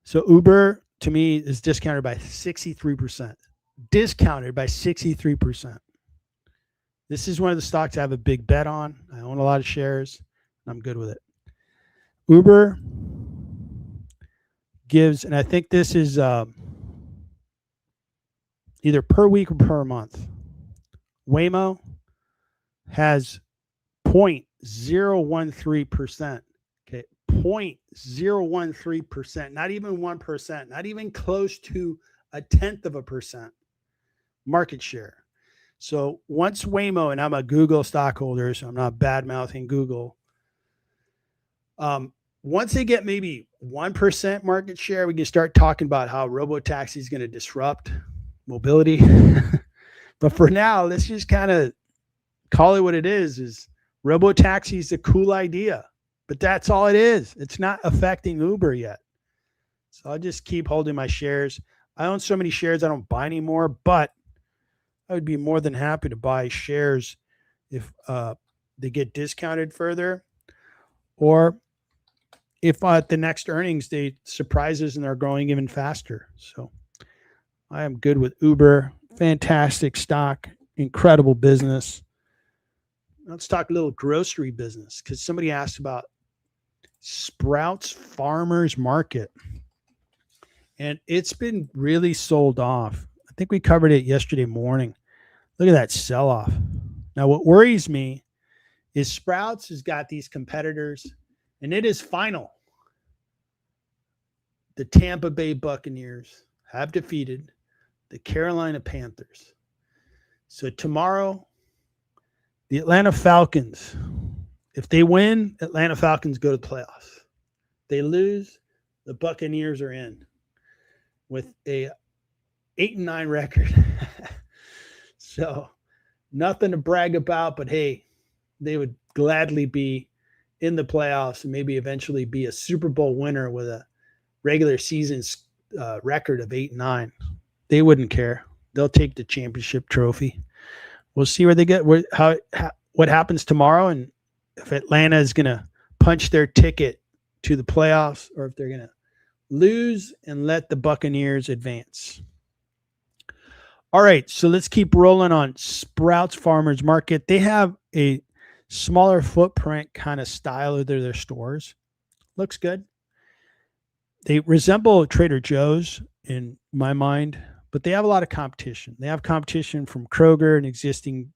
[SPEAKER 1] So Uber, to me, is discounted by 63%. Discounted by 63%. This is one of the stocks I have a big bet on. I own a lot of shares. I'm good with it. Uber gives, and I think this is either per week or per month. Waymo has 0.013%. Okay, 0.013%, not even 1%, not even close to 0.1% market share. So once Waymo, and I'm a Google stockholder, so I'm not bad mouthing Google. Once they get maybe 1% market share, we can start talking about how robotaxi is going to disrupt mobility. But for now, let's just kind of call it what it is robotaxi is a cool idea, but that's all it is. It's not affecting Uber yet. So I'll just keep holding my shares. I own so many shares I don't buy anymore, but I would be more than happy to buy shares if they get discounted further, or if at the next earnings they surprises and they're growing even faster. So I am good with Uber. Fantastic stock, incredible business. Let's talk a little grocery business, because somebody asked about Sprouts Farmers Market. And it's been really sold off. I think we covered it yesterday morning. Look at that sell-off. Now, what worries me is Sprouts has got these competitors, and it is final. The Tampa Bay Buccaneers have defeated the Carolina Panthers. So tomorrow, the Atlanta Falcons, if they win, Atlanta Falcons go to the playoffs. They lose, the Buccaneers are in with a 8-9 record. So nothing to brag about, but hey, they would gladly be in the playoffs and maybe eventually be a Super Bowl winner with a regular season record of 8-9. They wouldn't care. They'll take the championship trophy. We'll see where they get, what happens tomorrow, and if Atlanta is going to punch their ticket to the playoffs, or if they're going to lose and let the Buccaneers advance. All right, so let's keep rolling on Sprouts Farmers Market. They have a smaller footprint kind of style of their stores. Looks good. They resemble Trader Joe's in my mind, but they have a lot of competition. They have competition from Kroger, an existing,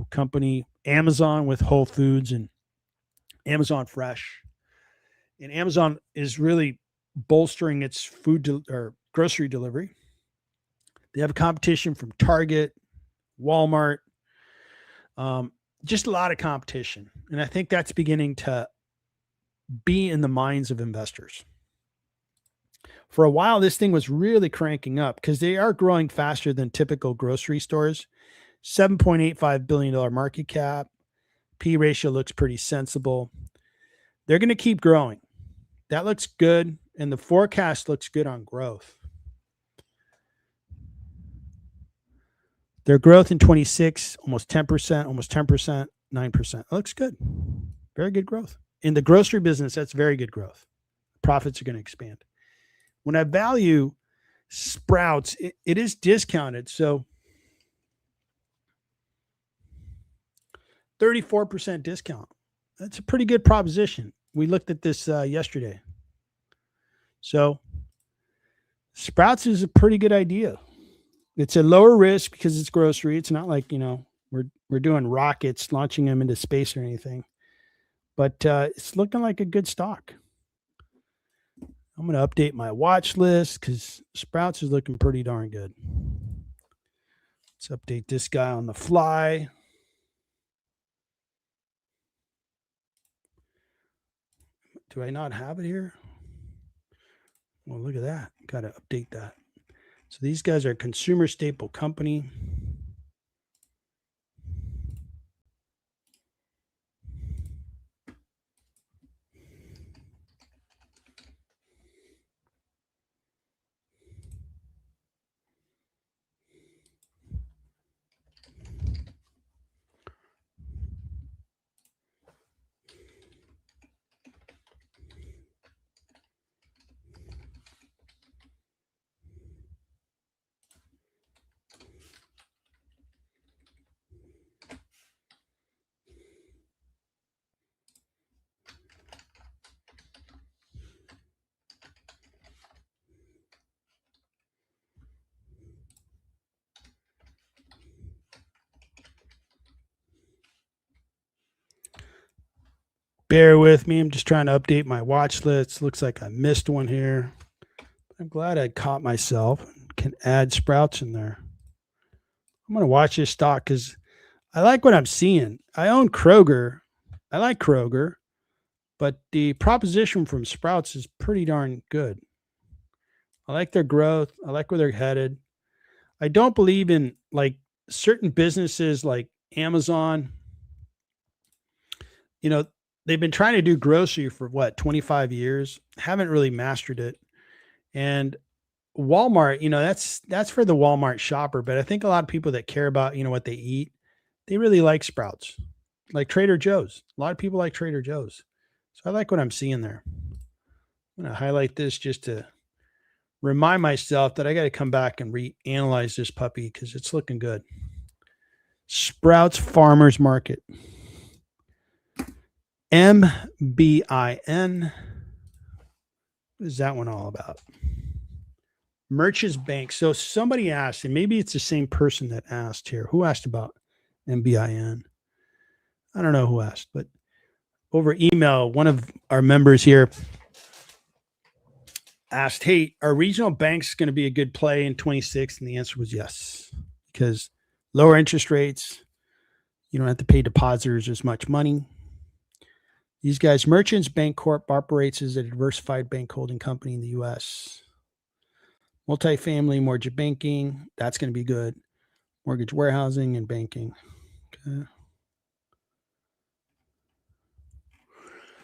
[SPEAKER 1] company, Amazon with Whole Foods and Amazon Fresh. And Amazon is really bolstering its food or grocery delivery. They have competition from Target, Walmart, just a lot of competition. And I think that's beginning to be in the minds of investors. For a while, this thing was really cranking up because they are growing faster than typical grocery stores. $7.85 billion market cap. P ratio looks pretty sensible. They're going to keep growing. That looks good. And the forecast looks good on growth. Their growth in 26, almost 10%, 9%. That looks good. Very good growth. In the grocery business, that's very good growth. Profits are going to expand. When I value Sprouts, it is discounted. So 34% discount. That's a pretty good proposition. We looked at this yesterday. So Sprouts is a pretty good idea. It's a lower risk because it's grocery. It's not like, we're doing rockets, launching them into space or anything. But it's looking like a good stock. I'm going to update my watch list because Sprouts is looking pretty darn good. Let's update this guy on the fly. Do I not have it here? Well, look at that. Got to update that. So these guys are a consumer staple company. Bear with me. I'm just trying to update my watch list. Looks like I missed one here. I'm glad I caught myself. Can add Sprouts in there. I'm going to watch this stock because I like what I'm seeing. I own Kroger. I like Kroger, but the proposition from Sprouts is pretty darn good. I like their growth. I like where they're headed. I don't believe in like certain businesses like Amazon. You know, they've been trying to do grocery for what, 25 years, haven't really mastered it. And Walmart, that's for the Walmart shopper, but I think a lot of people that care about, what they eat, they really like Sprouts, like Trader Joe's. A lot of people like Trader Joe's. So I like what I'm seeing there. I'm going to highlight this just to remind myself that I got to come back and reanalyze this puppy because it's looking good. Sprouts Farmers Market. MBIN. What is that one all about? Merchants Bank. So somebody asked, and maybe it's the same person that asked here. Who asked about MBIN? I don't know who asked, but over email, one of our members here asked, hey, are regional banks going to be a good play in 26? And the answer was yes, because lower interest rates, you don't have to pay depositors as much money. These guys, Merchants Bank Corp operates as a diversified bank holding company in the U.S. Multifamily mortgage banking, that's going to be good. Mortgage warehousing and banking. Okay.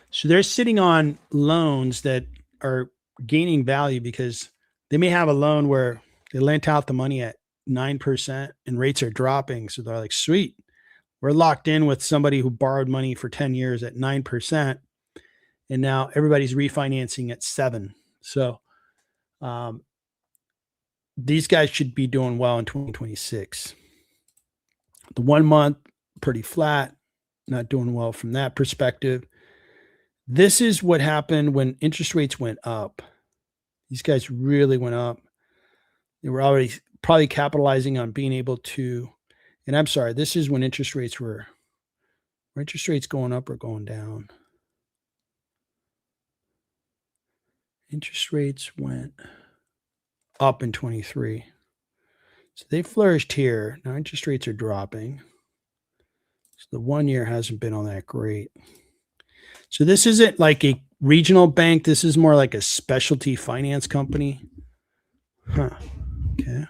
[SPEAKER 1] So they're sitting on loans that are gaining value because they may have a loan where they lent out the money at 9% and rates are dropping. So they're like, sweet, we're locked in with somebody who borrowed money for 10 years at 9%. And now everybody's refinancing at 7. So these guys should be doing well in 2026. The 1 month, pretty flat, not doing well from that perspective. This is what happened when interest rates went up. These guys really went up. They were already probably capitalizing on being able to, and I'm sorry, this is when interest rates going up or going down? Interest rates went up in 23. So they flourished here. Now interest rates are dropping. So the 1 year hasn't been all that great. So this isn't like a regional bank. This is more like a specialty finance company. Huh. Okay.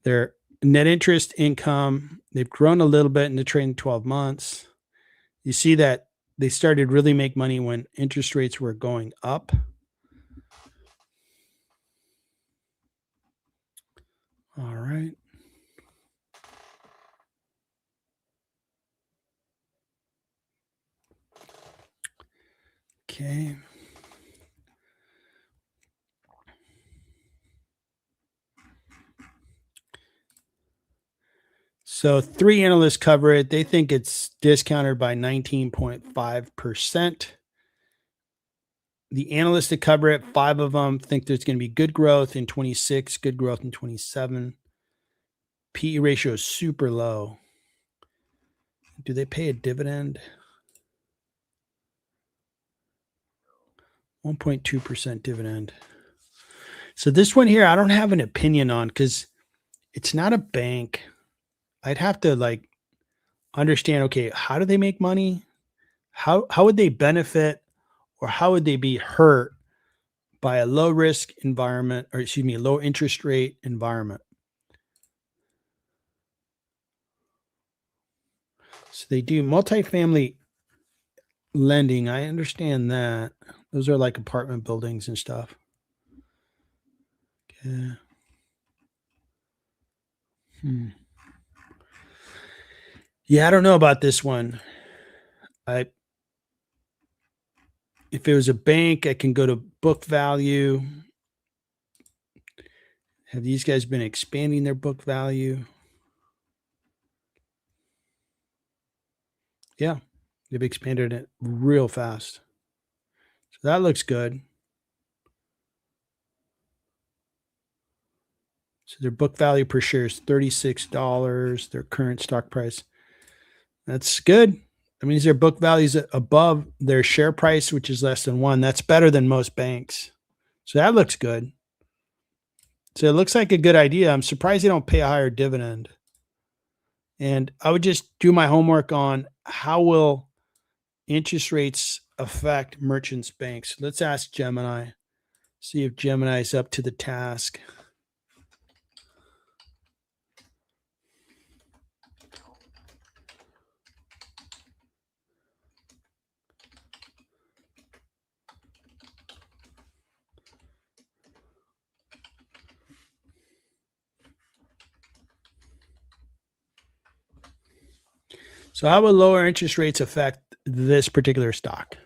[SPEAKER 1] Their net interest income, they've grown a little bit in the trailing 12 months. You see that they started really make money when interest rates were going up. All right. Okay. So 3 analysts cover it. They think it's discounted by 19.5%. The analysts that cover it, 5 of them think there's going to be good growth in 26, good growth in 27. PE ratio is super low. Do they pay a dividend? 1.2% dividend. So this one here, I don't have an opinion on because it's not a bank. I'd have to understand, okay, how do they make money? How would they benefit or how would they be hurt by a low risk environment, or excuse me, low interest rate environment? So they do multifamily lending. I understand that. Those are like apartment buildings and stuff. Okay. Yeah, I don't know about this one. If it was a bank, I can go to book value. Have these guys been expanding their book value? Yeah, they've expanded it real fast. So that looks good. So their book value per share is $36. Their current stock price. That's good. I mean, their book values above their share price, which is less than 1. That's better than most banks. So that looks good. So it looks like a good idea. I'm surprised they don't pay a higher dividend. And I would just do my homework on how will interest rates affect merchants banks. Let's ask Gemini, see if Gemini is up to the task. So how will lower interest rates affect this particular stock?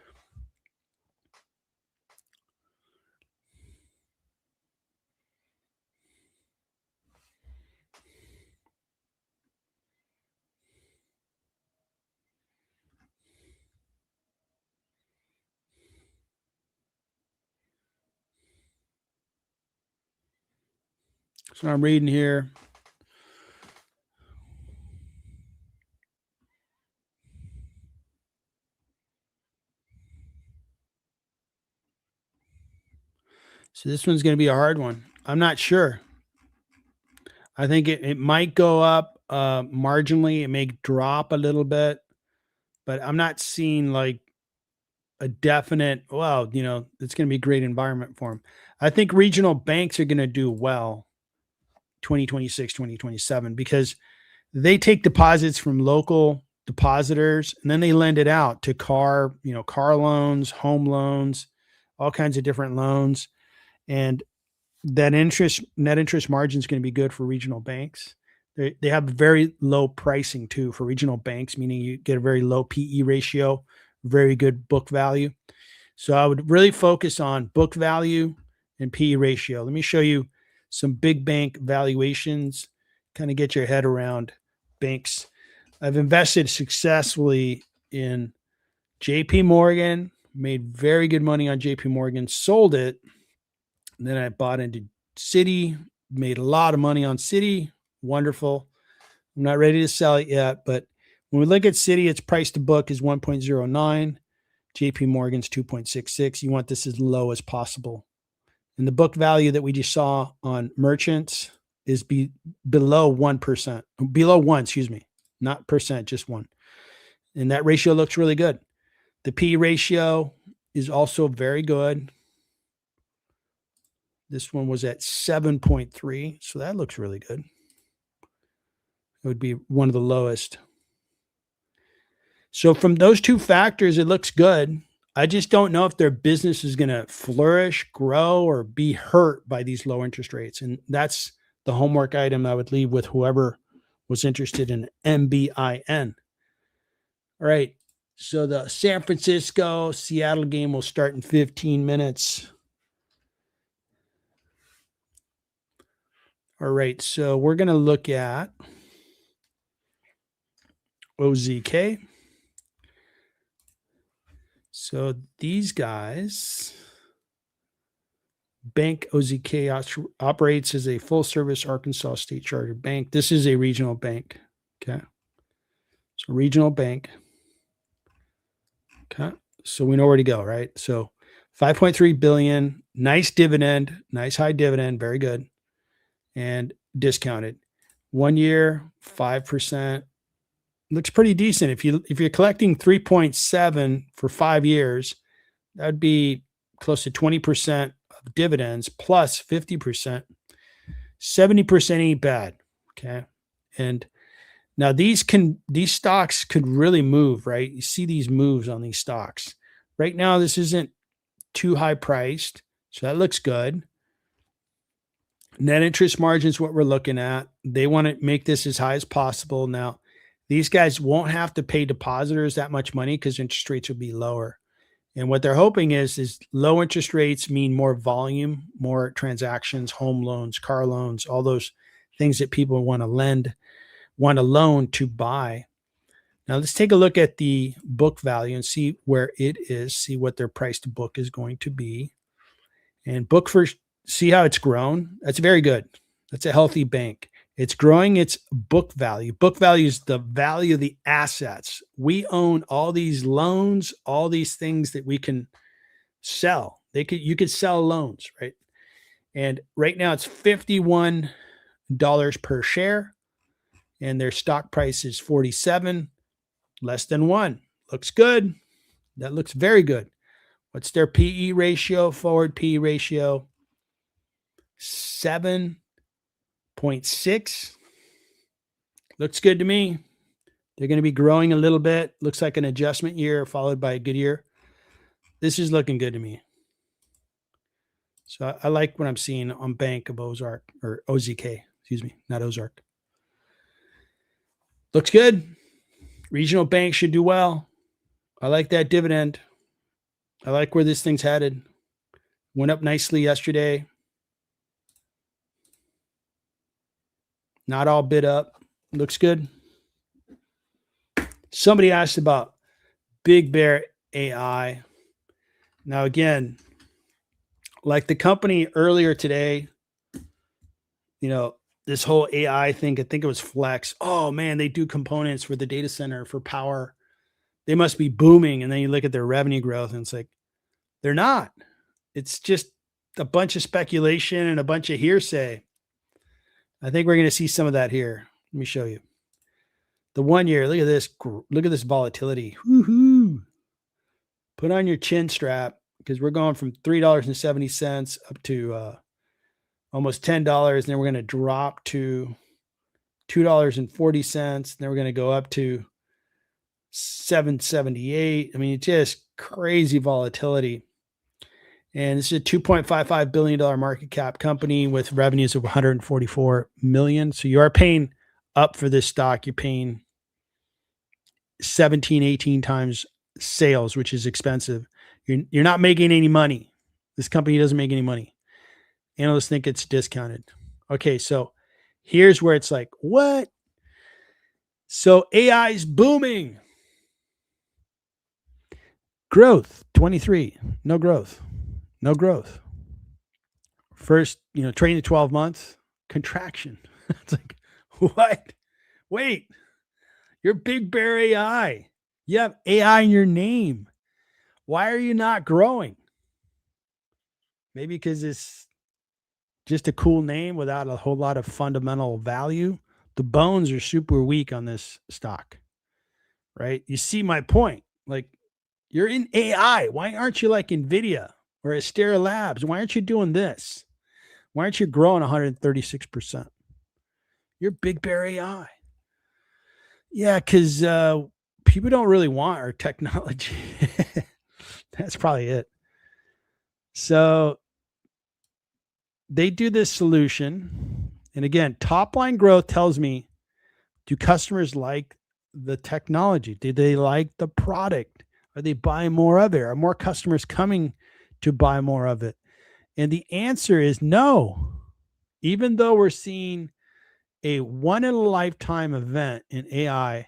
[SPEAKER 1] So I'm reading here. So this one's going to be a hard one. I'm not sure. I think it might go up marginally. It may drop a little bit, but I'm not seeing like a definite, well, it's going to be a great environment for them. I think regional banks are going to do well 2026, 2027, because they take deposits from local depositors and then they lend it out to car loans, home loans, all kinds of different loans. And that net interest margin is going to be good for regional banks. They have very low pricing too for regional banks, meaning you get a very low PE ratio, very good book value. So I would really focus on book value and PE ratio. Let me show you some big bank valuations, kind of get your head around banks. I've invested successfully in JP Morgan, made very good money on JP Morgan, sold it. And then I bought into Citi, made a lot of money on Citi. Wonderful. I'm not ready to sell it yet, but when we look at Citi, its price to book is 1.09. JP Morgan's 2.66. You want this as low as possible. And the book value that we just saw on merchants is below 1%, below 1, excuse me, not percent, just 1. And that ratio looks really good. The P ratio is also very good. This one was at 7.3, so that looks really good. It would be one of the lowest. So from those two factors, it looks good. I just don't know if their business is going to flourish, grow, or be hurt by these low interest rates. And that's the homework item I would leave with whoever was interested in MBIN. All right. So the San Francisco Seattle game will start in 15 minutes. All right. So we're going to look at OZK. So these guys, Bank OZK operates as a full-service Arkansas state chartered bank. This is a regional bank. Okay. So regional bank. Okay. So we know where to go, right? So 5.3 billion, nice dividend, nice high dividend, very good. And discounted. 1 year, 5%. Looks pretty decent. If you're collecting 3.7 for 5 years, that'd be close to 20% of dividends plus 50%. 70% ain't bad. Okay. And now these stocks could really move, right? You see these moves on these stocks. Right now, this isn't too high priced. So that looks good. Net interest margin is what we're looking at. They want to make this as high as possible. Now, these guys won't have to pay depositors that much money because interest rates will be lower. And what they're hoping is low interest rates mean more volume, more transactions, home loans, car loans, all those things that people want to loan to buy. Now let's take a look at the book value and see where it is, see what their price to book is going to be. And see how it's grown. That's very good. That's a healthy bank. It's growing its book value. Book value is the value of the assets. We own all these loans, all these things that we can sell. You could sell loans, right? And right now it's $51 per share, and their stock price is 47, less than 1. Looks good. That looks very good. What's their PE ratio? Forward PE ratio 7.6. Looks good to me. They're going to be growing a little bit. Looks like an adjustment year followed by a good year. This is looking good to me. So I like what I'm seeing on Bank of Ozark, or OZK, excuse me, not Ozark. Looks good. Regional banks should do well. I like that dividend. I like where this thing's headed. Went up nicely yesterday. Not all bid up. Looks good. Somebody asked about Big Bear AI. Now, again, like the company earlier today, this whole AI thing, I think it was Flex. Oh, man, they do components for the data center for power. They must be booming. And then you look at their revenue growth and it's like, they're not. It's just a bunch of speculation and a bunch of hearsay. I think we're going to see some of that here. Let me show you. The 1 year, look at this. Look at this volatility. Woohoo. Put on your chin strap, because we're going from $3.70 up to almost $10. And then we're going to drop to $2.40. And then we're going to go up to $7.78. I mean, just crazy volatility. And this is a $2.55 billion market cap company with revenues of $144 million. So you are paying up for this stock. You're paying 17, 18 times sales, which is expensive. You're not making any money. This company doesn't make any money. Analysts think it's discounted. Okay, so here's where it's like, what? So AI is booming. Growth, 23. No growth. No growth. First, training 12 months, contraction. It's like, what? Wait, you're Big Bear AI. You have AI in your name. Why are you not growing? Maybe because it's just a cool name without a whole lot of fundamental value. The bones are super weak on this stock, right? You see my point. Like, you're in AI. Why aren't you like NVIDIA or Astera Labs? Why aren't you doing this? Why aren't you growing 136%? You're Big Bear AI. Yeah, because people don't really want our technology. That's probably it. So they do this solution. And again, top line growth tells me, do customers like the technology? Do they like the product? Are they buying more of it? Are more customers coming to buy more of it? And the answer is no. Even though we're seeing a one-in-a-lifetime event in AI,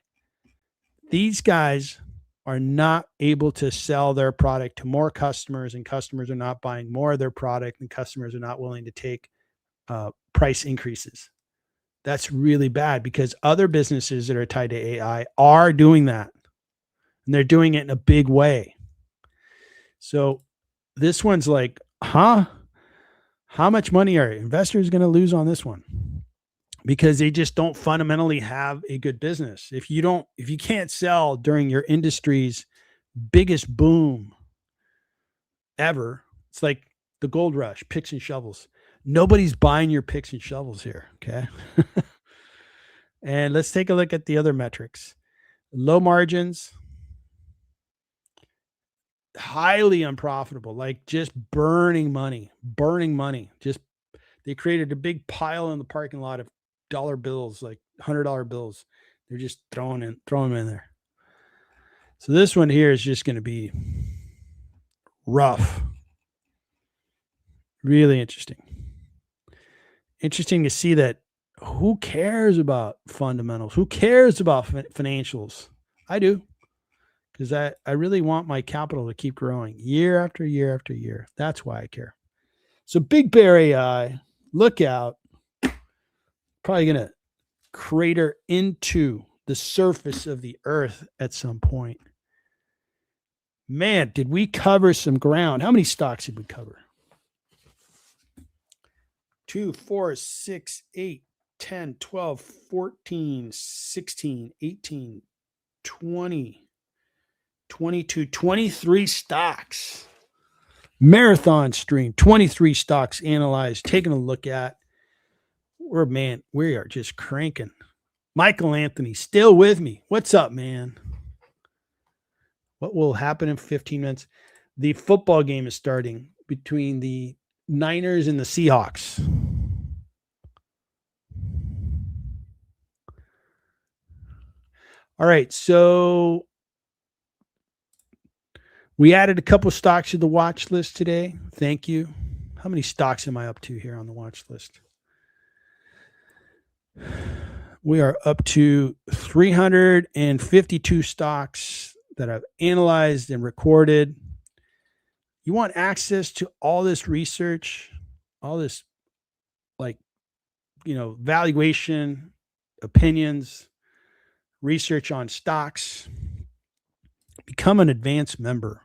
[SPEAKER 1] these guys are not able to sell their product to more customers, and customers are not buying more of their product, and customers are not willing to take price increases. That's really bad, because other businesses that are tied to AI are doing that, and they're doing it in a big way. So this one's like, how much money are investors going to lose on this one? Because they just don't fundamentally have a good business. If you can't sell during your industry's biggest boom ever, it's like the gold rush, picks and shovels. Nobody's buying your picks and shovels here. Okay. And let's take a look at the other metrics. Low margins, highly unprofitable, like just burning money. Just, they created a big pile in the parking lot of dollar bills, like $100 bills. They're just throwing them in there. So this one here is just going to be rough. Really interesting. Interesting to see that. Who cares about fundamentals? Who cares about financials? I do, because I really want my capital to keep growing year after year after year. That's why I care. So Big Bear AI, look out. Probably going to crater into the surface of the earth at some point. Man, did we cover some ground? How many stocks did we cover? 2, 4, 6, 8, 10, 12, 14, 16, 18, 20, 22, 23 stocks. Marathon stream, 23 stocks analyzed, taking a look at. We are just cranking. Michael Anthony, still with me. What's up, man? What will happen in 15 minutes? The football game is starting between the Niners and the Seahawks. All right, so we added a couple stocks to the watch list today. Thank you. How many stocks am I up to here on the watch list? We are up to 352 stocks that I've analyzed and recorded. You want access to all this research, all this valuation, opinions, research on stocks. Become an advanced member.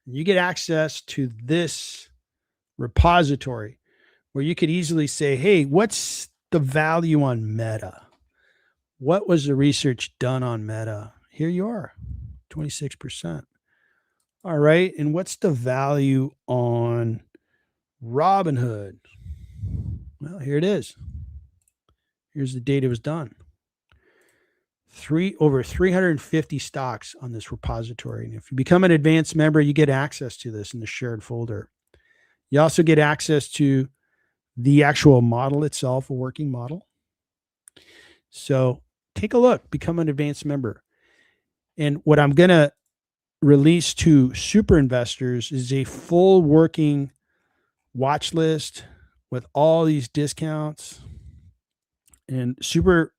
[SPEAKER 1] You get access to this repository where you could easily say, hey, what's the value on Meta? What was the research done on Meta? Here you are, 26%. All right. And what's the value on Robinhood? Well, here it is. Here's the date it was done. Over 350 stocks on this repository. And if you become an advanced member, you get access to this in the shared folder. You also get access to the actual model itself, a working model. So take a look, become an advanced member. And what I'm going to release to super investors is a full working watch list with all these discounts. And super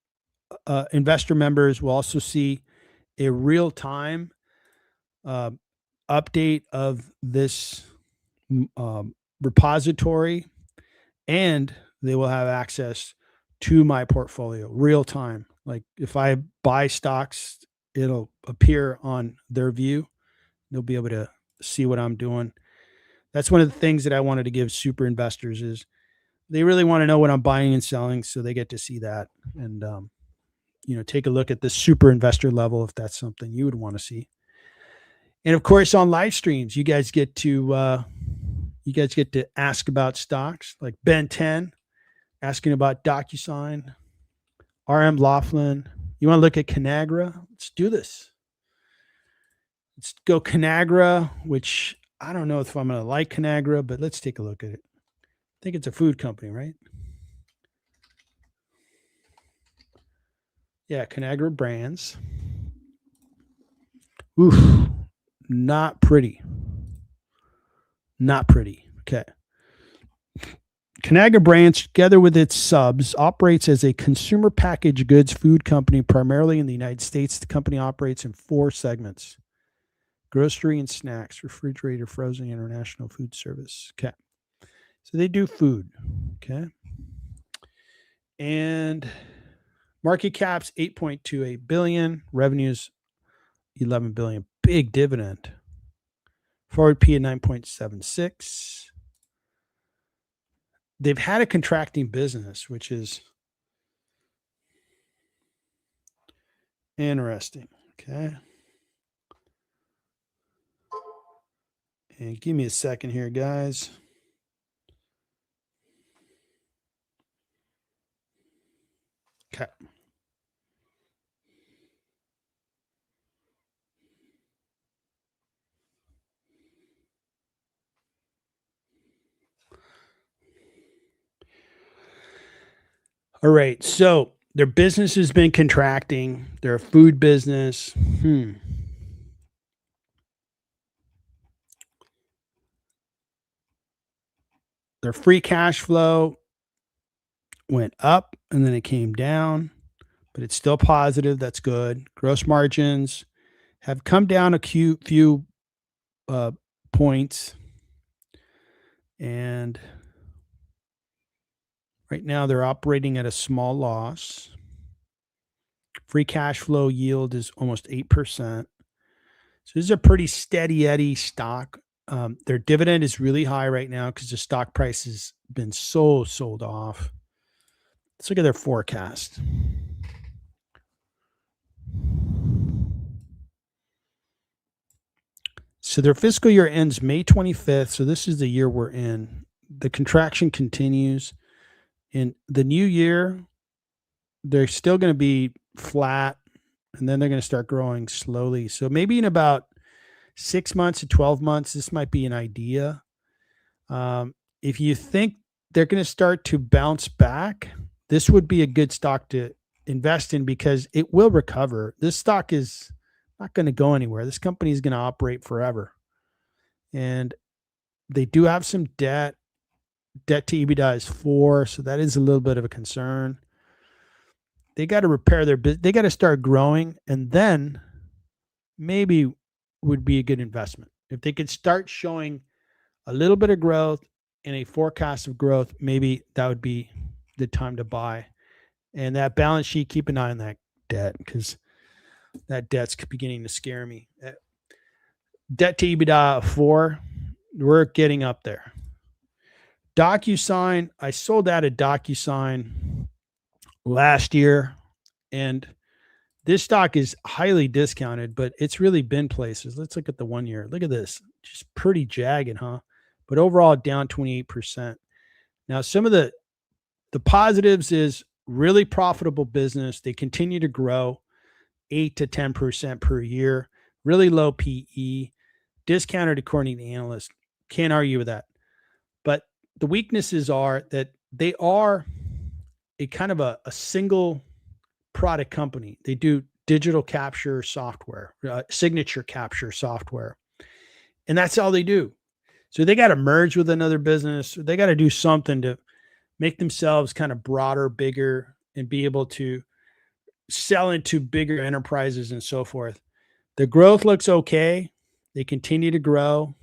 [SPEAKER 1] investor members will also see a real-time update of this repository, and they will have access to my portfolio real time. Like if I buy stocks, it'll appear on their view. They'll be able to see what I'm doing. That's one of the things that I wanted to give super investors is they really want to know what I'm buying and selling, so they get to see that and take a look at the super investor level if that's something you would want to see. And of course, on live streams, you guys get to ask about stocks, like Ben 10 asking about DocuSign, RM Laughlin. You want to look at Conagra? Let's do this. Let's go Conagra, which I don't know if I'm going to like Conagra, but let's take a look at it. I think it's a food company, right? Yeah, Conagra Brands. Oof, not pretty. Not pretty. Okay. Conagra Brands, together with its subs, operates as a consumer packaged goods food company primarily in the United States. The company operates in 4 segments: grocery and snacks, refrigerator, frozen, international food service. Okay. So they do food. Okay. And market cap's $8.28 billion, revenues $11 billion. Big dividend. Forward P at 9.76. They've had a contracting business, which is interesting. Okay. And give me a second here, guys. Okay. All right. So their business has been contracting. They're a food business. Their free cash flow went up and then it came down, but it's still positive. That's good. Gross margins have come down a few points. And right now they're operating at a small loss. Free cash flow yield is almost 8%. So this is a pretty steady Eddie stock. Their dividend is really high right now because the stock price has been so sold off. Let's look at their forecast. So their fiscal year ends May 25th. So this is the year we're in. The contraction continues. In the new year, they're still going to be flat, and then they're going to start growing slowly. So maybe in about 6 months to 12 months, this might be an idea. If you think they're going to start to bounce back, this would be a good stock to invest in because it will recover. This stock is not going to go anywhere. This company is going to operate forever. And they do have some debt. Debt to EBITDA is 4, so that is a little bit of a concern. They got to repair their business. They got to start growing, and then maybe would be a good investment. If they could start showing a little bit of growth and a forecast of growth, maybe that would be the time to buy. And that balance sheet, keep an eye on that debt because that debt's beginning to scare me. Debt to EBITDA 4, we're getting up there. DocuSign, I sold out of DocuSign last year, and this stock is highly discounted, but it's really been places. Let's look at the 1 year. Look at this. Just pretty jagged, huh? But overall down 28%. Now, some of the positives is really profitable business. They continue to grow 8 to 10% per year. Really low PE, discounted according to analysts. Can't argue with that. But the weaknesses are that they are a kind of a single product company. They do digital capture software, signature capture software, and that's all they do. So they got to merge with another business. They got to do something to make themselves kind of broader, bigger, and be able to sell into bigger enterprises and so forth. The growth looks okay. They continue to grow.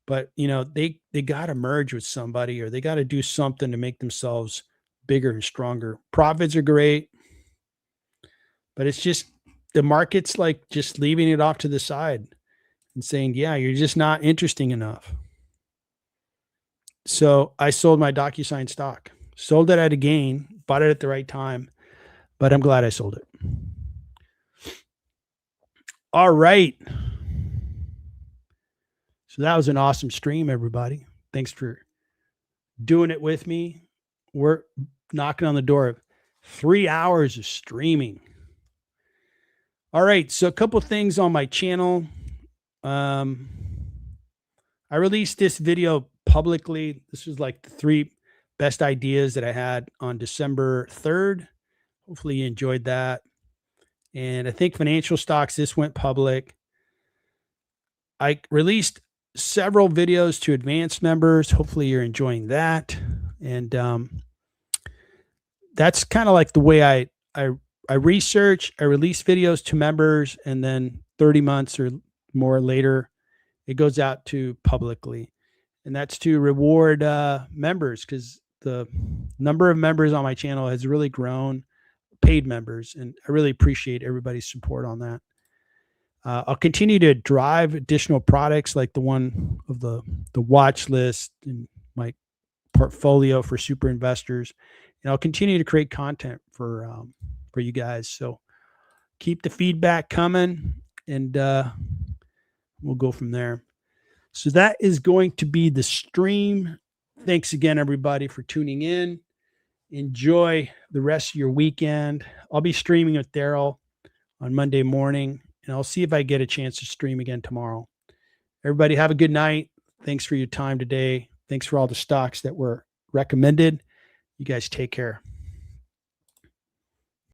[SPEAKER 1] But, they got to merge with somebody, or they got to do something to make themselves bigger and stronger. Profits are great, but it's just the market's like just leaving it off to the side and saying, yeah, you're just not interesting enough. So I sold my DocuSign stock, sold it at a gain, bought it at the right time, but I'm glad I sold it. All right. So that was an awesome stream, everybody. Thanks for doing it with me. We're knocking on the door of 3 hours of streaming. All right. So a couple things on my channel. I released this video publicly. This was like the 3 best ideas that I had on December 3rd. Hopefully you enjoyed that. And I think financial stocks, this went public. I released several videos to advanced members. Hopefully you're enjoying that. And that's kind of like the way I research. I release videos to members, and then 30 months or more later, it goes out to publicly. And that's to reward members, because the number of members on my channel has really grown, paid members, and I really appreciate everybody's support on that. I'll continue to drive additional products like the one of the watch list and my portfolio for super investors. And I'll continue to create content for you guys. So keep the feedback coming, and we'll go from there. So that is going to be the stream. Thanks again, everybody, for tuning in. Enjoy the rest of your weekend. I'll be streaming with Daryl on Monday morning, and I'll see if I get a chance to stream again tomorrow. Everybody have a good night. Thanks for your time today. Thanks for all the stocks that were recommended. You guys take care.